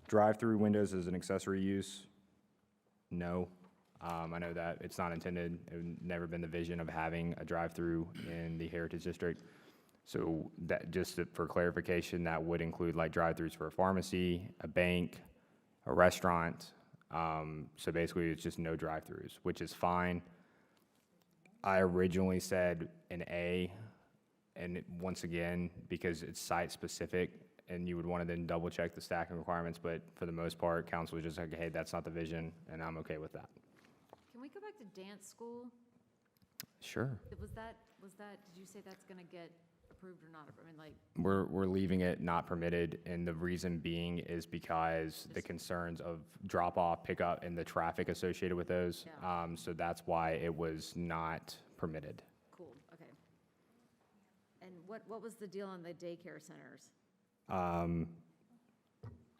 Drive-through windows as an accessory use, no. I know that it's not intended, it would never been the vision of having a drive-through in the Heritage District. So that, just for clarification, that would include like drive-throughs for a pharmacy, a bank, a restaurant. So basically, it's just no drive-throughs, which is fine. I originally said an A, and once again, because it's site-specific, and you would want to then double-check the stacking requirements, but for the most part, council was just like, hey, that's not the vision, and I'm okay with that. Can we go back to dance school? Sure. Was that, did you say that's gonna get approved or not? I mean, like, We're leaving it not permitted, and the reason being is because the concerns of drop-off, pickup, and the traffic associated with those. Yeah. So that's why it was not permitted. cool, okay. And what was the deal on the daycare centers?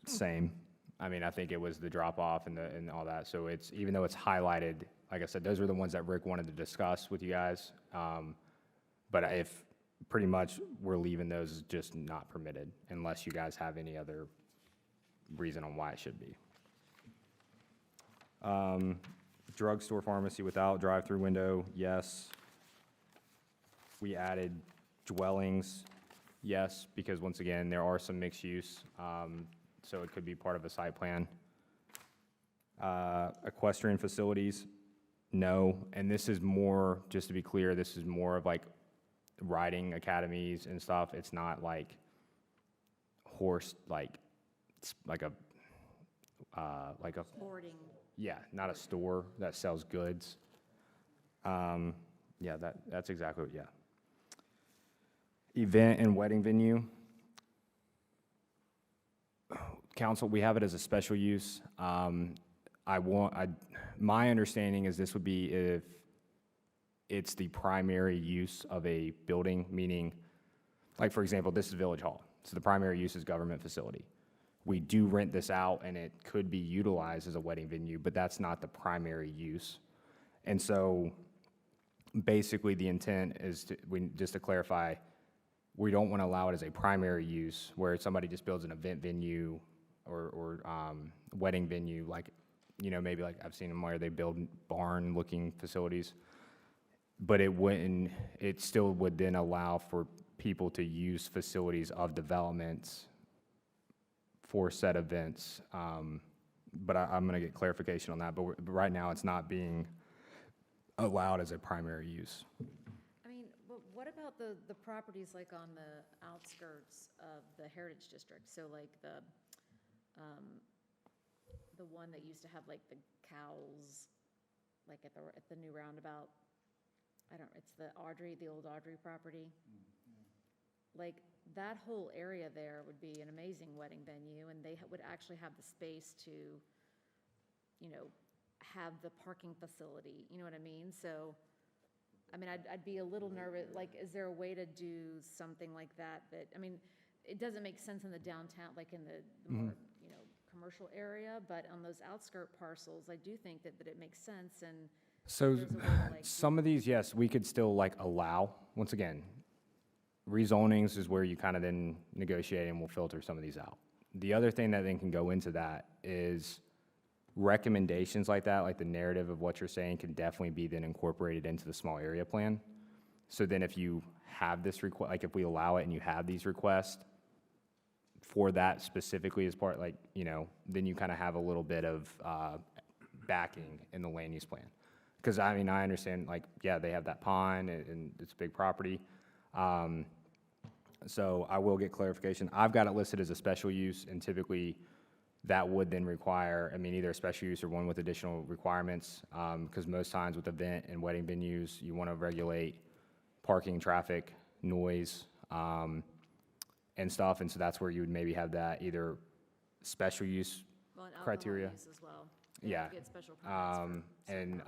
Same. I mean, I think it was the drop-off and all that, so it's, even though it's highlighted, like I said, those are the ones that Rick wanted to discuss with you guys. But if, pretty much, we're leaving those as just not permitted, unless you guys have any other reason on why it should be. Drugstore, pharmacy without drive-through window, yes. We added dwellings, yes, because once again, there are some mixed use, so it could be part of a site plan. Equestrian facilities, no, and this is more, just to be clear, this is more of like riding academies and stuff. It's not like horse, like, it's like a, Boarding. yeah, not a store that sells goods. Yeah, that's exactly what, yeah. Event and wedding venue. Council, we have it as a special use. My understanding is this would be if it's the primary use of a building, meaning, like, for example, this is Village Hall. So the primary use is government facility. We do rent this out, and it could be utilized as a wedding venue, but that's not the primary use. And so, basically, the intent is just to clarify, we don't want to allow it as a primary use where somebody just builds an event venue or wedding venue, like, you know, maybe like I've seen them where they build barn-looking facilities. But it still would then allow for people to use facilities of developments for said events. But I'm going to get clarification on that. But right now, it's not being allowed as a primary use. I mean, but what about the properties like on the outskirts of the Heritage District? So like the one that used to have like the cows, like at the new roundabout. It's the old Audrey property. Like, that whole area there would be an amazing wedding venue, and they would actually have the space to, you know, have the parking facility, you know what I mean? So, I mean, I'd be a little nervous, like, is there a way to do something like that? I mean, it doesn't make sense in the downtown, like in the more, you know, commercial area, but on those outskirt parcels, I do think that it makes sense, and So there's a way to, like, some of these, yes, we could still like allow, once again, rezonings is where you kind of then negotiate and we'll filter some of these out. The other thing that then can go into that is recommendations like that, like the narrative of what you're saying, can definitely be then incorporated into the small area plan. So then if you have this request, like if we allow it and you have these requests for that specifically as part, like, you know, then you kind of have a little bit of backing in the land use plan. Because I mean, I understand, like, yeah, they have that pond and it's a big property. So I will get clarification. I've got it listed as a special use, and typically that would then require, I mean, either a special use or one with additional requirements, because most times with event and wedding venues, you want to regulate parking, traffic, noise, and stuff, and so that's where you would maybe have that either special use Well, and alcohol criteria. use as well. They have to Yeah. get special permits for certain And,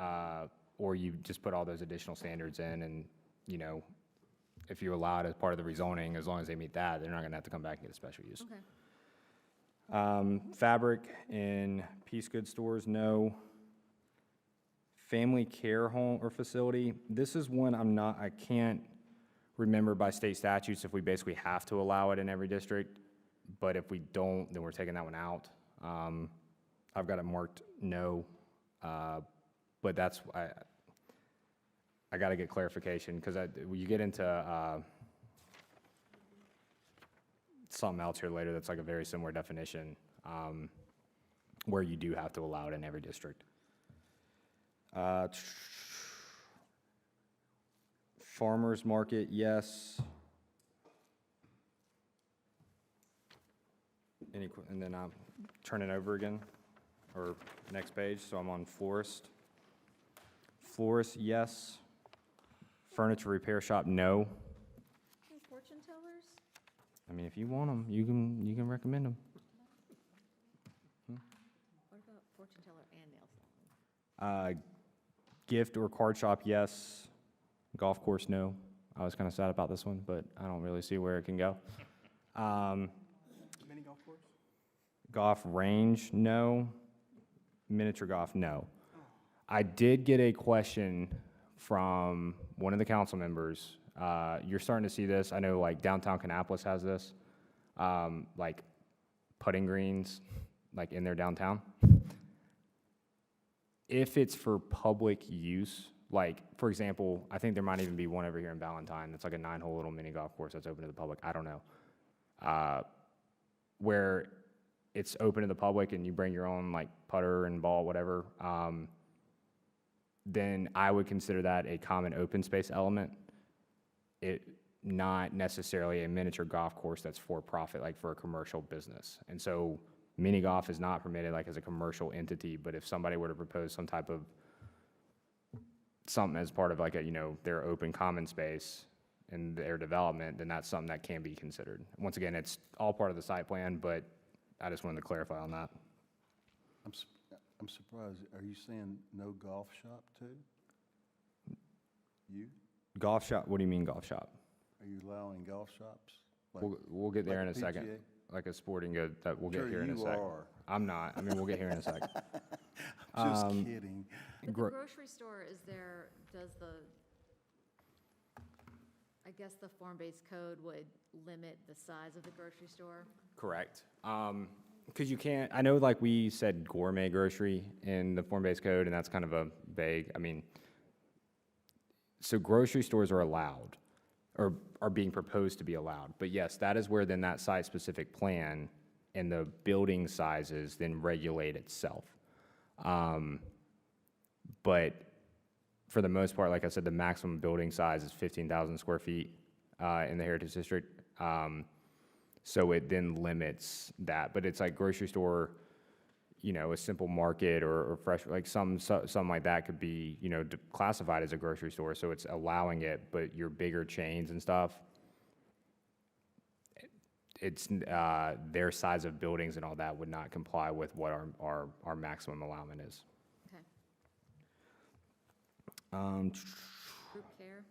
or you just put all those additional standards in, and, you know, if you allow it as part of the rezoning, as long as they meet that, they're not gonna have to come back and get a special use. Okay. Fabric in piece goods stores, no. Family care home or facility, this is one I can't remember by state statutes if we basically have to allow it in every district, but if we don't, then we're taking that one out. I've got it marked no, but that's, I gotta get clarification, because when you get into, something else here later that's like a very similar definition, where you do have to allow it in every district. Farmers market, yes. And then I'm turning over again, or next page, so I'm on florist. Florist, yes. Furniture repair shop, no. Hey, fortune tellers? I mean, if you want them, you can recommend them. What about fortune teller and nail salon? Gift or card shop, yes. Golf course, no. I was kind of sad about this one, but I don't really see where it can go. Mini golf course? Golf range, no. Miniature golf, no. I did get a question from one of the council members. You're starting to see this. I know like downtown Kannapolis has this, like putting greens, like in their downtown. If it's for public use, like, for example, I think there might even be one over here in Valentine that's like a 9-hole little mini golf course that's open to the public. I don't know. Where it's open to the public and you bring your own like putter and ball, whatever, then I would consider that a common open space element. It not necessarily a miniature golf course that's for profit, like for a commercial business. And so mini golf is not permitted like as a commercial entity, but if somebody were to propose some type of something as part of like a, you know, their open common space and their development, then that's something that can be considered. Once again, it's all part of the site plan, but I just wanted to clarify on that. I'm surprised. Are you saying no golf shop too? You? Golf shop, what do you mean golf shop? Are you allowing golf shops? Like- We'll get there like in a the second. PGA? Like a sporting good, that we'll get Sure here in a you second. are. I'm not. I mean, we'll get here in a second. Just kidding. But the Gro- grocery store, does the, I guess the form-based code would limit the size of the grocery store? Correct. Because you can't, I know like we said gourmet grocery in the form-based code, and that's kind of a vague, I mean, so grocery stores are allowed, or are being proposed to be allowed. But yes, that is where then that site-specific plan and the building sizes then regulate itself. But for the most part, like I said, the maximum building size is 15,000 square feet in the Heritage District. So it then limits that, but it's like grocery store, you know, a simple market or fresh, like something like that could be, you know, classified as a grocery store, so it's allowing it, but your bigger chains and stuff, it's, their size of buildings and all that would not comply with what our maximum allowance is. Okay. Group care?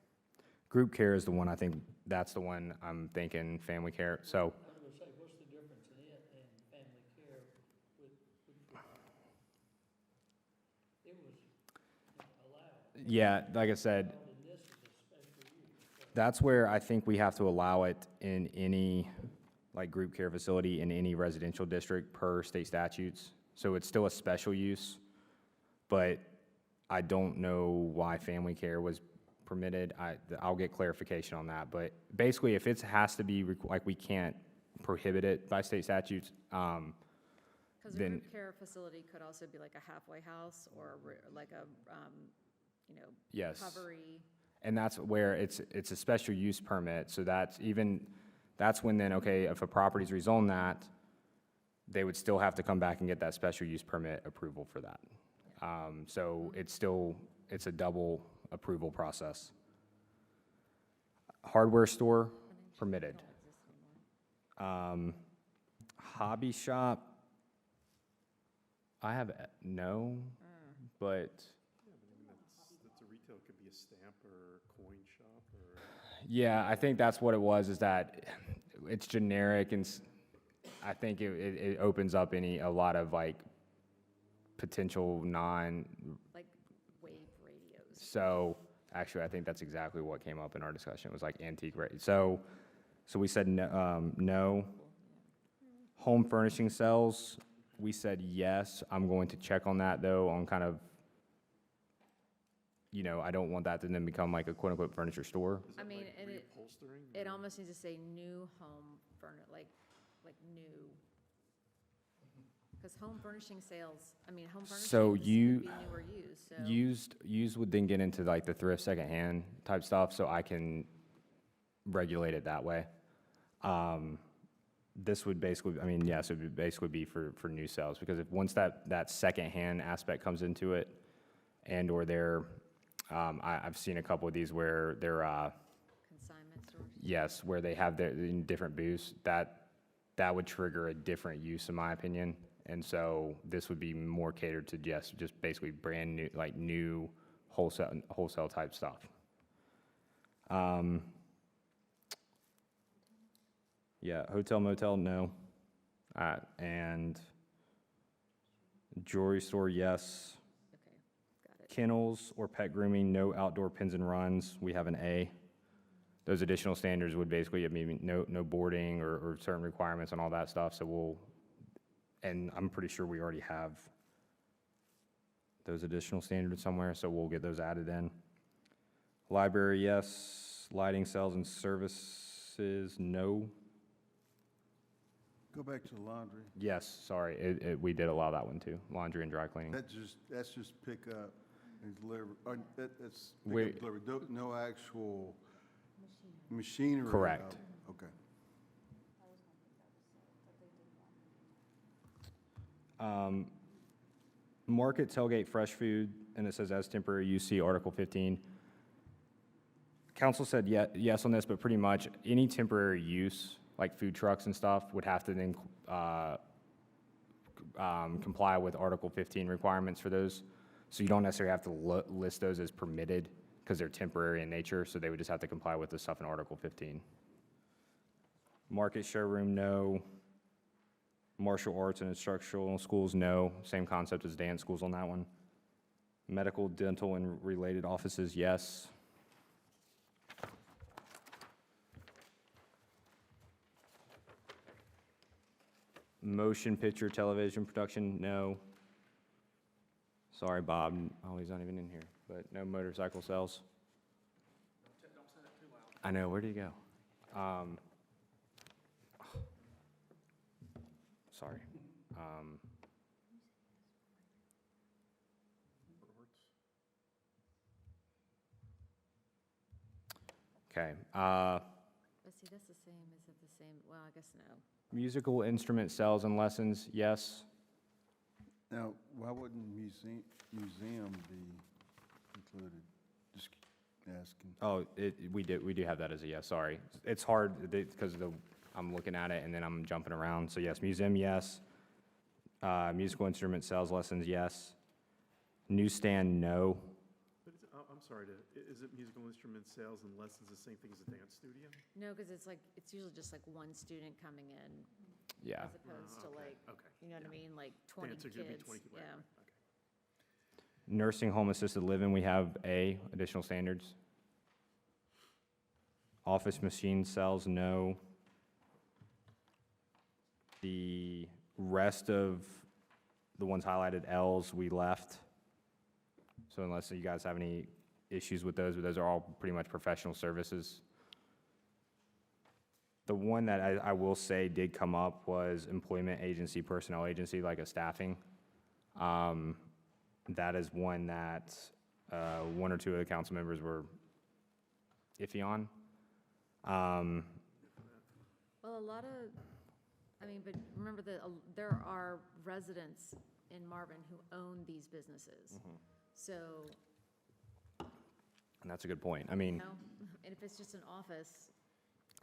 Group care is the one, I think, that's the one I'm thinking, family care, so. I was gonna say, what's the difference in it and family care with it was allowed, Yeah, like I said, and this is a special use. that's where I think we have to allow it in any like group care facility in any residential district per state statutes. So it's still a special use, but I don't know why family care was permitted. I'll get clarification on that, but basically, if it has to be, like, we can't prohibit it by state statutes, Because a then- group care facility could also be like a halfway house or like a, you know, Yes. recovery. And that's where it's a special use permit, so that's when then, okay, if a property's rezoned that, they would still have to come back and get that special use permit approval for that. So it's a double approval process. Hardware store, permitted. Hobby shop, I have, no, but, That's a retail, it could be a stamp or a coin shop or. yeah, I think that's what it was, is that it's generic, and I think it opens up a lot of, like, potential Like wave radios. so, actually, I think that's exactly what came up in our discussion, was like antique, so we said no. Home furnishing sales, we said yes. I'm going to check on that, though, on kind of, I don't want that to then become like a quote-unquote furniture store. Is I that mean, like and reupholstering? it or- almost needs to say new home like new. Because home furnishing sales, home So furnishings you- would be new or used, so. Used would then get into like the thrift secondhand type stuff, so I can regulate it that way. This would basically, yes, it would basically be for new sales, because if, once that secondhand aspect comes into it, and/or I've seen a couple of these where they're, Consignment stores. yes, where they have their in different booths, that would trigger a different use, in my opinion. And so this would be more catered to just basically brand new, like new wholesale type stuff. Yeah, hotel motel, no. And jewelry store, yes. Okay, got it. Kennels or pet grooming, no outdoor pins and runs, we have an A. Those additional standards would basically, no boarding or certain requirements and all that stuff, so and I'm pretty sure we already have those additional standards somewhere, so we'll get those added in. Library, yes. Lighting, sales, and services, no. Go back to laundry. Yes, sorry, we did allow that one too, laundry and dry cleaning. That's just pick up and deliver, or that's We- pick up, deliver, no actual machinery. Correct. Okay. Market, tailgate, fresh food, and it says as temporary use, see Article 15. Council said yes on this, but pretty much any temporary use, like food trucks and stuff, would have to then comply with Article 15 requirements for those. So you don't necessarily have to list those as permitted, because they're temporary in nature, so they would just have to comply with the stuff in Article 15. Market, showroom, no. Martial arts and instructional schools, no. Same concept as dance schools on that one. Medical, dental, and related offices, yes. Motion picture, television production, no. Sorry, Bob, oh, he's not even in here, but no motorcycle sales. Don't say that too loud. I know, where'd he go? Sorry. Okay, But see, that's the same, is it the same? Well, I guess no. musical instrument sales and lessons, yes. Now, why wouldn't museum be included? Just asking. Oh, we do have that as a yes, sorry. It's hard, because I'm looking at it and then I'm jumping around, so yes, museum, yes. Musical instrument sales lessons, yes. Newsstand, no. But I'm sorry, is it musical instrument sales and lessons the same thing as a dance studio? No, because it's usually just like one student coming in, Yeah. as opposed to like, Okay. you know what I mean, like 20 Dancer could be kids, 20 kids, right, yeah. right, okay. Nursing home assisted living, we have A, additional standards. Office machine sales, no. rest of the ones highlighted Ls, we left. So unless you guys have any issues with those, but those are all pretty much professional services. The one that I will say did come up was employment agency, personnel agency, like a staffing. That is one that one or two of the council members were iffy on. Well, a lot of, I mean, but remember that there are residents in Marvin who own these businesses. So, And that's a good point. I you mean, know, and if it's just an office,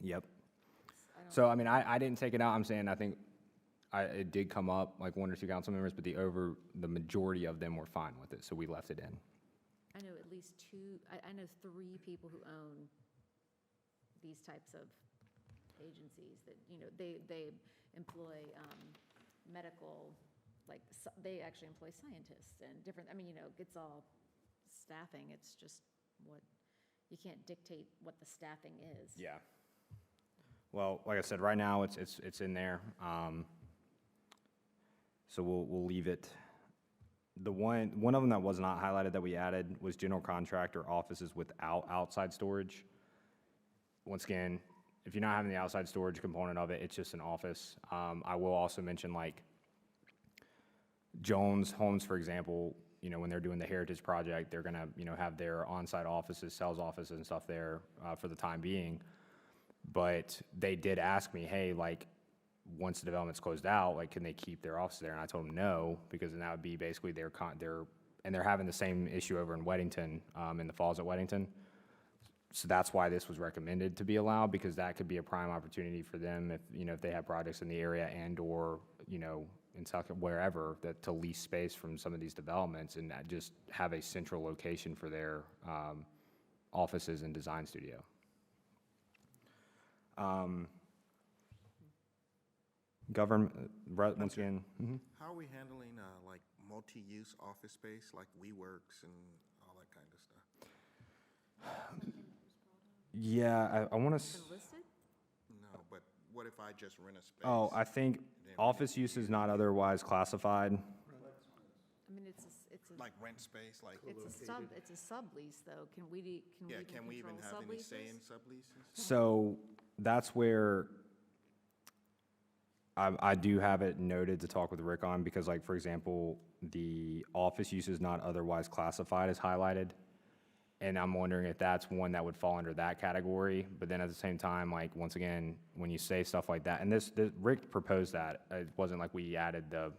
yep. I don't. So, I mean, I didn't take it out. I'm saying I think it did come up, like one or two council members, but the majority of them were fine with it, so we left it in. I know at least two, I know three people who own these types of agencies that, you know, they employ medical, like, they actually employ scientists and different, I mean, you know, it's all staffing, it's just what, you can't dictate what the staffing is. Yeah. Well, like I said, right now, it's in there. So we'll leave it. The one of them that was not highlighted that we added was general contractor offices without outside storage. Once again, if you're not having the outside storage component of it, it's just an office. I will also mention, like, Jones Homes, for example, you know, when they're doing the Heritage Project, they're gonna, you know, have their on-site offices, sales offices and stuff there for the time being. But they did ask me, hey, like, once the development's closed out, like, can they keep their office there? And I told them no, because then that would be basically and they're having the same issue over in Weddington, in the falls at Weddington. So that's why this was recommended to be allowed, because that could be a prime opportunity for them if, you know, if they have projects in the area and/or, you know, in South, wherever, that to lease space from some of these developments and just have a central location for their offices and design studio. Government, once again, How are we handling, like, multi-use office space, like WeWorks and all that kind of stuff? yeah, I want to, Been listed? No, but what if I just rent a space? oh, I think office use is not otherwise classified. I mean, it's a, Like rent space, like, it's a sublease, though. Can we yeah, can we even control have any say in subleases? subleases? So that's where I do have it noted to talk with Rick on, because, like, for example, the office use is not otherwise classified is highlighted. And I'm wondering if that's one that would fall under that category. But then at the same time, like, once again, when you say stuff like that, and this Rick proposed that, it wasn't like we added the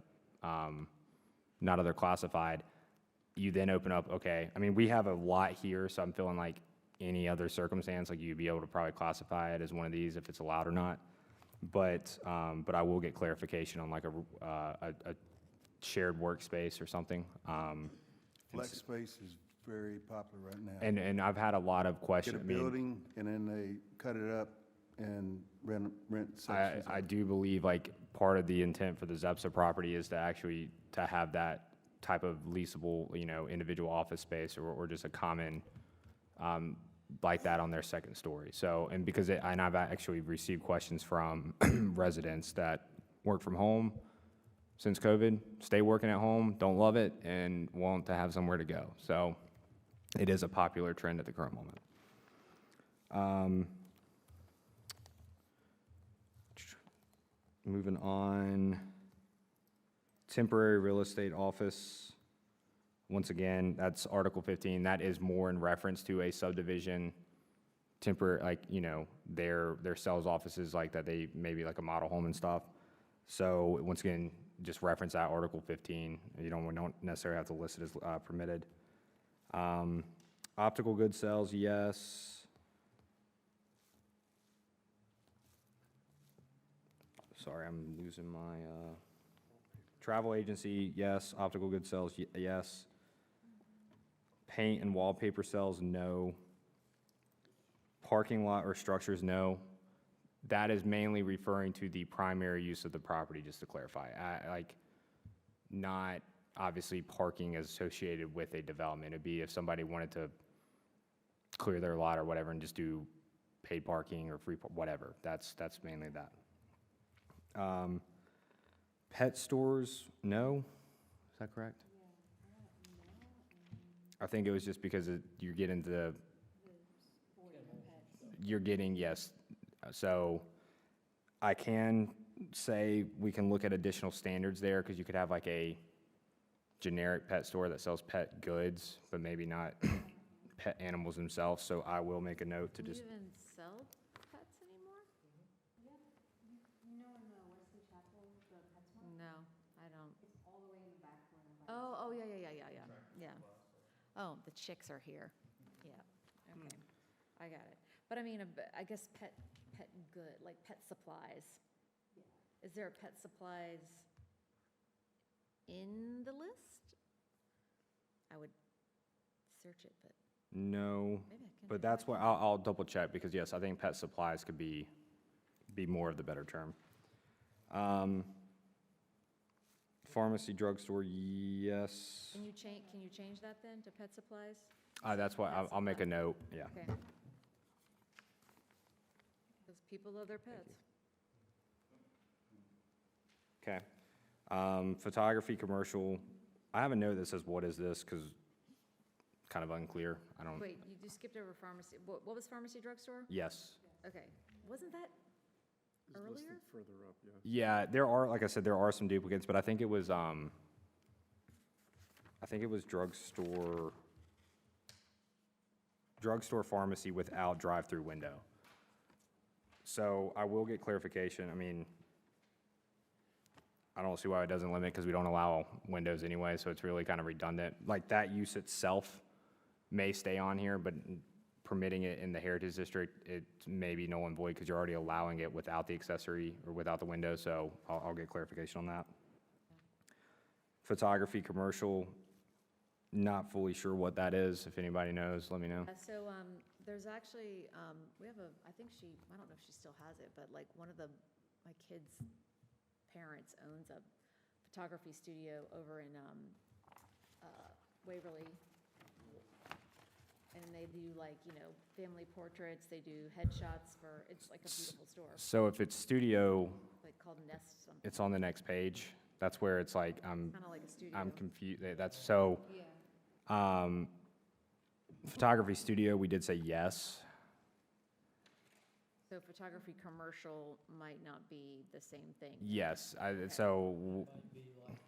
not other classified. You then open up, okay, I mean, we have a lot here, so I'm feeling like any other circumstance, like, you'd be able to probably classify it as one of these if it's allowed or not. But I will get clarification on, like, a shared workspace or something. Flex space is very popular right now. And I've had a lot of Get questions. a I mean, building, and then they cut it up and rent sections. I do believe, like, part of the intent for the Zepsa property is to actually, to have that type of leasable, you know, individual office space or just a common, like that on their second story. So, and because and I've actually received questions from residents that work from home since COVID, stay working at home, don't love it, and want to have somewhere to go. So it is a popular trend at the current moment. Moving on, temporary real estate office. Once again, that's Article 15. That is more in reference to a subdivision, temporary, like, you know, their sales offices like that, they maybe like a model home and stuff. So once again, just reference that Article 15. We don't necessarily have to list it as permitted. Optical goods sales, yes. Sorry, I'm losing my, travel agency, yes. Optical goods sales, yes. Paint and wallpaper sales, no. Parking lot or structures, no. That is mainly referring to the primary use of the property, just to clarify. Like, not obviously parking is associated with a development. It'd be if somebody wanted to clear their lot or whatever and just do paid parking or free, whatever. That's mainly that. Pet stores, no? Is that correct? I think it was just because you're getting yes. So I can say we can look at additional standards there, because you could have like a generic pet store that sells pet goods, but maybe not pet animals themselves. So I will make a note to Do you just, even sell pets anymore? No, I don't. Oh, yeah. Oh, the chicks are here. Yeah, okay, I got it. But I mean, I guess pet good, like pet supplies. Is there a pet supplies in the list? I would search it, but no. maybe I can. But that's why, I'll double check, because yes, I think pet supplies could be more of the better term. Pharmacy, drugstore, yes. Can you change that then to pet supplies? That's why, I'll make a note, yeah. Okay. Because people love their pets. Okay. Photography, commercial, I have a note that says, what is this? Because kind of unclear, I don't, Wait, you just skipped over pharmacy. What was pharmacy drugstore? yes. Okay, wasn't that It's earlier? listed further up, yeah. Yeah, there are, like I said, there are some duplicates, but I think it was drugstore pharmacy without drive-through window. So I will get clarification. I mean, I don't see why it doesn't limit, because we don't allow windows anyway, so it's really kind of redundant. Like, that use itself may stay on here, but permitting it in the Heritage District, it may be null and void, because you're already allowing it without the accessory or without the window, so I'll get clarification on that. Photography, commercial, not fully sure what that is. If anybody knows, let me know. So there's actually, we have I think I don't know if she still has it, but like one of my kids' parents owns a photography studio over in Waverly. And they do like, family portraits, they do headshots it's like a beautiful store, So if it's studio, like called Nest something, it's on the next page. That's where it's like, kind of like a studio. I'm confused. That's so, Yeah. photography studio, we did say yes. So photography commercial might not be the same thing. Yes, so, Might be like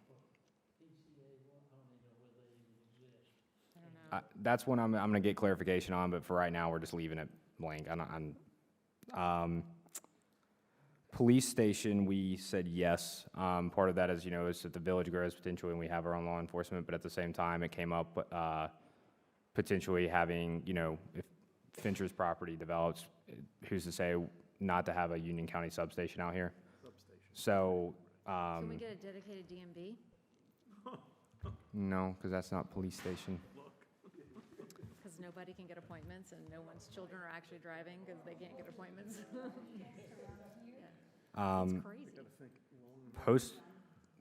PCA, I don't even know whether they even exist. I don't know. that's one I'm gonna get clarification on, but for right now, we're just leaving it blank. Police station, we said yes. Part of that is, is that the village grows potentially, and we have our own law enforcement, but at the same time, it came up, potentially having, if Fincher's property develops, who's to say not to have a Union County substation out here? So, Can we get a dedicated DMV? no, because that's not police station. Because nobody can get appointments and no one's children are actually driving because they can't get appointments. Yeah. It's crazy.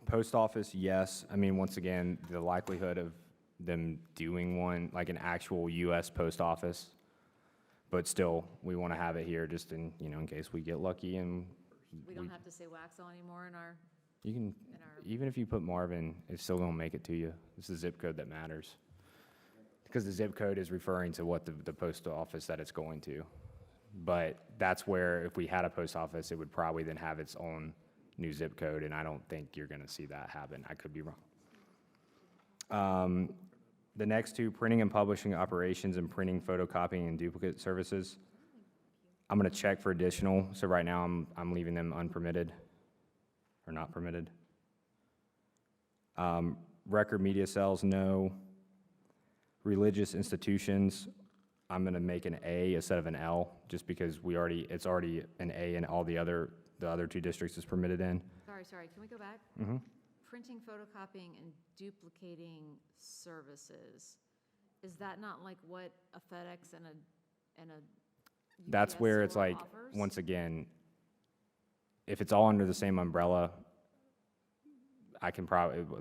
Post office, yes. I mean, once again, the likelihood of them doing one, like an actual US post office, but still, we want to have it here just in, in case we get lucky and We don't have to say Waxaw anymore in our, you can, in our, even if you put Marvin, it's still gonna make it to you. It's the zip code that matters. Because the zip code is referring to what the post office that it's going to. But that's where, if we had a post office, it would probably then have its own new zip code, and I don't think you're gonna see that happen. I could be wrong. The next two, printing and publishing operations and printing, photocopying, and duplicate services. I'm gonna check for additional, so right now I'm leaving them unpermitted, or not permitted. Record media sales, no. Religious institutions, I'm gonna make an A instead of an L, just because it's already an A in all the other two districts is permitted in. sorry, can we go back? Printing, photocopying, and duplicating services. Is that not like what a FedEx and a That's UPS where it's store like, offers? once again, if it's all under the same umbrella, I can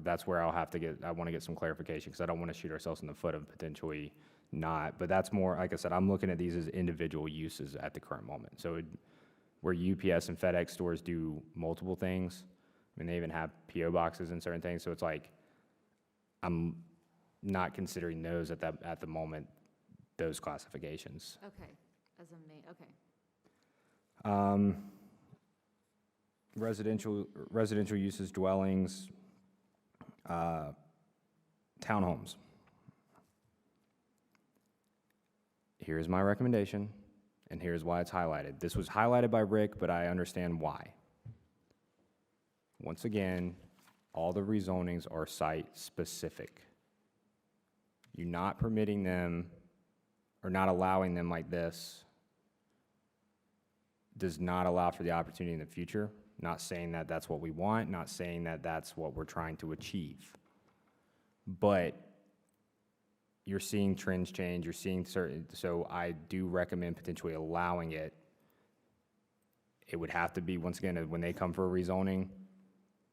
that's where I wanna get some clarification, because I don't wanna shoot ourselves in the foot of potentially not, but that's more, like I said, I'm looking at these as individual uses at the current moment. So where UPS and FedEx stores do multiple things, mean, they even have PO boxes and certain things, so it's like, I'm not considering those at the moment, those classifications. Okay, as a main, okay. Residential uses, dwellings, townhomes. Here's my recommendation, and here's why it's highlighted. This was highlighted by Rick, but I understand why. Once again, all the rezonings are site-specific. You're not permitting them, or not allowing them like this, does not allow for the opportunity in the future. Not saying that that's what we want, not saying that that's what we're trying to achieve. But you're seeing trends change, you're seeing certain, so I do recommend potentially allowing it. It would have to be, once again, when they come for a rezoning,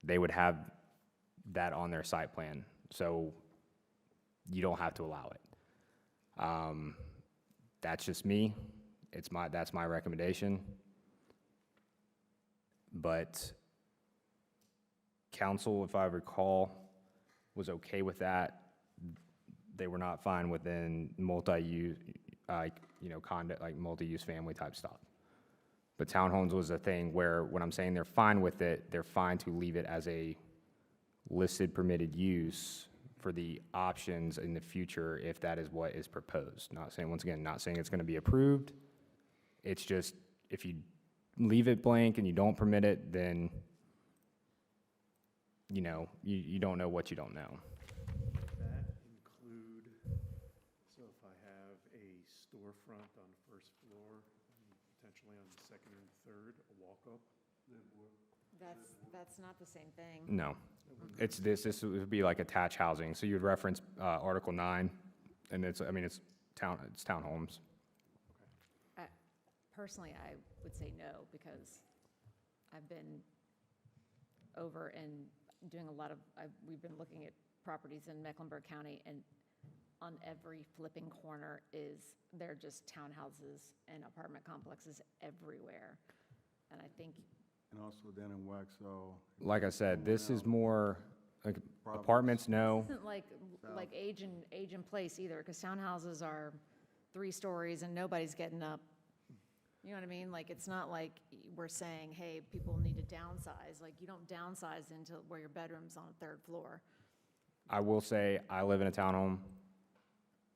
they would have that on their site plan. So you don't have to allow it. That's just me. That's my recommendation. But council, if I recall, was okay with that. They were not fine within multi-use, condo, like multi-use family type stuff. But townhomes was a thing where, when I'm saying they're fine with it, they're fine to leave it as a listed permitted use for the options in the future if that is what is proposed. Not saying, once again, not saying it's gonna be approved. It's just, if you leave it blank and you don't permit it, then, you don't know what you don't know. That include, so if I have a storefront on the first floor, and potentially on the second and third, a walk-up, That's not the same thing. No. This would be like attached housing. So you'd reference Article 9, and it's townhomes. Personally, I would say no, because I've been over and doing a lot of, we've been looking at properties in Mecklenburg County, and on every flipping corner they're just townhouses and apartment complexes everywhere. And I think, And also down in Waxhaw. Like I said, this is more, like, apartments, no. it isn't like age in place either, because townhouses are 3 stories and nobody's getting up. You know what I mean? Like, it's not like we're saying, hey, people need to downsize. Like, you don't downsize into where your bedroom's on the 3rd floor. I will say, I live in a townhome.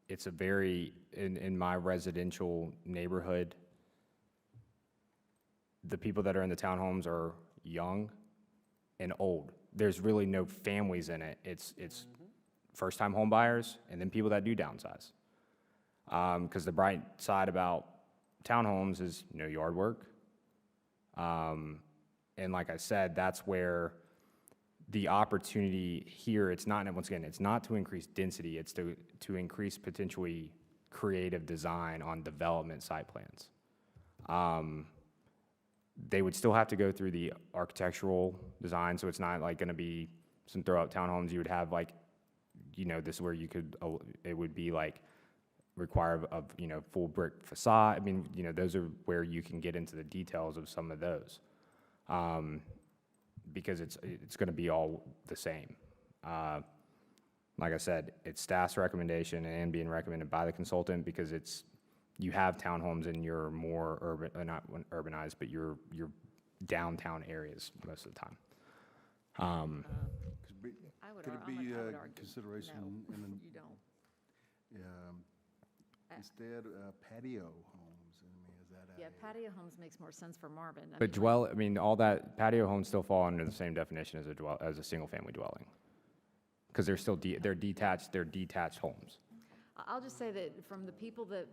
It's a very, in my residential neighborhood, the people that are in the townhomes are young and old. There's really no families in it. It's first-time home buyers and then people that do downsize. Because the bright side about townhomes is no yard work. And like I said, that's where the opportunity here, it's not, once again, it's not to increase density, it's to increase potentially creative design on development site plans. They would still have to go through the architectural design, so it's not like gonna be some throw-out townhomes. You would have like, this is where you could, it would be like require of, full brick facade. I mean, those are where you can get into the details of some of those. Because it's gonna be all the same. Like I said, it's staff's recommendation and being recommended by the consultant, because you have townhomes in your more urban, not urbanized, but your downtown areas most of the time. I would, Could it I'm like, be I would a argue, consideration no, in the- you don't. Instead, patio homes, is that Yeah, patio homes makes more sense for Marvin. I But mean, all that patio homes still fall under the same definition as a single-family dwelling. Because they're still, they're detached homes. I'll just say that from the people that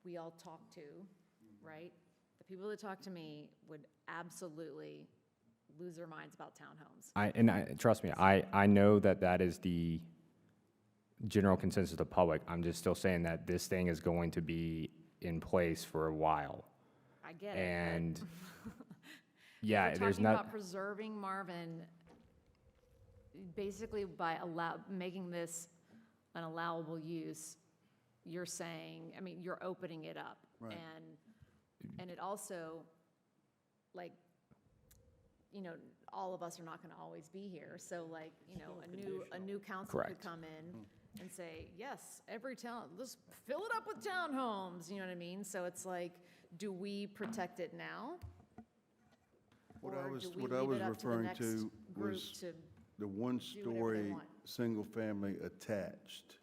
we all talk to, right? The people that talk to me would absolutely lose their minds about townhomes. Trust me, I know that is the general consensus of the public. I'm just still saying that this thing is going to be in place for a while. I get it. And, but yeah, we're there's talking not, about preserving Marvin, basically by making this an allowable use. You're saying, I mean, you're opening it up. Right. And it also, like, you know, all of us are not going to always be here. So like, you know, a new council could Correct. come in and say, yes, every town, let's fill it up with townhomes, you know what I mean? So it's like, do we protect it now? What Or I was, do we what I leave was it up to the referring next to group was to the whatever they one-story, want? single-family attached.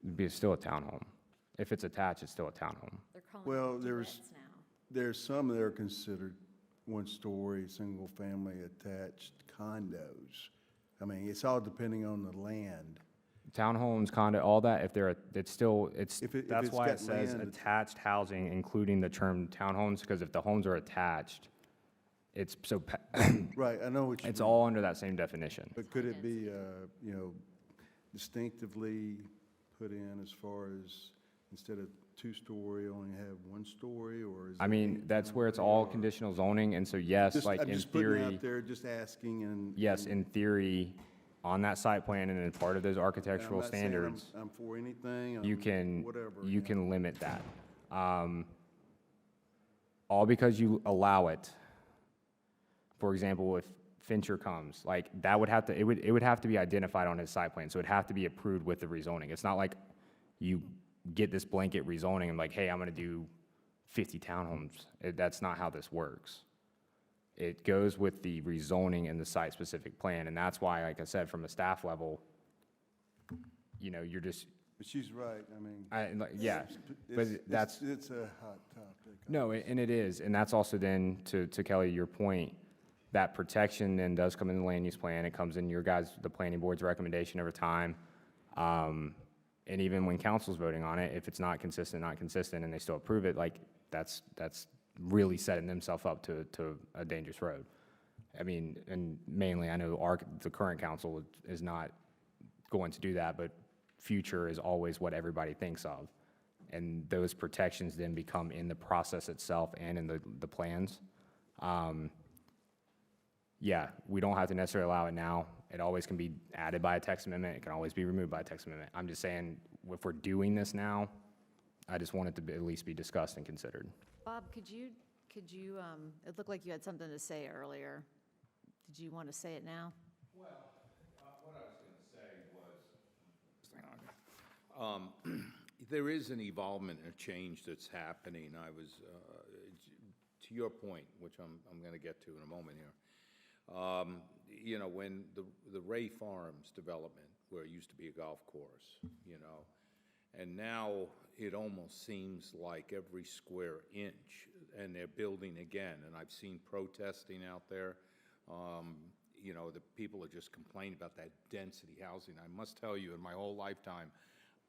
It'd be still a townhome. If it's attached, it's still a townhome. They're calling Well, it there's- duets now. There's some that are considered one-story, single-family attached condos. I mean, it's all depending on the land. Townhomes, condo, all that, if they're, it's still, it's, If that's it's why it got says land- attached housing, including the term townhomes, because if the homes are attached, it's so, Right, I know what you mean. it's all under that same definition. But could it be, you know, distinctively put in as far as, instead of two-story, only have one story, or is I it mean, that's where it's all conditional zoning, and so yes, Just, like I'm in just putting it theory, out there, just asking, and. yes, and in theory, on that site plan and in part of those I'm architectural not saying I'm- standards, I'm for anything. you I'm can, whatever, you know. can limit that. All because you allow it. For example, if Fincher comes, like, that would have to, it would have to be identified on his site plan, so it'd have to be approved with the rezoning. It's not like you get this blanket rezoning and like, hey, I'm gonna do 50 townhomes. That's not how this works. It goes with the rezoning and the site-specific plan, and that's why, like I said, from a staff level, you know, you're just, But she's right, I mean. yeah, but it's- that's, It's a hot topic. no, and it is, and that's also then, to Kelly, your point, that protection then does come in the land use plan, it comes in your guys, the planning board's recommendation over time. And even when council's voting on it, if it's not consistent, and they still approve it, like, that's really setting themselves up to a dangerous road. I mean, and mainly, I know the current council is not going to do that, but future is always what everybody thinks of. And those protections then become in the process itself and in the plans. Yeah, we don't have to necessarily allow it now. It always can be added by a text amendment. It can always be removed by a text amendment. I'm just saying, if we're doing this now, I just want it to at least be discussed and considered. Bob, could you, it looked like you had something to say earlier. Did you want to say it now? What I was going to say was, there is an evolvement and a change that's happening. I was, to your point, which I'm going to get to in a moment here. You know, when the Ray Farms development, where it used to be a golf course, you know, and now it almost seems like every square inch, and they're building again, and I've seen protesting out there. You know, the people are just complaining about that density housing. I must tell you, in my whole lifetime,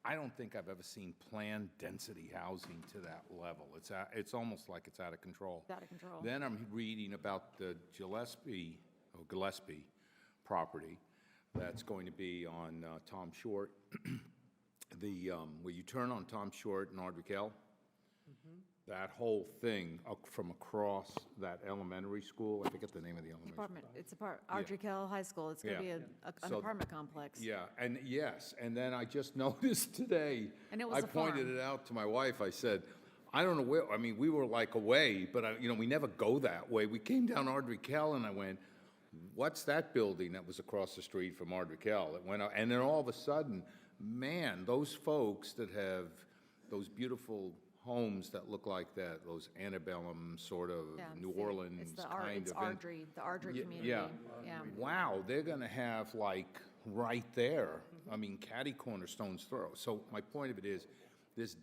I don't think I've ever seen planned density housing to that level. It's almost like it's out of control. Out of control. Then I'm reading about the Gillespie property that's going to be on Tom Short. Where you turn on Tom Short and Ardrey Kell, that whole thing from across that elementary school, I forget the name of the elementary. Ardrey Kell High School, it's going to be Yeah. an So- apartment complex. Yeah, and yes, and then I just noticed today. And it was a I pointed farm. it out to my wife, I said, I don't know where, I mean, we were like away, but you know, we never go that way. We came down Ardrey Kell and I went, what's that building that was across the street from Ardrey Kell? It went out, and then all of a sudden, man, those folks that have those beautiful homes that look like that, those antebellum sort of Yeah, New it's Orleans the kind It's of. Ardrey, the Ardrey Ye- community. Yeah. Yeah. Wow, they're gonna have like right there, I mean, catty corner stone's throw. So my point of it is, this,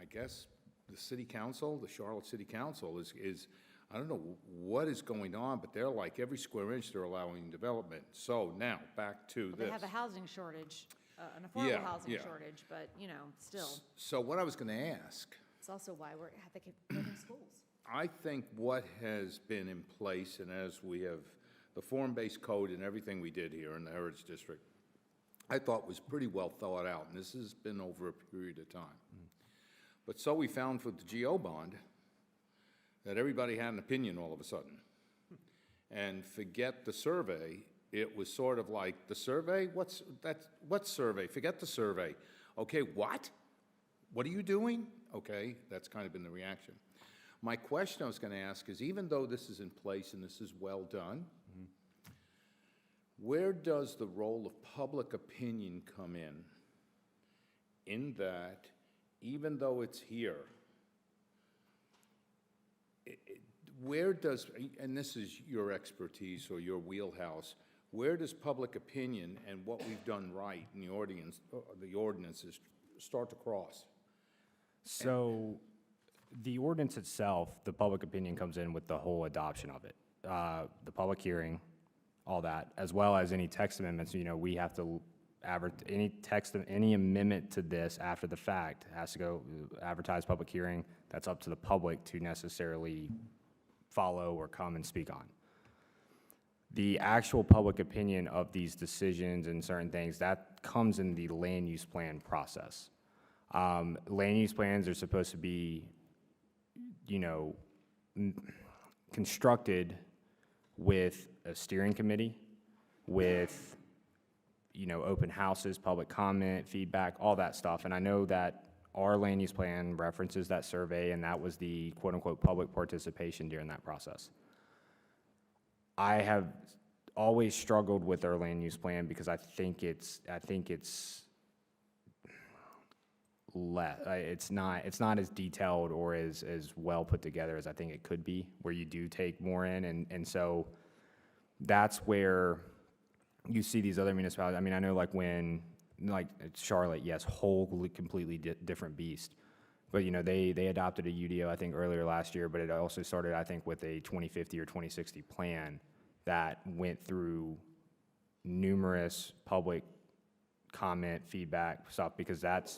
I guess, the city council, the Charlotte City Council is, I don't know what is going on, but they're like every square inch they're allowing development. So now, back to They this. have a housing shortage, an Yeah, affordable housing yeah. shortage, but, you know, still, So what I was gonna ask, it's also why we're at the building schools. I think what has been in place, and as we have, the form-based code and everything we did here in the Heritage District, I thought was pretty well thought out, and this has been over a period of time. But so we found with the GO bond, that everybody had an opinion all of a sudden. And forget the survey, it was sort of like, the survey? What survey? Forget the survey. Okay, what? What are you doing? Okay, that's kind of been the reaction. My question I was going to ask is, even though this is in place and this is well done, where does the role of public opinion come in? In that, even though it's here, where does, and this is your expertise or your wheelhouse, where does public opinion and what we've done right in the ordinances start to cross? So the ordinance itself, the public opinion comes in with the whole adoption of it. The public hearing, all that, as well as any text amendments, we have to any amendment to this after the fact has to go advertise public hearing. That's up to the public to necessarily follow or come and speak on. The actual public opinion of these decisions and certain things, that comes in the land use plan process. Land use plans are supposed to be, constructed with a steering committee, with, open houses, public comment, feedback, all that stuff. And I know that our land use plan references that survey, and that was the quote-unquote public participation during that process. I have always struggled with our land use plan because I think it's not as detailed or as well put together as I think it could be, where you do take more in, and so that's where you see these other municipalities. I mean, I know when Charlotte, yes, whole completely different beast. But, they adopted a UDO, I think, earlier last year, but it also started, I think, with a 2050 or 2060 plan that went through numerous public comment, feedback, stuff, because that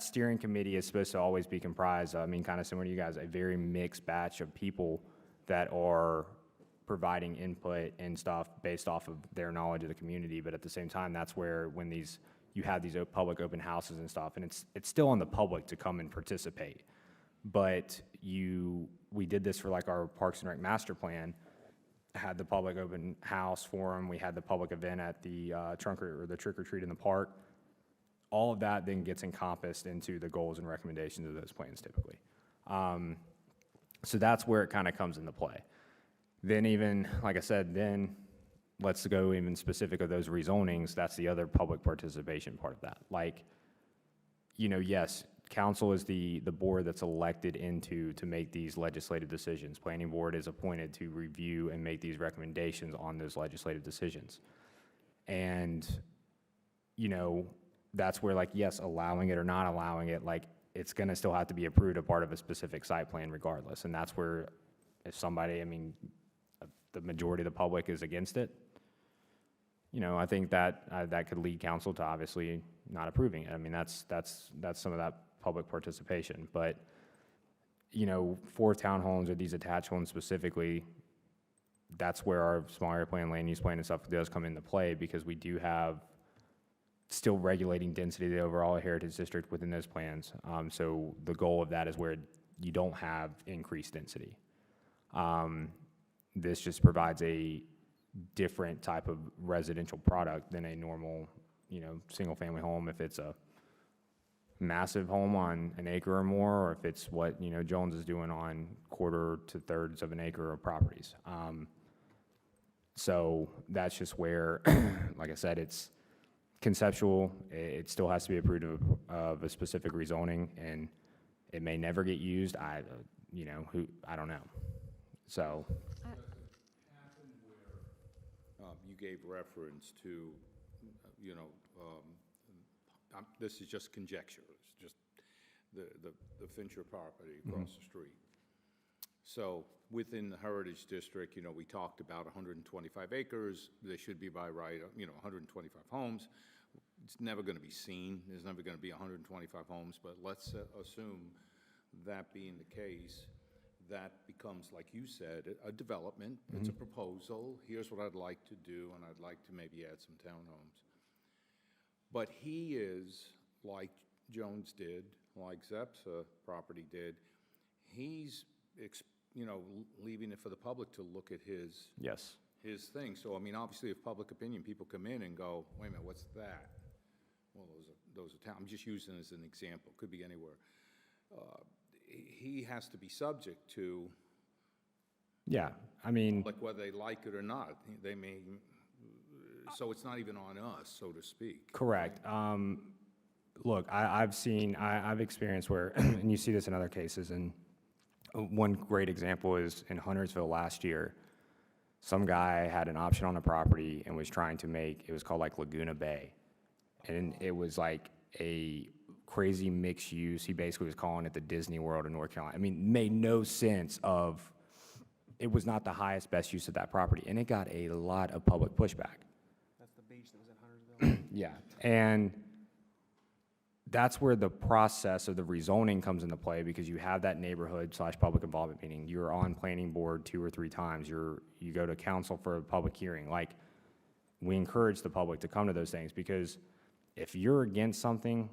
steering committee is supposed to always be comprised of, kind of similar to you guys, a very mixed batch of people that are providing input and stuff based off of their knowledge of the community. But at the same time, that's where when you have these public open houses and stuff, and it's still on the public to come and participate. But we did this for our Parks and Rec master plan, had the public open house forum, we had the public event at the the trick or treat in the park. All of that then gets encompassed into the goals and recommendations of those plans typically. So that's where it kind of comes into play. Then even, like I said, then let's go even specific of those rezonings, that's the other public participation part of that. Yes, council is the board that's elected to make these legislative decisions. Planning board is appointed to review and make these recommendations on those legislative decisions. And, that's where yes, allowing it or not allowing it, it's gonna still have to be approved a part of a specific site plan regardless. And that's where if somebody, the majority of the public is against it, I think that could lead council to obviously not approving it. That's some of that public participation. But, for townhomes or these attached homes specifically, that's where our small area plan, land use plan and stuff does come into play, because we do have still regulating density of the overall heritage district within those plans. So the goal of that is where you don't have increased density. This just provides a different type of residential product than a normal, single-family home. If it's a massive home on an acre or more, or if it's what, Jones is doing on quarter to thirds of an acre of properties. So that's just where, like I said, it's conceptual. It still has to be approved of a specific rezoning, and it may never get used. I don't know. So. You gave reference to, this is just conjecture, it's just the Fincher property across the street. So within the Heritage District, we talked about 125 acres, they should be by right, 125 homes. It's never going to be seen, there's never going to be 125 homes, but let's assume that being the case, that becomes, like you said, a development. It's a proposal. Here's what I'd like to do, and I'd like to maybe add some townhomes. But he is, like Jones did, like Zepsa property did, he's, leaving it for the public to look at his thing. So, obviously, if public opinion, people come in and go, wait a minute, what's that? Well, those are town. I'm just using it as an example. Could be anywhere. he has to be subject to, Yeah, I mean, like, whether they like it or not. They may, so it's not even on us, so to speak. correct. Look, I've experienced where, and you see this in other cases, and one great example is in Huntersville last year. Some guy had an option on a property and was trying to make, it was called like Laguna Bay. And it was like a crazy mixed use. He basically was calling it the Disney World in North Carolina. I mean, made no sense of, it was not the highest, best use of that property. And it got a lot of public pushback. That's the beach that was in Huntersville. Yeah, and that's where the process of the rezoning comes into play, because you have that neighborhood/public involvement meeting. You're on planning board 2 or 3 times. You go to council for a public hearing. Like, we encourage the public to come to those things, because if you're against something,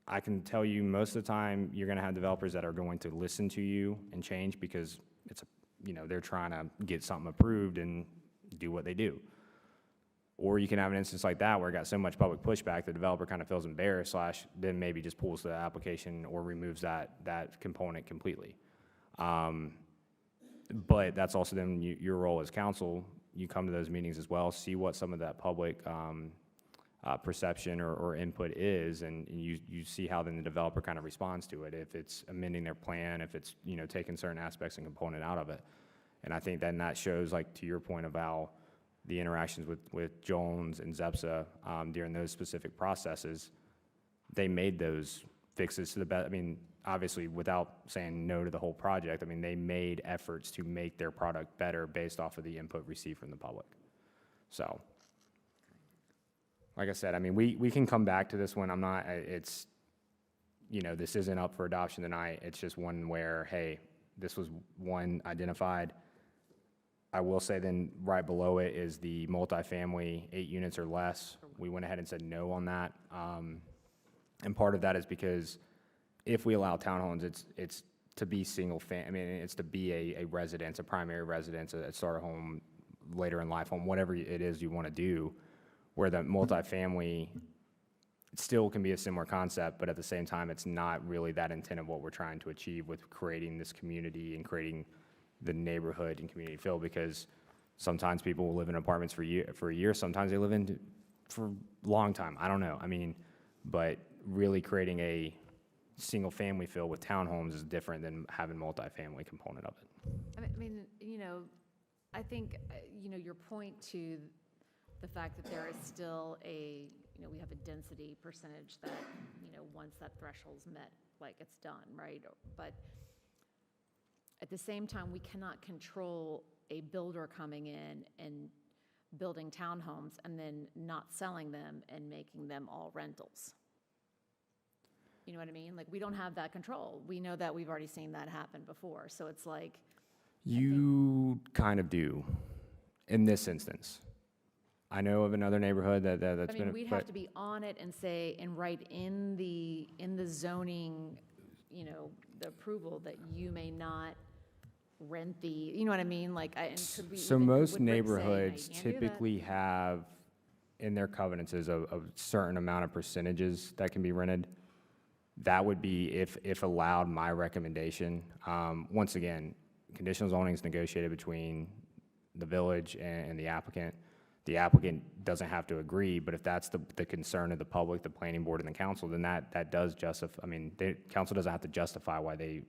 I can tell you most of the time, you're gonna have developers that are going to listen to you and change, because they're trying to get something approved and do what they do. Or you can have an instance like that where it got so much public pushback, the developer kind of feels embarrassed, then maybe just pulls the application or removes that component completely. But that's also then your role as council. You come to those meetings as well, see what some of that public perception or input is, and you see how then the developer kind of responds to it. If it's amending their plan, if it's taking certain aspects and component out of it. And I think then that shows, like, to your point about the interactions with Jones and Zepsa during those specific processes, they made those fixes to the best. I mean, obviously, without saying no to the whole project, I mean, they made efforts to make their product better based off of the input received from the public. So, like I said, I mean, we can come back to this one. This isn't up for adoption tonight. It's just one where, hey, this was one identified. I will say then right below it is the multifamily, 8 units or less. We went ahead and said no on that. And part of that is because if we allow townhomes, it's to be it's to be a residence, a primary residence, a starter home, later in life home, whatever it is you want to do, where the multifamily still can be a similar concept, but at the same time, it's not really that intent of what we're trying to achieve with creating this community and creating the neighborhood and community feel, because sometimes people will live in apartments for a year, sometimes they live in for a long time. I don't know. I mean, but really creating a single family feel with townhomes is different than having multifamily component of it. I mean, I think, your point to the fact that there is still we have a density percentage that, once that threshold's met, like, it's done, right? But at the same time, we cannot control a builder coming in and building townhomes and then not selling them and making them all rentals. You know what I mean? Like, we don't have that control. We know that, we've already seen that happen before. So it's like, You kind of do in this instance. I know of another neighborhood that's I been. mean, we'd have to be on it and say, and write in the zoning, the approval that you may not rent you know what I mean? Like, and could we? So would most Rick say, neighborhoods "No, you can't do that"? typically have in their covenants is a certain amount of percentages that can be rented. That would be, if allowed, my recommendation. Once again, conditional zoning is negotiated between the village and the applicant. The applicant doesn't have to agree, but if that's the concern of the public, the planning board, and the council, then that does justify. I mean, the council doesn't have to justify why they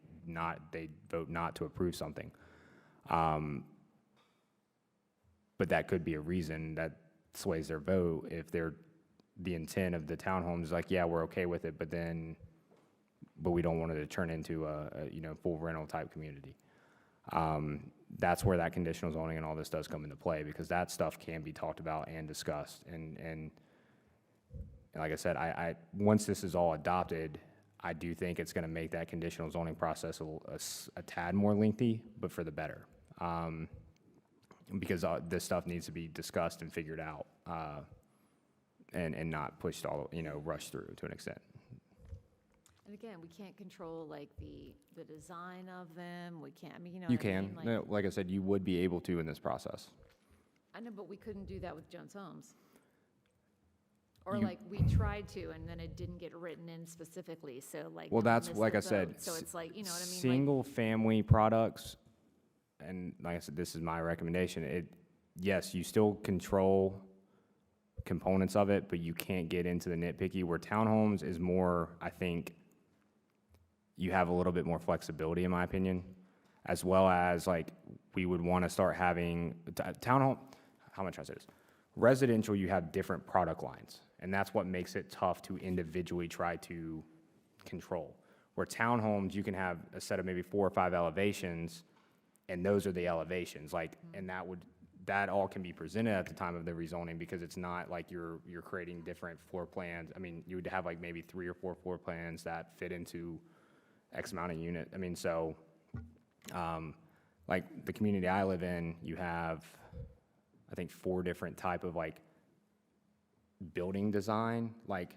vote not to approve something. But that could be a reason that sways their vote if the intent of the townhomes is like, yeah, we're okay with it, but we don't want it to turn into a full rental type community. That's where that conditional zoning and all this does come into play, because that stuff can be talked about and discussed. And like I said, I once this is all adopted, I do think it's going to make that conditional zoning process a tad more lengthy, but for the better. Because this stuff needs to be discussed and figured out, and not pushed rushed through to an extent. And again, we can't control, like, the design of them. We can't, I mean, You what I can, mean? Like, no, like I said, you would be able to in this process. I know, but we couldn't do that with Jones Homes. Or like, we tried to, and then it didn't get written in specifically, so like. Well, no one that's, missed like the I said, boat. So it's like, you know what I mean? Like, single-family products, and like I said, this is my recommendation, yes, you still control components of it, but you can't get into the nitpicky, where townhomes is more, I think, you have a little bit more flexibility, in my opinion, as well as, like, we would want to start having, townhome, how am I trying to say this? Residential, you have different product lines, and that's what makes it tough to individually try to control. Where townhomes, you can have a set of maybe 4 or 5 elevations, and those are the elevations, like, and that all can be presented at the time of the rezoning, because it's not like you're creating different floor plans. I mean, you would have like maybe 3 or 4 floor plans that fit into X amount of unit. I mean, so, like the community I live in, you have, I think, 4 different type of like building design. Like,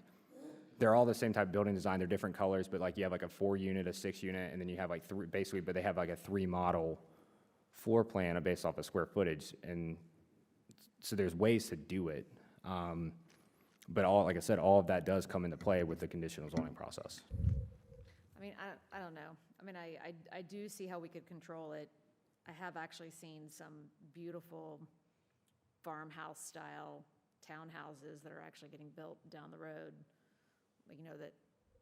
they're all the same type of building design, they're different colors, but like you have like a 4 unit, a 6 unit, and then you have like 3, basically, but they have like a 3 model floor plan based off of square footage. And so there's ways to do it. But like I said, all of that does come into play with the conditional zoning process. I mean, I don't know. I mean, I do see how we could control it. I have actually seen some beautiful farmhouse-style townhouses that are actually getting built down the road, you know, that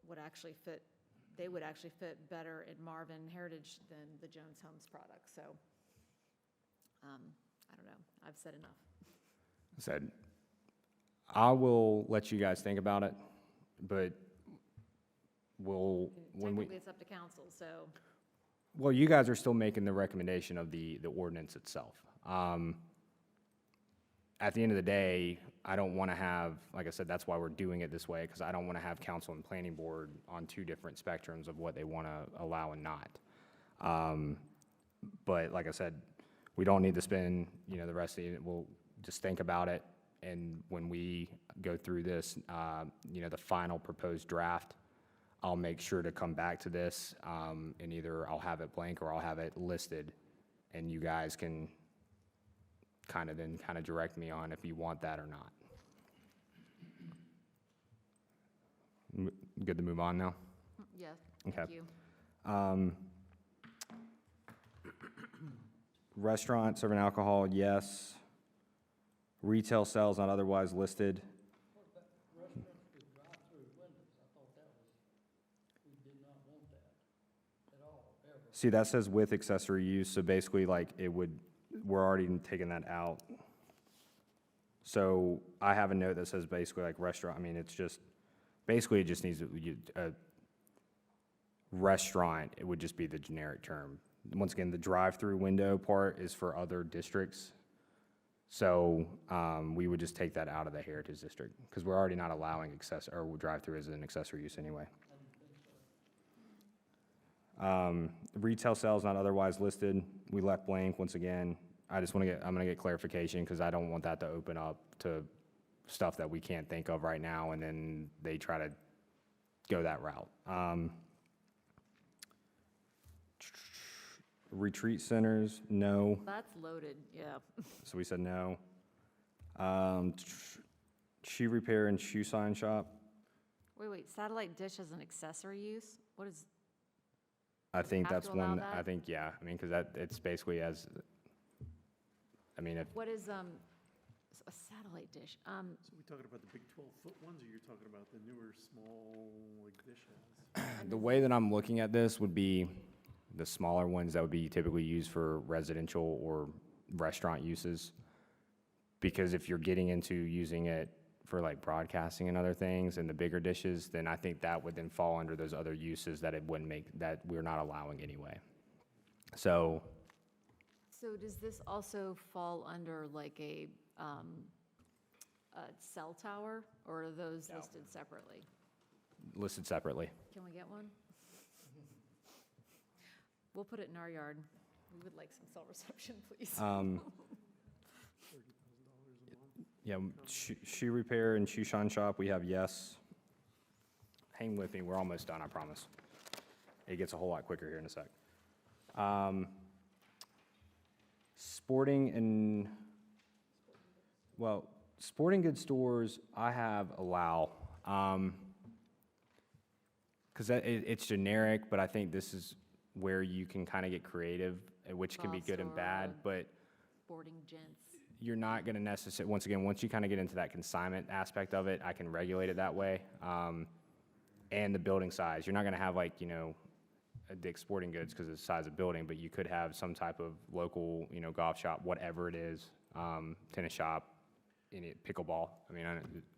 would actually fit, they would actually fit better in Marvin Heritage than the Jones Homes product, so, I don't know, I've said enough. Said, I will let you guys think about it, but when we, Technically, it's up to council, so, well, you guys are still making the recommendation of the ordinance itself. At the end of the day, I don't want to have, like I said, that's why we're doing it this way, because I don't want to have council and planning board on 2 different spectrums of what they want to allow and not. But like I said, we don't need to spend, you know, the rest of it. We'll just think about it, and when we go through this, you know, the final proposed draft, I'll make sure to come back to this, and either I'll have it blank or I'll have it listed, and you guys can kind of direct me on if you want that or not. Good to move on now? yes, Okay. thank you. Restaurant serving alcohol, yes. Retail sales not otherwise listed. See, that says with accessory use, so basically like it would, we're already taking that out. So I have a note that says basically like restaurant, I mean, it's just, basically it just needs a restaurant, it would just be the generic term. Once again, the drive-through window part is for other districts. So we would just take that out of the Heritage District, because we're already not allowing drive-through as an accessory use anyway. Retail sales not otherwise listed, we left blank once again. I'm gonna get clarification, because I don't want that to open up to stuff that we can't think of right now, and then they try to go that route. Retreat centers, no, That's loaded, yeah. so we said no. Shoe repair and shoe sign shop, Wait, satellite dish as an accessory use? What is, I think Have that's to allow one, that? I think, yeah, I mean, because it's basically as, I mean, if, what is, a satellite dish? So we talking about the big 12-foot ones, or you're talking about the newer, small, like dishes? the way that I'm looking at this would be the smaller ones that would be typically used for residential or restaurant uses. Because if you're getting into using it for like broadcasting and other things and the bigger dishes, then I think that would then fall under those other uses that it wouldn't make, that we're not allowing anyway. So, So does this also fall under like a cell tower, or are those listed separately? listed separately. Can we get one? We'll put it in our yard. We would like some cell reception, please. Yeah, shoe repair and shoe shine shop, we have yes. Hang with me, we're almost done, I promise. It gets a whole lot quicker here in a sec. Sporting and, well, Sporting goods stores, I have allow, because it's generic, but I think this is where you can kind of get creative, which can be Golf good and store, bad, but Boarding gents. you're not going to necessarily, once again, once you kind of get into that consignment aspect of it, I can regulate it that way. And the building size, you're not going to have like, a Dick's Sporting Goods because of the size of building, but you could have some type of local, golf shop, whatever it is, tennis shop, any pickleball,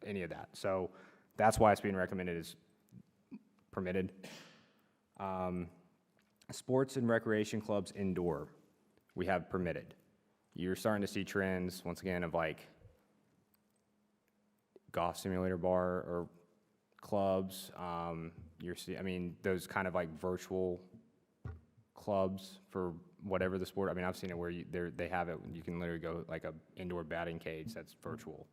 any of that. So that's why it's being recommended as permitted. Sports and recreation clubs indoor, we have permitted. You're starting to see trends, once again, of like golf simulator bar or clubs. Those kind of like virtual clubs for whatever the sport. I've seen it where they have it, you can literally go like a indoor batting cage that's virtual.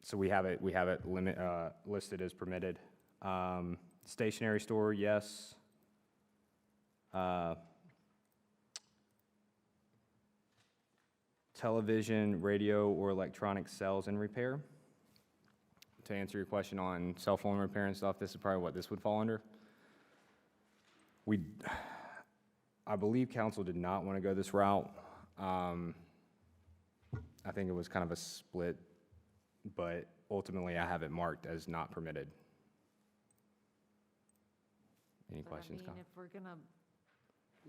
So we have it listed as permitted. Stationery store, yes. Television, radio, or electronic sales and repair. To answer your question on cell phone repair and stuff, this is probably what this would fall under. I believe council did not want to go this route. I think it was kind of a split, but ultimately I have it marked as not permitted. Any But questions? I mean, if we're gonna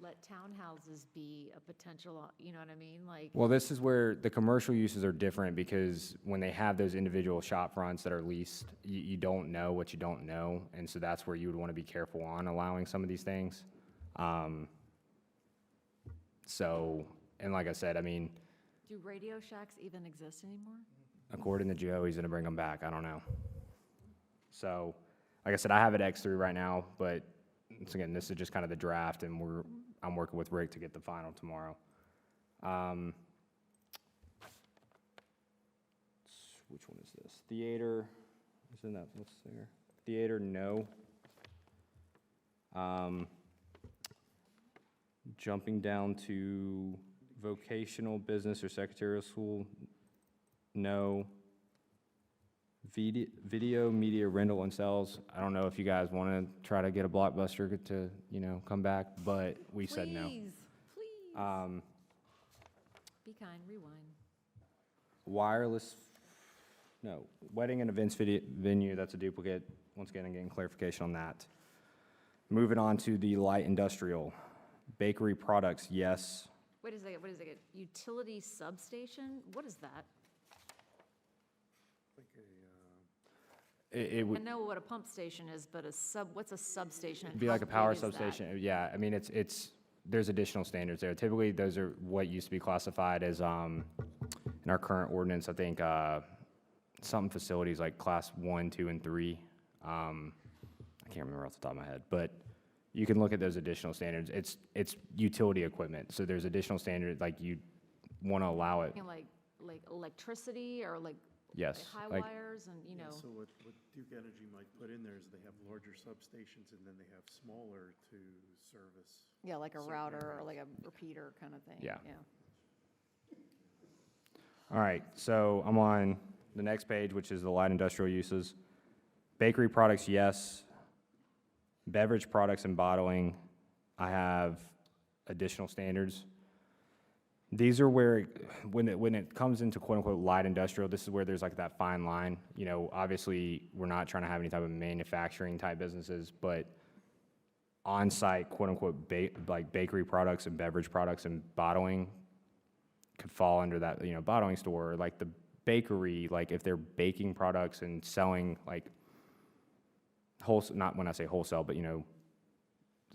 let townhouses be a potential, you know what I mean? Like, Well, this is where the commercial uses are different because when they have those individual shop fronts that are leased, you don't know what you don't know. And so that's where you would want to be careful on allowing some of these things. And like I said, do Radio Shacks even exist anymore? according to Joe, he's going to bring them back. I don't know. So, like I said, I have it X3 right now, but once again, this is just kind of the draft, and I'm working with Rick to get the final tomorrow. Which one is this? Theater, isn't that what's there? Theater, no. Jumping down to vocational, business, or secretarial school, no. Video, media, rental, and sales. I don't know if you guys want to try to get a Blockbuster to, come back, but we said no. Please, please. Be kind, rewind. Wireless, no. Wedding and events venue, that's a duplicate. Once again, I'm getting clarification on that. Moving on to the light industrial. Bakery products, yes. Wait a second, what is it? Utility substation? What is that? It I would know what a pump station is, but what's a substation? and be how like a big power is that? substation. Yeah, there's additional standards there. Typically, those are what used to be classified as, in our current ordinance, I think, some facilities like class 1, 2, and 3. I can't remember off the top of my head, but you can look at those additional standards. It's utility equipment, so there's additional standards, like you want to allow it. You know, like electricity or like Yes, high like- wires and, Yeah, so what Duke Energy might put in there is they have larger substations and then they have smaller to service. yeah, like a certain router or areas. like a repeater kind of thing. Yeah. All right, so I'm on the next page, which is the light industrial uses. Bakery products, yes. Beverage products and bottling, I have additional standards. These are where, when it comes into quote-unquote light industrial, this is where there's like that fine line. Obviously, we're not trying to have any type of manufacturing type businesses, but on-site quote-unquote like bakery products and beverage products and bottling could fall under that, bottling store, or like the bakery, like if they're baking products and selling like wholesale, not when I say wholesale, but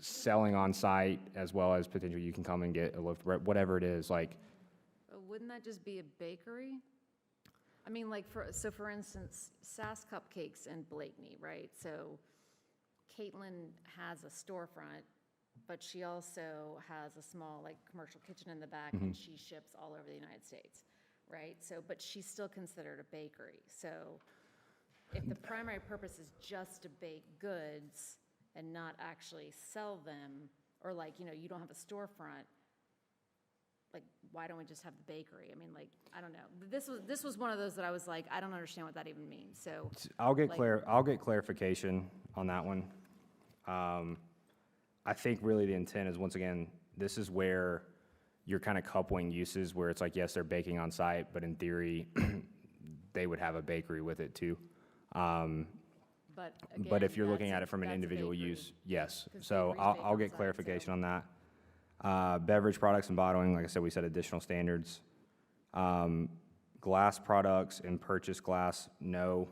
selling on site as well as potentially you can come and get a loaf of bread, whatever it is, like, Wouldn't that just be a bakery? I mean, like, for instance, Sass Cupcakes in Blakeney, right? So Caitlin has a storefront, but she also has a small, like, commercial kitchen in the back, and she ships all over the United States, right? So, but she's still considered a bakery. So if the primary purpose is just to bake goods and not actually sell them, or like, you don't have a storefront, like, why don't we just have the bakery? I mean, like, I don't know. This was one of those that I was like, I don't understand what that even means, so. I'll get Like- I'll get clarification on that one. I think really the intent is, once again, this is where you're kind of coupling uses where it's like, yes, they're baking on site, but in theory, they would have a bakery with it too. But But again, if you're looking that's- at it from an that's a individual bakery. use, yes. 'Cause So bakeries I'll, bake I'll on get site, clarification so- on that. Beverage products and bottling, like I said, we set additional standards. Glass products and purchased glass, no.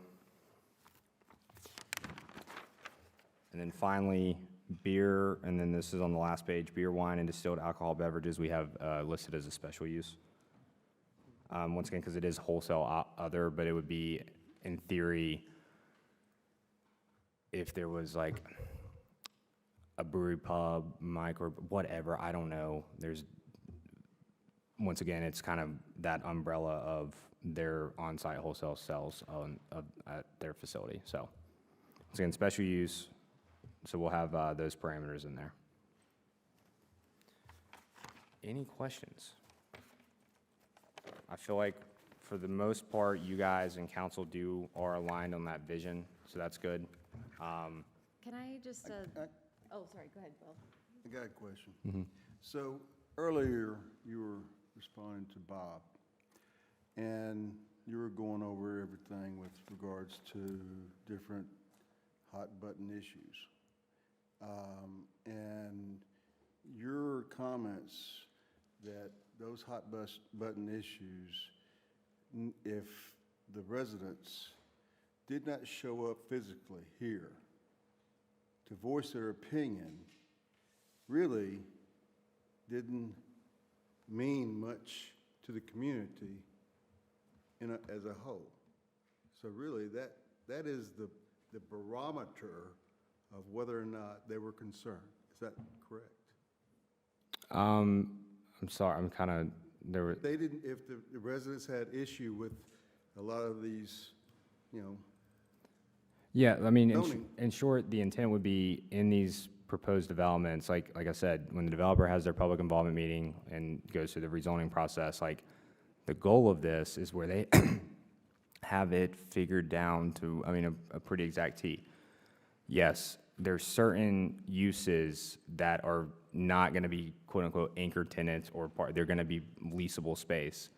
And then finally, beer, and then this is on the last page, beer, wine, and distilled alcohol beverages, we have listed as a special use. Once again, because it is wholesale other, but it would be, in theory, if there was like a brewery pub, micro, whatever, I don't know. There's, once again, it's kind of that umbrella of their on-site wholesale sales at their facility. So, once again, special use, so we'll have those parameters in there. Any questions? I feel like for the most part, you guys and council are aligned on that vision, so that's good. Can I just, oh, sorry, go ahead, Bill. I got a question. So earlier, you were responding to Bob, and you were going over everything with regards to different hot button issues. And your comments that those hot button issues, if the residents did not show up physically here to voice their opinion, really didn't mean much to the community as a whole. So really, that is the barometer of whether or not they were concerned. Is that correct? I'm sorry, I'm kind of, there were, They didn't, if the residents had issue with a lot of these, you know, yeah, I mean, Zoning. in short, the intent would be in these proposed developments, like I said, when the developer has their public involvement meeting and goes through the rezoning process, like, the goal of this is where they have it figured down to, I mean, a pretty exact T. Yes, there's certain uses that are not gonna be quote-unquote anchor tenants or they're gonna be leasable space.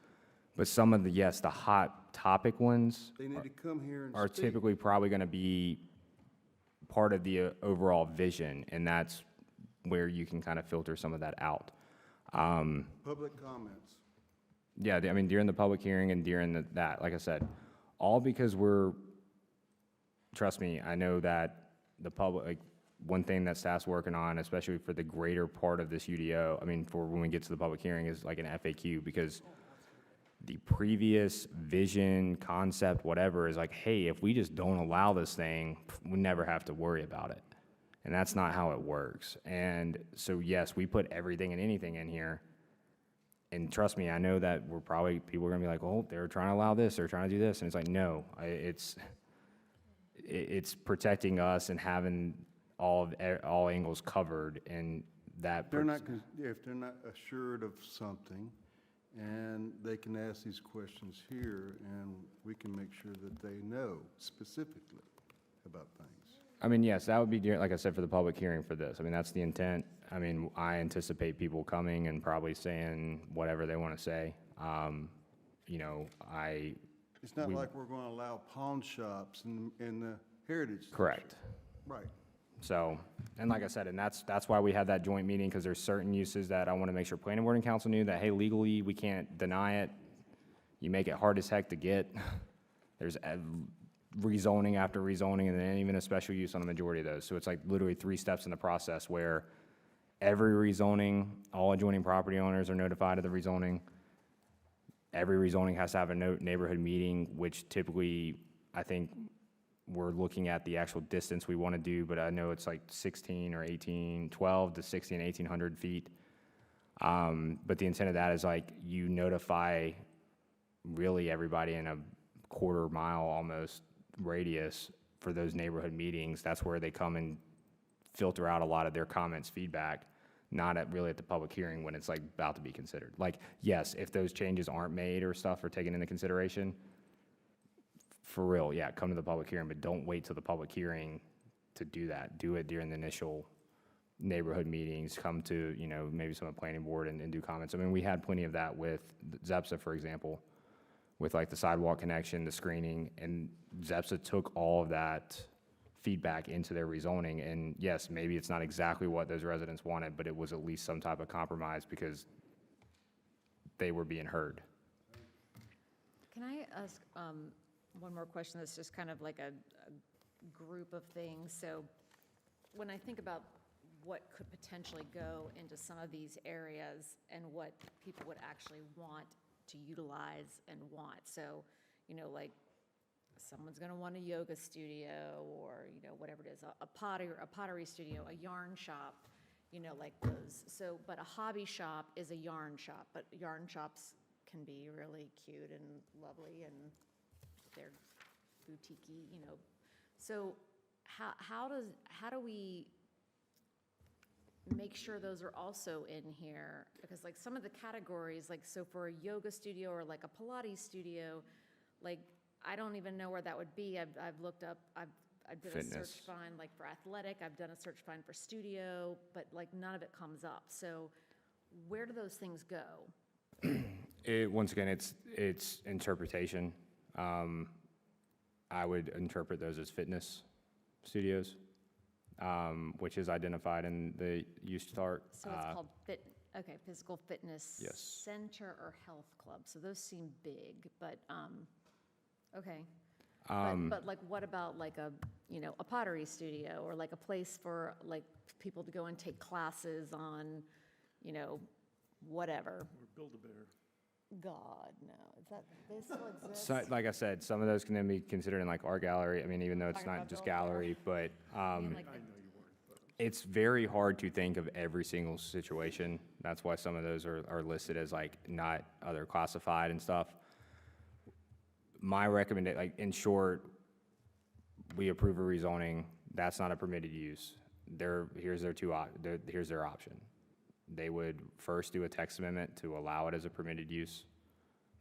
But some of the, yes, the hot topic ones they need to come here and are speak. typically probably gonna be part of the overall vision, and that's where you can kind of filter some of that out. Public comments. Yeah, I mean, during the public hearing and during that, like I said, all because trust me, I know that the public, like, one thing that staff's working on, especially for the greater part of this UDO, I mean, for when we get to the public hearing, is like an FAQ, because the previous vision, concept, whatever, is like, hey, if we just don't allow this thing, we never have to worry about it. And that's not how it works. And so, yes, we put everything and anything in here. And trust me, I know that people are gonna be like, oh, they're trying to allow this, they're trying to do this. And it's like, no, it's protecting us and having all angles covered, and that. If they're not assured of something, and they can ask these questions here, and we can make sure that they know specifically about things. I mean, yes, that would be, like I said, for the public hearing for this. I mean, that's the intent. I mean, I anticipate people coming and probably saying whatever they want to say. You know, It's not like we're going to allow pawn shops in the Heritage District. correct. Right. So, and like I said, and that's why we had that joint meeting, because there's certain uses that I want to make sure planning board and council knew that, hey, legally, we can't deny it. You make it hard as heck to get. There's rezoning after rezoning, and then even a special use on a majority of those. So it's like literally 3 steps in the process where every rezoning, all adjoining property owners are notified of the rezoning. Every rezoning has to have a neighborhood meeting, which typically, I think, we're looking at the actual distance we want to do, but I know it's like 16 or 18, 12 to 16, 1,800 feet. But the intent of that is like you notify really everybody in a quarter mile almost radius for those neighborhood meetings. That's where they come and filter out a lot of their comments, feedback. not really at the public hearing when it's like about to be considered. Like, yes, if those changes aren't made or stuff are taken into consideration, for real, yeah, come to the public hearing, but don't wait till the public hearing to do that. Do it during the initial neighborhood meetings, come to, you know, maybe some of the planning board and do comments. I mean, we had plenty of that with ZEPSA, for example, with like the sidewalk connection, the screening, and ZEPSA took all of that feedback into their rezoning. And yes, maybe it's not exactly what those residents wanted, but it was at least some type of compromise because they were being heard. Can I ask one more question that's just kind of like a group of things? So when I think about what could potentially go into some of these areas and what people would actually want to utilize and want. So, you know, like someone's going to want a yoga studio or, you know, whatever it is, a pottery studio, a yarn shop, you know, like those. So, but a hobby shop is a yarn shop, but yarn shops can be really cute and lovely and they're boutique-y, you know. So how do we make sure those are also in here? Because like some of the categories, like so for a yoga studio or like a Pilates studio, like I don't even know where that would be. I've looked up, I've done a search Fitness. find like for athletic, I've done a search find for studio, but like none of it comes up. So where do those things go? Once again, it's interpretation. I would interpret those as fitness studios, which is identified in the use chart. So it's called physical fitness Yes. center or health club. So those seem big, but, okay. But like, what about like a, you know, a pottery studio or like a place for like people to go and take classes on, you know, whatever. Or Build-A-Bear. God, no. Is that, they still exist? So, like I said, some of those can then be considered in like art gallery. I mean, even though it's Talking not about just Build-A-Bear. gallery, but I mean, like, it's very hard to think of every single situation. That's why some of those are listed as like not other classified and stuff. My recommendation, like in short, we approve a rezoning. That's not a permitted use. Here's their option. They would first do a text amendment to allow it as a permitted use,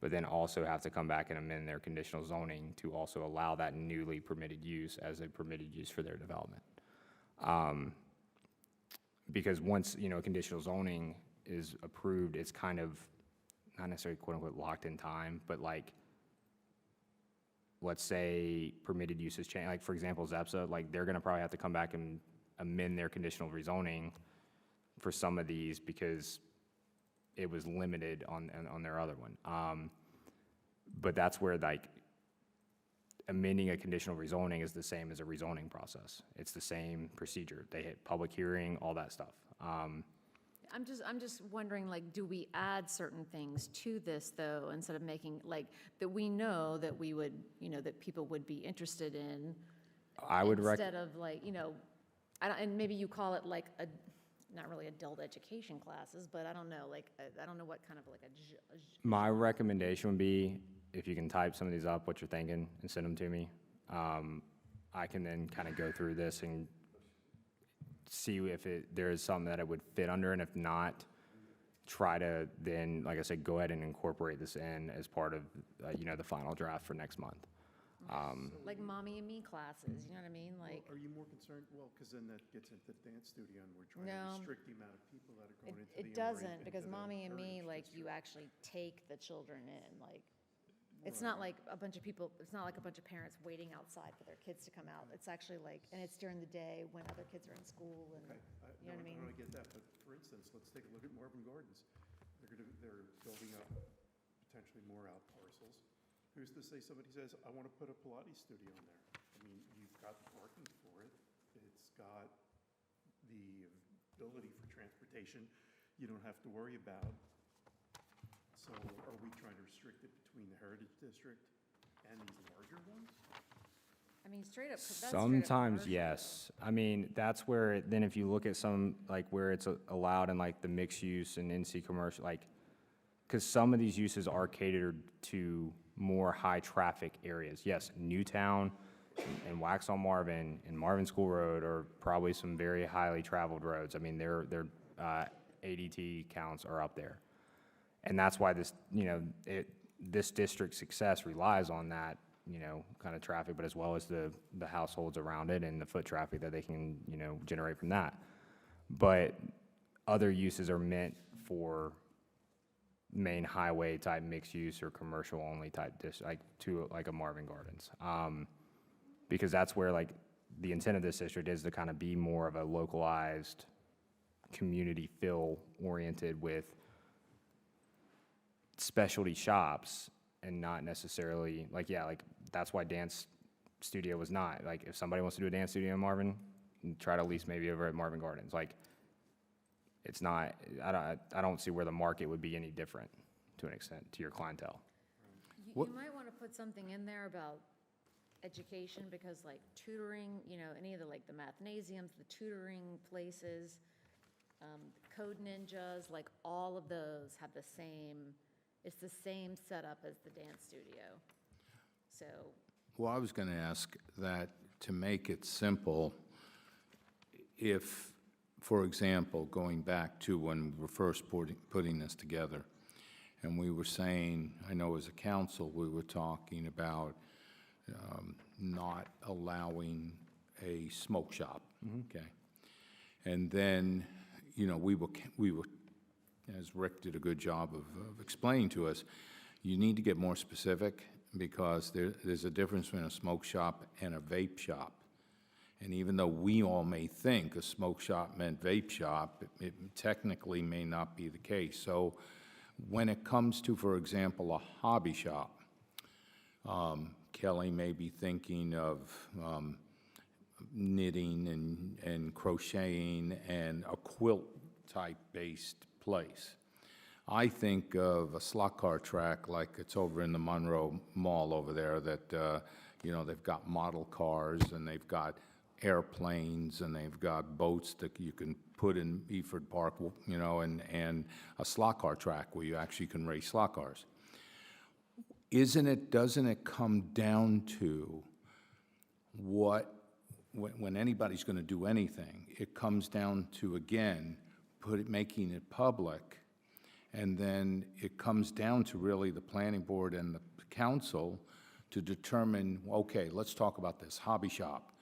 but then also have to come back and amend their conditional zoning to also allow that newly permitted use as a permitted use for their development. Because once, you know, conditional zoning is approved, it's kind of not necessarily quote unquote locked in time, but like, let's say permitted uses change, like for example, ZEPSA, like they're gonna probably have to come back and amend their conditional rezoning for some of these because it was limited on their other one. But that's where like amending a conditional rezoning is the same as a rezoning process. It's the same procedure. They hit public hearing, all that stuff. I'm just wondering, like, do we add certain things to this, though, instead of making, like, that we know that we would, you know, that people would be interested in? I would Instead of, like, you know, and maybe you call it, like, not really adult education classes, but I don't know, like, I don't know what kind of, like, My recommendation would be, if you can type some of these up, what you're thinking, and send them to me. I can then kind of go through this and see if there is something that it would fit under, and if not, try to then, like I said, go ahead and incorporate this in as part of, you know, the final draft for next month. like Mommy and Me classes, you know what I mean? Like, Are you more concerned, well, because then that gets into dance studio and we're trying No. to restrict the amount of people that are going into the. it doesn't, into because the Mommy and Me, Heritage like, you District. actually take the children in, like, it's not like a bunch of people, it's not like a bunch of parents waiting outside for their kids to come out. It's actually like, and it's during the day when other kids are in school and, Okay, you know what I mean? I get that, but for instance, let's take a look at Marvin Gardens. They're building up potentially more out parcels. Who's to say somebody says, I want to put a Pilates studio in there? I mean, you've got the parking for it. It's got the ability for transportation. You don't have to worry about. So are we trying to restrict it between the Heritage District and these larger ones? I mean, straight up, that's straight up Sometimes, commercial. yes. I mean, that's where, then if you look at some, like where it's allowed in like the mixed use and NC commercial, like, because some of these uses are catered to more high traffic areas. Yes, Newtown and Waxhaw Marvin and Marvin School Road are probably some very highly traveled roads. I mean, they're ADT counts are up there. And that's why this, this district's success relies on that, kind of traffic, but as well as the households around it and the foot traffic that they can, generate from that. But other uses are meant for main highway type mixed use or commercial only type like a Marvin Gardens. Because that's where like the intent of this district is to kind of be more of a localized community feel oriented with specialty shops and not necessarily like that's why dance studio was not like if somebody wants to do a dance studio in Marvin, try to lease maybe over at Marvin Gardens. Like it's not, I don't see where the market would be any different to an extent to your clientele. You might want to put something in there about education, because like tutoring, any of the mathnasiums, the tutoring places, Code Ninjas, like all of those have the same, it's the same setup as the dance studio. So, Well, I was going to ask that to make it simple, if, for example, going back to when we were first putting this together, and we were saying, I know as a council, we were talking about not allowing a smoke shop, okay? And then, we were, as Rick did a good job of explaining to us, you need to get more specific because there's a difference between a smoke shop and a vape shop. And even though we all may think a smoke shop meant vape shop, it technically may not be the case. So when it comes to, for example, a hobby shop, Kelly may be thinking of knitting and crocheting and a quilt-type based place. I think of a slot car track like it's over in the Monroe Mall over there that, they've got model cars and they've got airplanes and they've got boats that you can put in Eford Park, and a slot car track where you actually can race slot cars. Doesn't it come down to when anybody's going to do anything, it comes down to, again, making it public, and then it comes down to really the planning board and the council to determine, okay, let's talk about this hobby shop.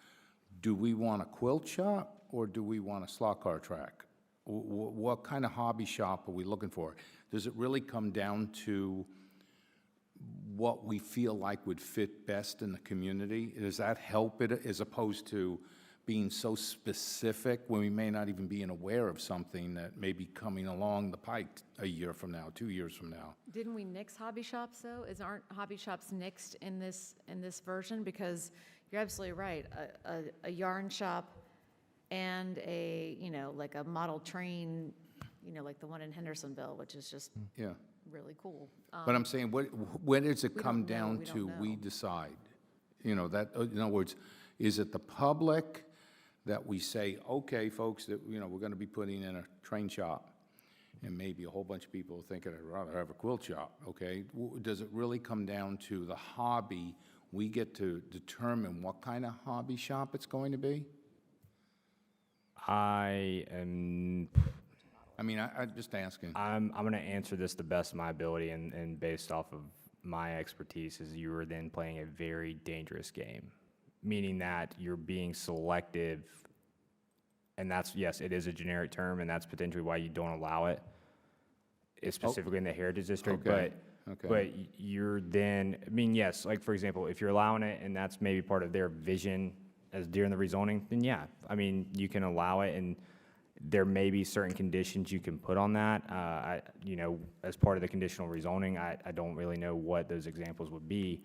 Do we want a quilt shop or do we want a slot car track? What kind of hobby shop are we looking for? Does it really come down to what we feel like would fit best in the community? Does that help it as opposed to being so specific when we may not even be aware of something that may be coming along the pike a year from now, 2 years from now? didn't we nix hobby shops though? Aren't hobby shops nixed in this version? Because you're absolutely right. A yarn shop and a, like a model train, like the one in Hendersonville, which is just Yeah. really cool. But I'm saying, when does it we come don't know, down we to don't we know. decide? In other words, is it the public that we say, okay, folks, that, we're going to be putting in a train shop, and maybe a whole bunch of people are thinking, I'd rather have a quilt shop, okay? Does it really come down to the hobby? We get to determine what kind of hobby shop it's going to be? I'm just asking. I'm going to answer this the best of my ability, and based off of my expertise is you are then playing a very dangerous game, meaning that you're being selective, and that's, yes, it is a generic term, and that's potentially why you don't allow it, specifically in the Heritage District, Okay, but you're then, yes, like, for example, if you're allowing it, and that's maybe part of their vision as during the rezoning, then yeah, you can allow it, and there may be certain conditions you can put on that. As part of the conditional rezoning, I don't really know what those examples would be.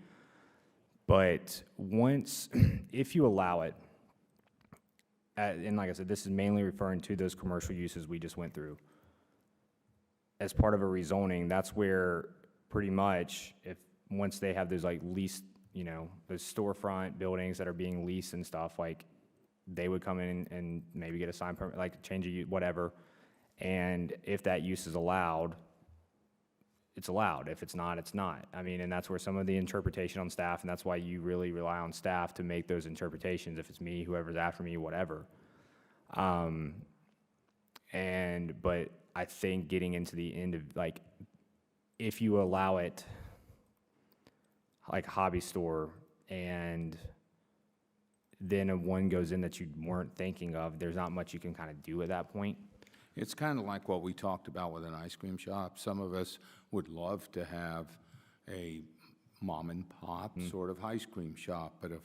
But if you allow it, and like I said, this is mainly referring to those commercial uses we just went through. As part of a rezoning, that's where pretty much once they have those like leased, those storefront buildings that are being leased and stuff, like they would come in and maybe get a sign permit, like change a whatever. And if that use is allowed, it's allowed. If it's not, it's not. And that's where some of the interpretation on staff, and that's why you really rely on staff to make those interpretations. If it's me, whoever's after me, whatever. But I think getting into the end of, like, if you allow it, like hobby store, and then a one goes in that you weren't thinking of, there's not much you can kind of do at that point. It's kind of like what we talked about with an ice cream shop. Some of us would love to have a mom and pop sort of ice cream shop, but if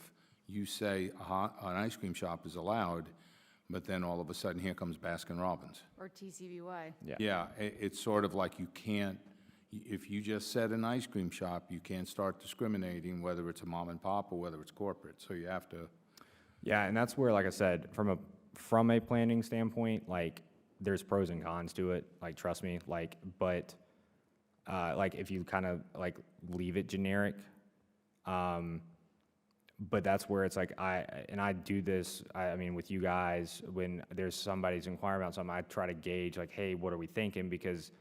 you say an ice cream shop is allowed, but then all of a sudden here comes Baskin Robbins. Or TCBY. Yeah, it's sort of like you can't, if you just said an ice cream shop, you can't start discriminating whether it's a mom and pop or whether it's corporate, so you have to. Yeah, and that's where, like I said, from a planning standpoint, like, there's pros and cons to it, like, trust me, like, but, like, if you kind of, like, leave it generic, but that's where it's like, I do this, I mean, with you guys, when there's somebody's inquiring about something, I try to gauge, like, hey, what are we thinking? Because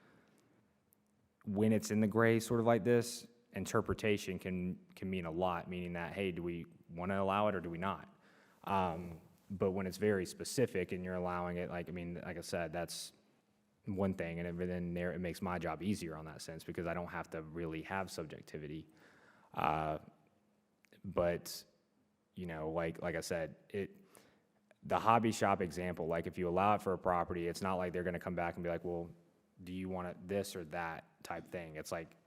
when it's in the gray, sort of like this, interpretation can mean a lot, meaning that, hey, do we want to allow it or do we not? But when it's very specific and you're allowing it, like, I mean, like I said, that's one thing, and then there, it makes my job easier on that sense, because I don't have to really have subjectivity. But, you know, like I said, the hobby shop example, like, if you allow it for a property, it's not like they're gonna come back and be like, well, do you want it this or that type thing? It's like,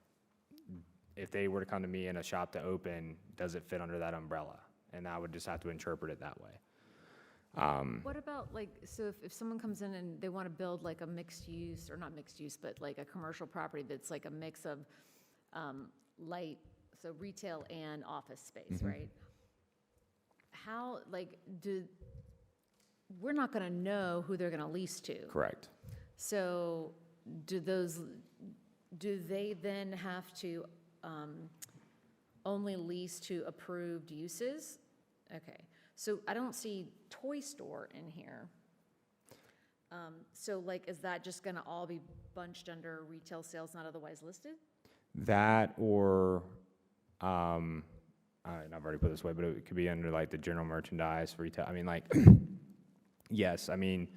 if they were to come to me in a shop to open, does it fit under that umbrella? And I would just have to interpret it that way. What about, like, so if someone comes in and they want to build like a mixed use, or not mixed use, but like a commercial property that's like a mix of light, so retail and office space, right? How, like, we're not going to know who they're going to lease to. Correct. So do they then have to only lease to approved uses? Okay, so I don't see toy store in here. So, like, is that just gonna all be bunched under retail sales not otherwise listed? That, or, I've already put it this way, but it could be under like the general merchandise, retail, I mean, like, yes, I mean,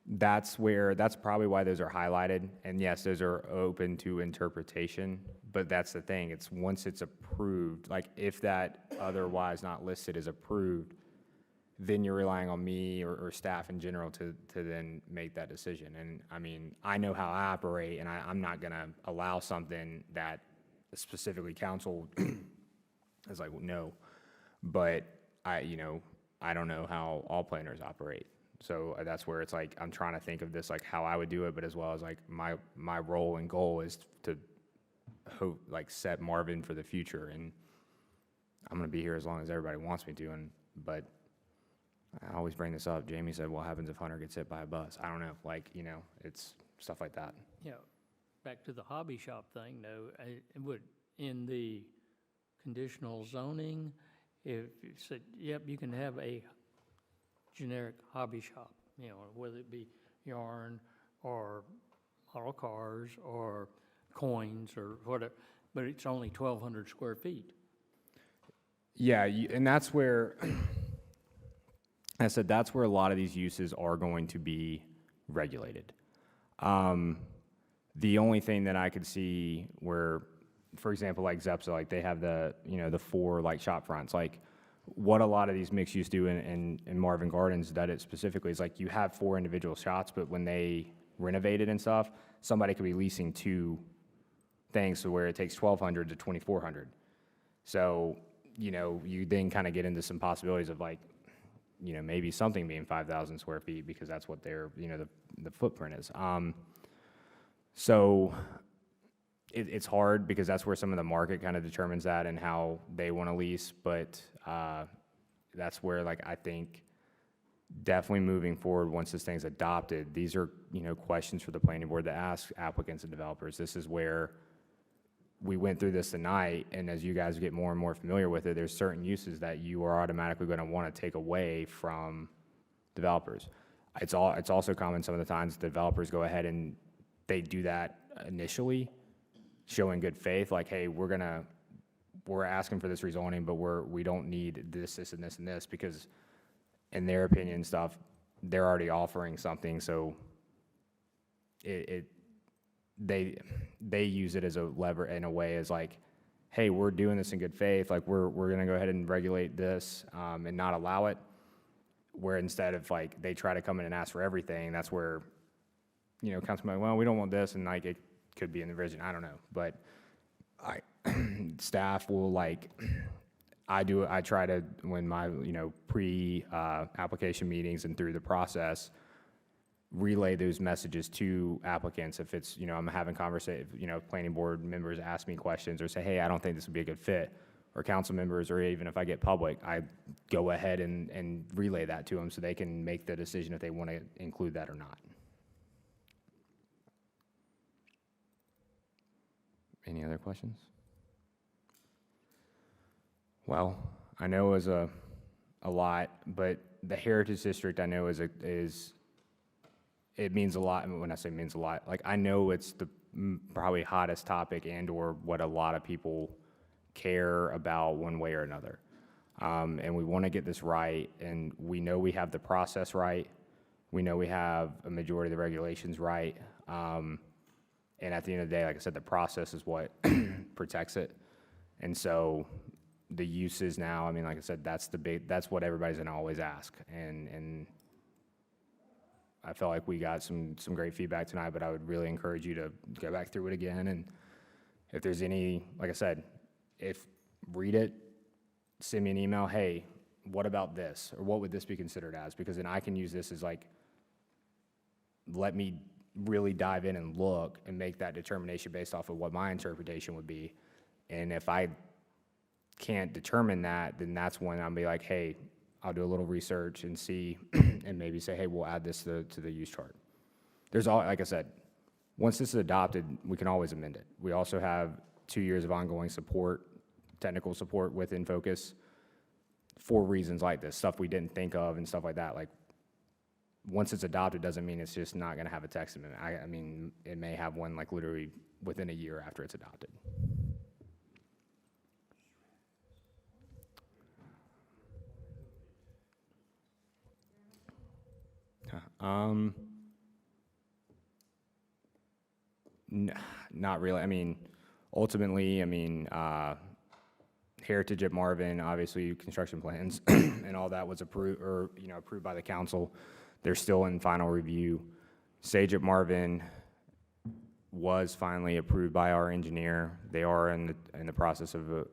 that's probably why those are highlighted, and yes, those are open to interpretation, but that's the thing, it's once it's approved, like, if that otherwise not listed is approved, then you're relying on me or staff in general to then make that decision. And I mean, I know how I operate, and I'm not gonna allow something that specifically council is like, no. But I don't know how all planners operate. So that's where it's like, I'm trying to think of this, like, how I would do it, but as well as like my role and goal is to like set Marvin for the future. And I'm gonna be here as long as everybody wants me to, but I always bring this up. Jamie said, what happens if Hunter gets hit by a bus? I don't know, like, it's stuff like that. Yeah, back to the hobby shop thing, though, it would, in the conditional zoning, if you said, yep, you can have a generic hobby shop, whether it be yarn or model cars or coins or whatever, but it's only 1,200 square feet. Yeah, and that's where, I said, that's where a lot of these uses are going to be regulated. The only thing that I could see where, for example, like Zepsa, like they have the 4 like shop fronts, like what a lot of these mixed use do in Marvin Gardens that it specifically is like you have 4 individual shops, but when they renovate it and stuff, somebody could be leasing 2 things to where it takes 1,200 to 2,400. So, you then kind of get into some possibilities of like, maybe something being 5,000 square feet because that's what their, the footprint is. So it's hard because that's where some of the market kind of determines that and how they want to lease. But that's where, like, I think definitely moving forward, once this thing's adopted, these are, questions for the planning board to ask applicants and developers. This is where we went through this tonight, and as you guys get more and more familiar with it, there's certain uses that you are automatically going to want to take away from developers. It's also common some of the times developers go ahead and they do that initially, showing good faith, like, hey, we're asking for this rezoning, but we don't need this, and this, and this, because in their opinion stuff, they're already offering something, so they use it as a lever in a way as like, hey, we're doing this in good faith, like we're gonna go ahead and regulate this, and not allow it. Where instead of like, they try to come in and ask for everything, that's where, you know, councilman, like, well, we don't want this, and like, it could be in the vision, I don't know. But staff will like, I try to, when my, you know, application meetings and through the process, relay those messages to applicants. If it's, you know, I'm having conversation, you know, planning board members ask me questions or say, hey, I don't think this would be a good fit, or council members, or even if I get public, I go ahead and relay that to them so they can make the decision if they want to include that or not. Any other questions? Well, I know is a lot, but the Heritage District I know is it means a lot. And when I say means a lot, like I know it's the probably hottest topic and or what a lot of people care about one way or another. And we want to get this right, and we know we have the process right. We know we have a majority of the regulations right. And at the end of the day, like I said, the process is what protects it. And so the uses now, I mean, like I said, that's what everybody's gonna always ask. And I felt like we got some great feedback tonight, but I would really encourage you to go back through it again. And if there's any, like I said, read it, send me an email, hey, what about this? Or what would this be considered as? Because then I can use this as like, let me really dive in and look and make that determination based off of what my interpretation would be. And if I can't determine that, then that's when I'll be like, hey, I'll do a little research and see, and maybe say, hey, we'll add this to the use chart. There's all, like I said, once this is adopted, we can always amend it. We also have 2 years of ongoing support, technical support with InFocus for reasons like this, stuff we didn't think of and stuff like that. Like, once it's adopted doesn't mean it's just not gonna have a text amendment. I mean, it may have one like literally within a year after it's adopted. Not really. I mean, ultimately, I mean, Heritage at Marvin, obviously, construction plans and all that was approved, or, you know, approved by the council. They're still in final review. Sage at Marvin was finally approved by our engineer. They are in the process of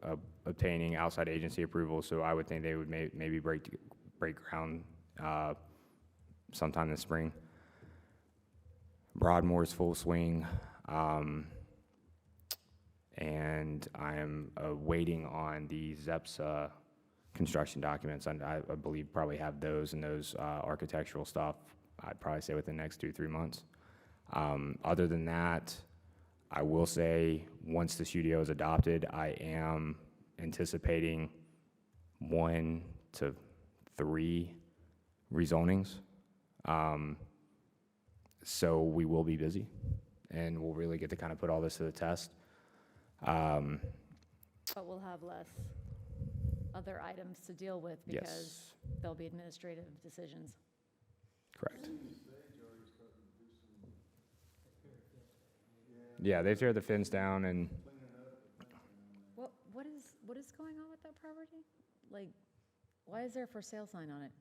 obtaining outside agency approval, so I would think they would maybe break ground sometime this spring. Broadmoor's full swing, and I am waiting on the ZEPSA construction documents. And I believe probably have those and those architectural stuff, I'd probably say within the next 2-3 months. Other than that, I will say once the studio is adopted, I am anticipating 1 to 3 rezonings. So we will be busy, and we'll really get to kind of put all this to the test. But we'll have less other items to deal with because Yes, there'll be administrative decisions. correct. Yeah, they tear the fence down, and What is going on with that property? Like, why is there a for sale sign on it?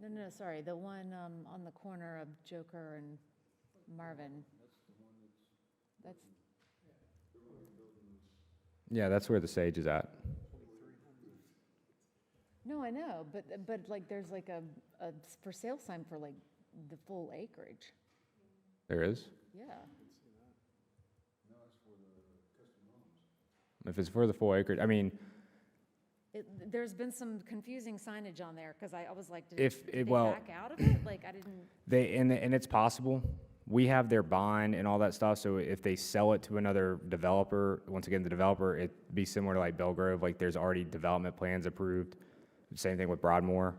No, sorry, the one on the corner of Joker and Marvin. That's, yeah, that's where the Sage is at. no, I know, but like, there's like a for sale sign for like the full acreage. There is? Yeah. If it's for the full acre, I mean, There's been some confusing signage on there, because I was like, did If did it- they well- back out of it? Like, I didn't, and it's possible. We have their bond and all that stuff, so if they sell it to another developer, once again, the developer, it'd be similar to like Belgrove, like there's already development plans approved. Same thing with Broadmoor.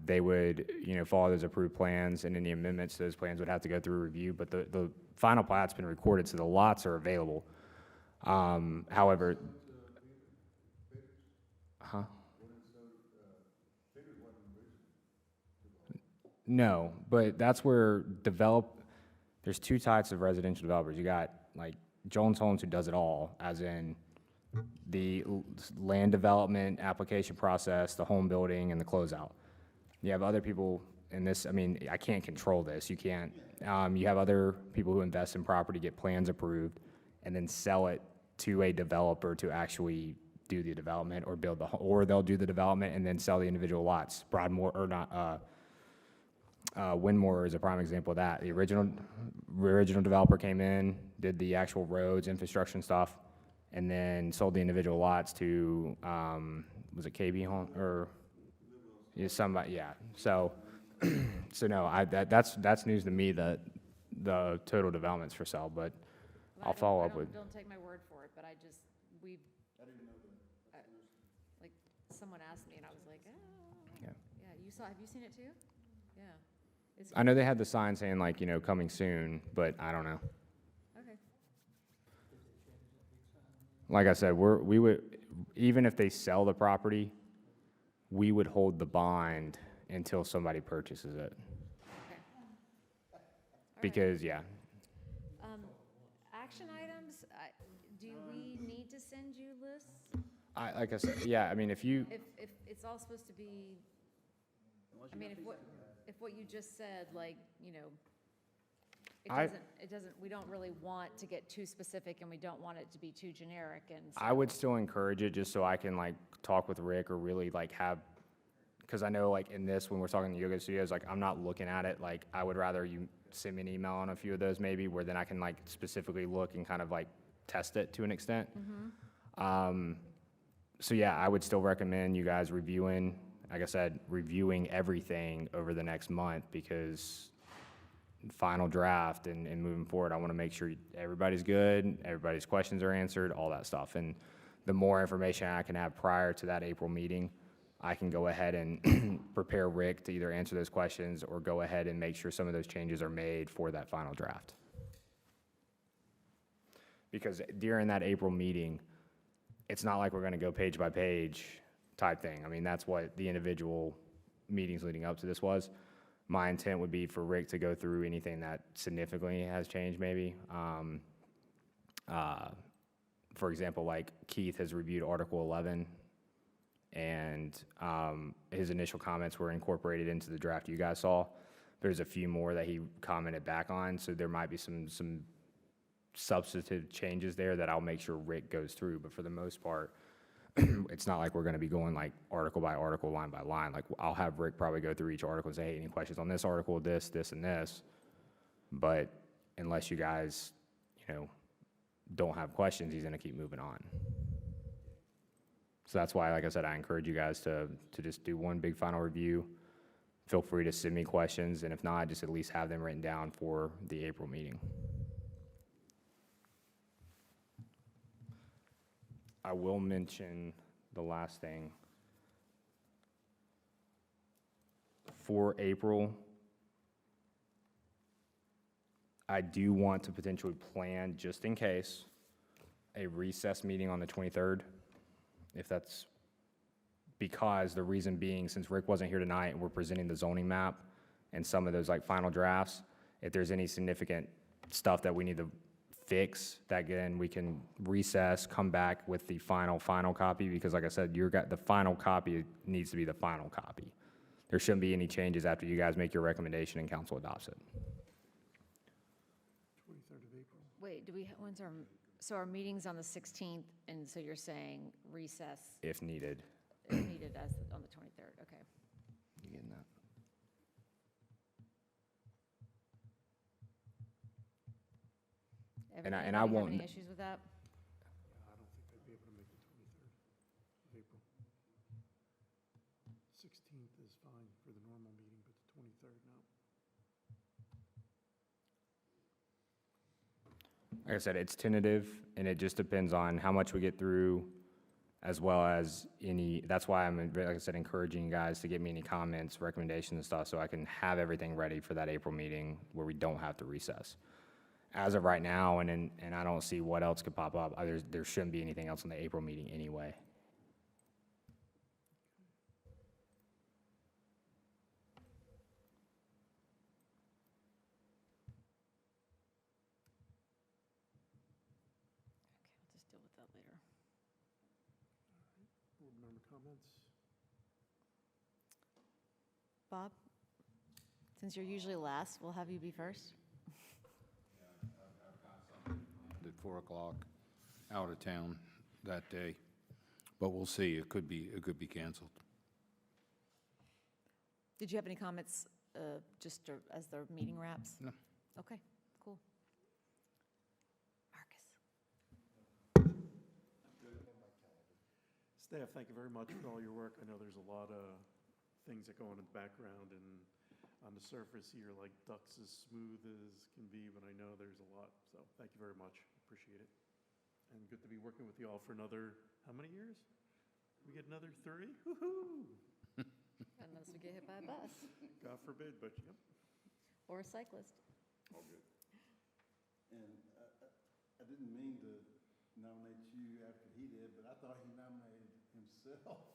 They would, you know, follow those approved plans, and any amendments to those plans would have to go through review, but the final plat's been recorded, so the lots are available. However, No, but that's where there's two types of residential developers. You got like Jones Homes, who does it all, as in the land development, application process, the home building, and the closeout. You have other people in this, I mean, I can't control this, you can't. You have other people who invest in property, get plans approved, and then sell it to a developer to actually do the development or build or they'll do the development and then sell the individual lots. Broadmoor, or not, Winmore is a prime example of that. The original developer came in, did the actual roads, infrastructure and stuff, and then sold the individual lots to, was it KB Home, or, yeah, somebody, yeah. So, so no, that's news to me, that the total development's for sale, but I'll follow up with. Don't take my word for it, but I just, like, someone asked me and I was like, oh. Yeah. Yeah, have you seen it too? Yeah. It's, I know they had the sign saying like, coming soon, but I don't know. okay. Like I said, we would, even if they sell the property, we would hold the bond until somebody purchases it. Okay. All right. Because, yeah, Action items, do we need to send you lists? like I said, yeah, I mean, if you, If it's all supposed to be, I mean, if what you just said, like, it doesn't, we don't really want to get too specific and we don't want it to be too generic, and so. I would still encourage it just so I can like talk with Rick, or really like have, because I know like in this, when we're talking to yoga studios, like I'm not looking at it, like I would rather you send me an email on a few of those maybe, where then I can like specifically look and kind of like test it to an extent. So yeah, I would still recommend you guys reviewing, like I said, reviewing everything over the next month, because final draft and moving forward, I want to make sure everybody's good, everybody's questions are answered, all that stuff. And the more information I can have prior to that April meeting, I can go ahead and prepare Rick to either answer those questions or go ahead and make sure some of those changes are made for that final draft. Because during that April meeting, it's not like we're going to go page by page type thing. I mean, that's what the individual meetings leading up to this was. My intent would be for Rick to go through anything that significantly has changed maybe. For example, like Keith has reviewed Article 11, and his initial comments were incorporated into the draft you guys saw. There's a few more that he commented back on, so there might be some substantive changes there that I'll make sure Rick goes through. But for the most part, it's not like we're going to be going like article by article, line by line. Like I'll have Rick probably go through each article and say, hey, any questions on this article, this, and this. But unless you guys, don't have questions, he's going to keep moving on. So that's why, like I said, I encourage you guys to just do one big final review. Feel free to send me questions, and if not, just at least have them written down for the April meeting. I will mention the last thing. For April, I do want to potentially plan, just in case, a recess meeting on the 23rd. If that's, because the reason being, since Rick wasn't here tonight and we're presenting the zoning map and some of those like final drafts, if there's any significant stuff that we need to fix, that again, we can recess, come back with the final copy, because like I said, the final copy needs to be the final copy. There shouldn't be any changes after you guys make your recommendation and council adopts it. 23rd of April. Wait, when's our meeting's on the 16th, and so you're saying recess If needed. is needed on the 23rd, okay. You getting that? And I Anybody have won't- any issues with that? I don't think I'd be able to make the 23rd of April. 16th is fine for the normal meeting, but the 23rd, no. Like I said, it's tentative, and it just depends on how much we get through, as well as that's why I'm, like I said, encouraging you guys to give me any comments, recommendations and stuff, so I can have everything ready for that April meeting where we don't have to recess. As of right now, and I don't see what else could pop up, there shouldn't be anything else in the April meeting anyway. board comments? Bob, since you're usually last, we'll have you be first. At 4 o'clock, out of town that day, but we'll see. It could be canceled. Did you have any comments, just as the meeting wraps? No. Okay, cool. Marcus? Staff, thank you very much for all your work. I know there's a lot of things that go on in the background, and on the surface here, like ducks as smooth as can be, but I know there's a lot, so thank you very much. Appreciate it. And good to be working with you all for another, how many years? We get another 3? Woo-hoo! Unless we get hit by a bus God forbid, but yep. or a cyclist. And I didn't mean to nominate you after he did, but I thought he nominated himself.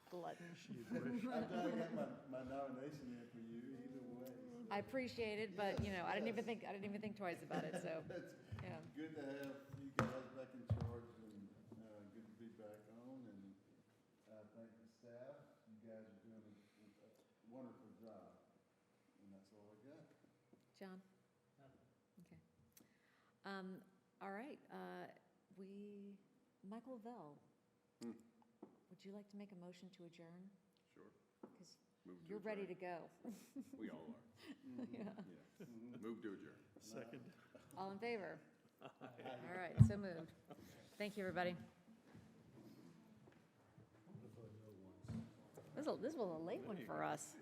Glutton. You'd wish. I thought I got my nomination in for you either way. I appreciate it, but, you know, I didn't even think twice about it, so, yeah. Good to have you guys back in charge and good to be back on. And thank the staff. You guys are doing a wonderful job. And that's all I got. John? Okay. All right, Michael Vell, would you like to make a motion to adjourn? Sure. Because Move to you're ready to adjourn. go. We all are. Yeah. Yeah. Move to adjourn. Second. All in favor? All right, so moved. Thank you, everybody. This was a late one for us.